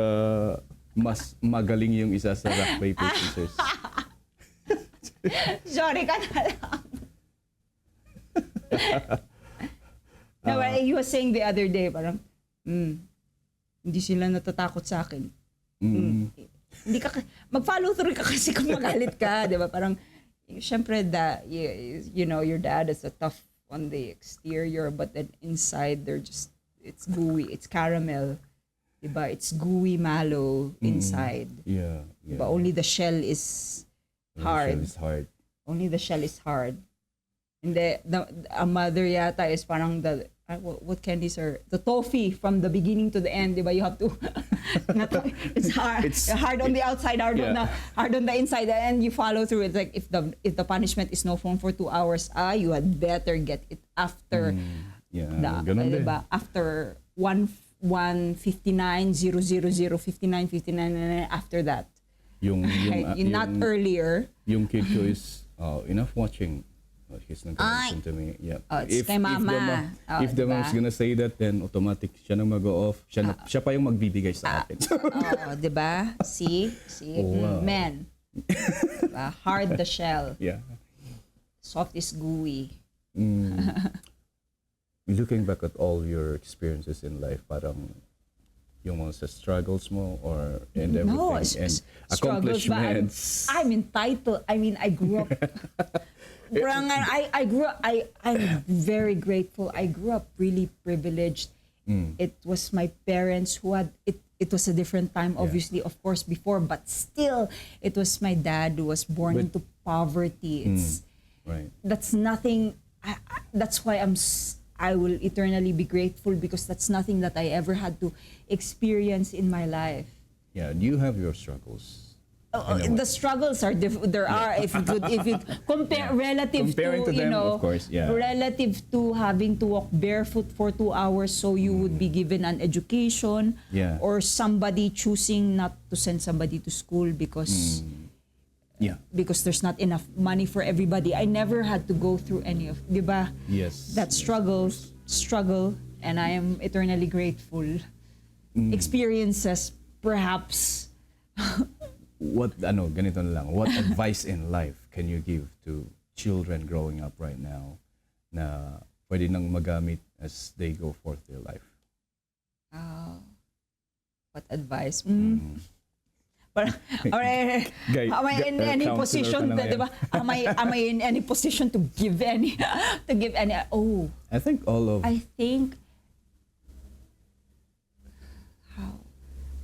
mas magaling yung isa sa rock paper scissors? Sorry ka na lang. No, he was saying the other day, parang, hindi sila natatakot sa akin. Hindi ka, mag-follow through ka kasi kung magalit ka, di ba? Parang, syempre, you know, your dad is a tough on the exterior, but then inside, it's gooey, it's caramel. Diba? It's gooey mallow inside. Yeah. But only the shell is hard. The shell is hard. Only the shell is hard. And a mother yata is parang what candies are the toffee from the beginning to the end, diba? You have to it's hard. It's hard on the outside, hard on the inside, and you follow through. It's like if the punishment is no phone for 2 hours, you had better get it after diba? After 1:59, 0:00, 59:59, after that. Not earlier. Yung kid ko is enough watching. He's not gonna listen to me. Yeah. It's kay mama. If the mom's gonna say that, then automatic siya nang mag-off. Siya pa yung magbibigay sa akin. Diba? See? Wow. Men. Hard the shell. Yeah. Soft is gooey. Looking back at all your experiences in life, parang yung mga sa struggles mo and everything and accomplishments. I'm entitled. I mean, I grew up. I'm very grateful. I grew up really privileged. It was my parents who had it. It was a different time, obviously, of course, before, but still, it was my dad who was born into poverty. It's right. That's nothing. That's why I will eternally be grateful, because that's nothing that I ever had to experience in my life. Yeah, you have your struggles. The struggles are there are if you compare relative Comparing to them, of course, relative to having to walk barefoot for 2 hours, so you would be given an education, or somebody choosing not to send somebody to school because there's not enough money for everybody. I never had to go through any of, diba? Yes. That struggle, and I am eternally grateful. Experiences, perhaps. Ganito na lang. What advice in life can you give to children growing up right now na pwede nang magamit as they go forth their life? What advice? Am I in any position, diba? Am I in any position to give any? I think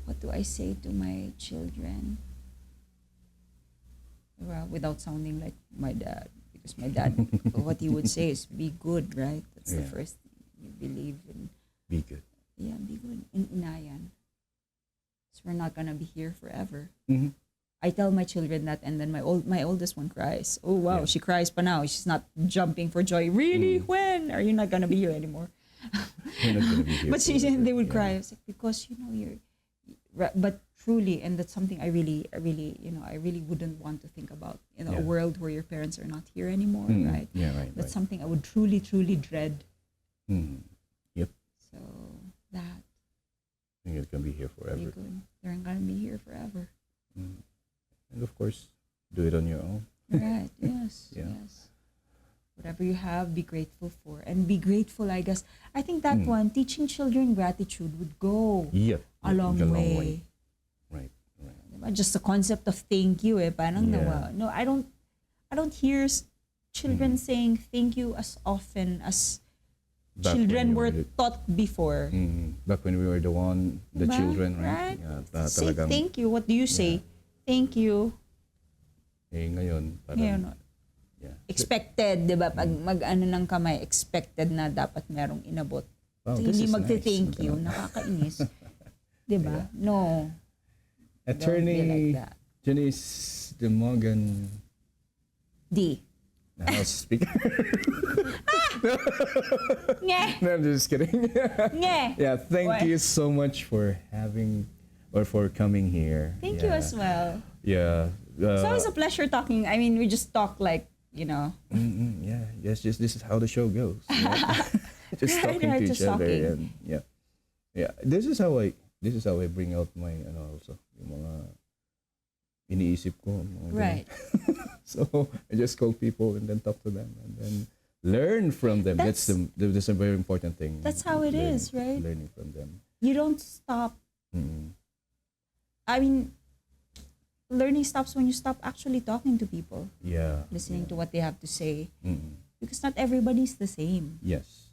what do I say to my children? Well, without sounding like my dad, because my dad, what he would say is be good, right? That's the first thing you believe in. Be good. Yeah, be good. Inayan. So we're not gonna be here forever. I tell my children that, and then my oldest one cries. Oh wow, she cries pa now. She's not jumping for joy. Really? When are you not gonna be here anymore? You're not gonna be here. But they would cry. I was like, because you're. But truly, and that's something I really wouldn't want to think about. A world where your parents are not here anymore, right? Yeah, right. That's something I would truly dread. Yep. So that. I think it's gonna be here forever. They're gonna be here forever. And of course, do it on your own. Right. Yes. Yes. Whatever you have, be grateful for, and be grateful. I guess I think that one, teaching children gratitude, would go a long way. Right. Just the concept of thank you, parang no, I don't hear children saying thank you as often as children were taught before. Back when we were the children, right? Say thank you. What do you say? Thank you. Ngayon, parang expected, 'di ba? Pag mag-ano ng kamay, expected na dapat merong inabot. So, hindi magte-thank you, nakakainis. 'Di ba? No. Attorney Janice Domogan-Dy. House Speaker. No, I'm just kidding. Yeah, thank you so much for coming here. Thank you as well. Yeah. It's always a pleasure talking. I mean, we just talk like Yeah, yes, just this is how the show goes. Just talking to each other, and yeah. This is how I bring out my also yung mga iniisip ko. Mga Right. So I just call people and then talk to them and then learn from them. That's a very important thing. That's how it is, right? Learning from them. You don't stop. I mean, learning stops when you stop actually talking to people, Yeah. listening to what they have to say, Mm. because not everybody's the same. Yes.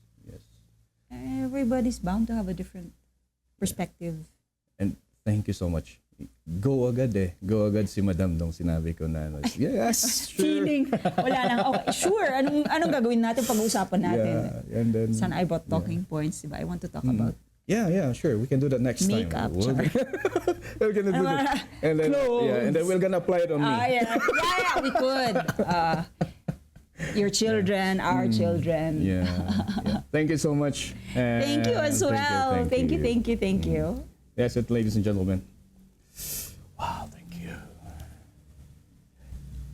Everybody's bound to have a different perspective. And thank you so much. Go agad si Madam nung sinabi ko na yes, sure. Feeling, wala lang, okay, sure, anong gagawin natin, pag-uusapan natin. Yeah, and then Sana I brought talking points, diba? I want to talk about Yeah, sure. We can do that next makeup. time. We're gonna do that. And then and then we're gonna apply it on me. Yeah, we could. Your children, our children. Yeah. Thank you so much. Thank you as well. Thank you. That's it, ladies and gentlemen.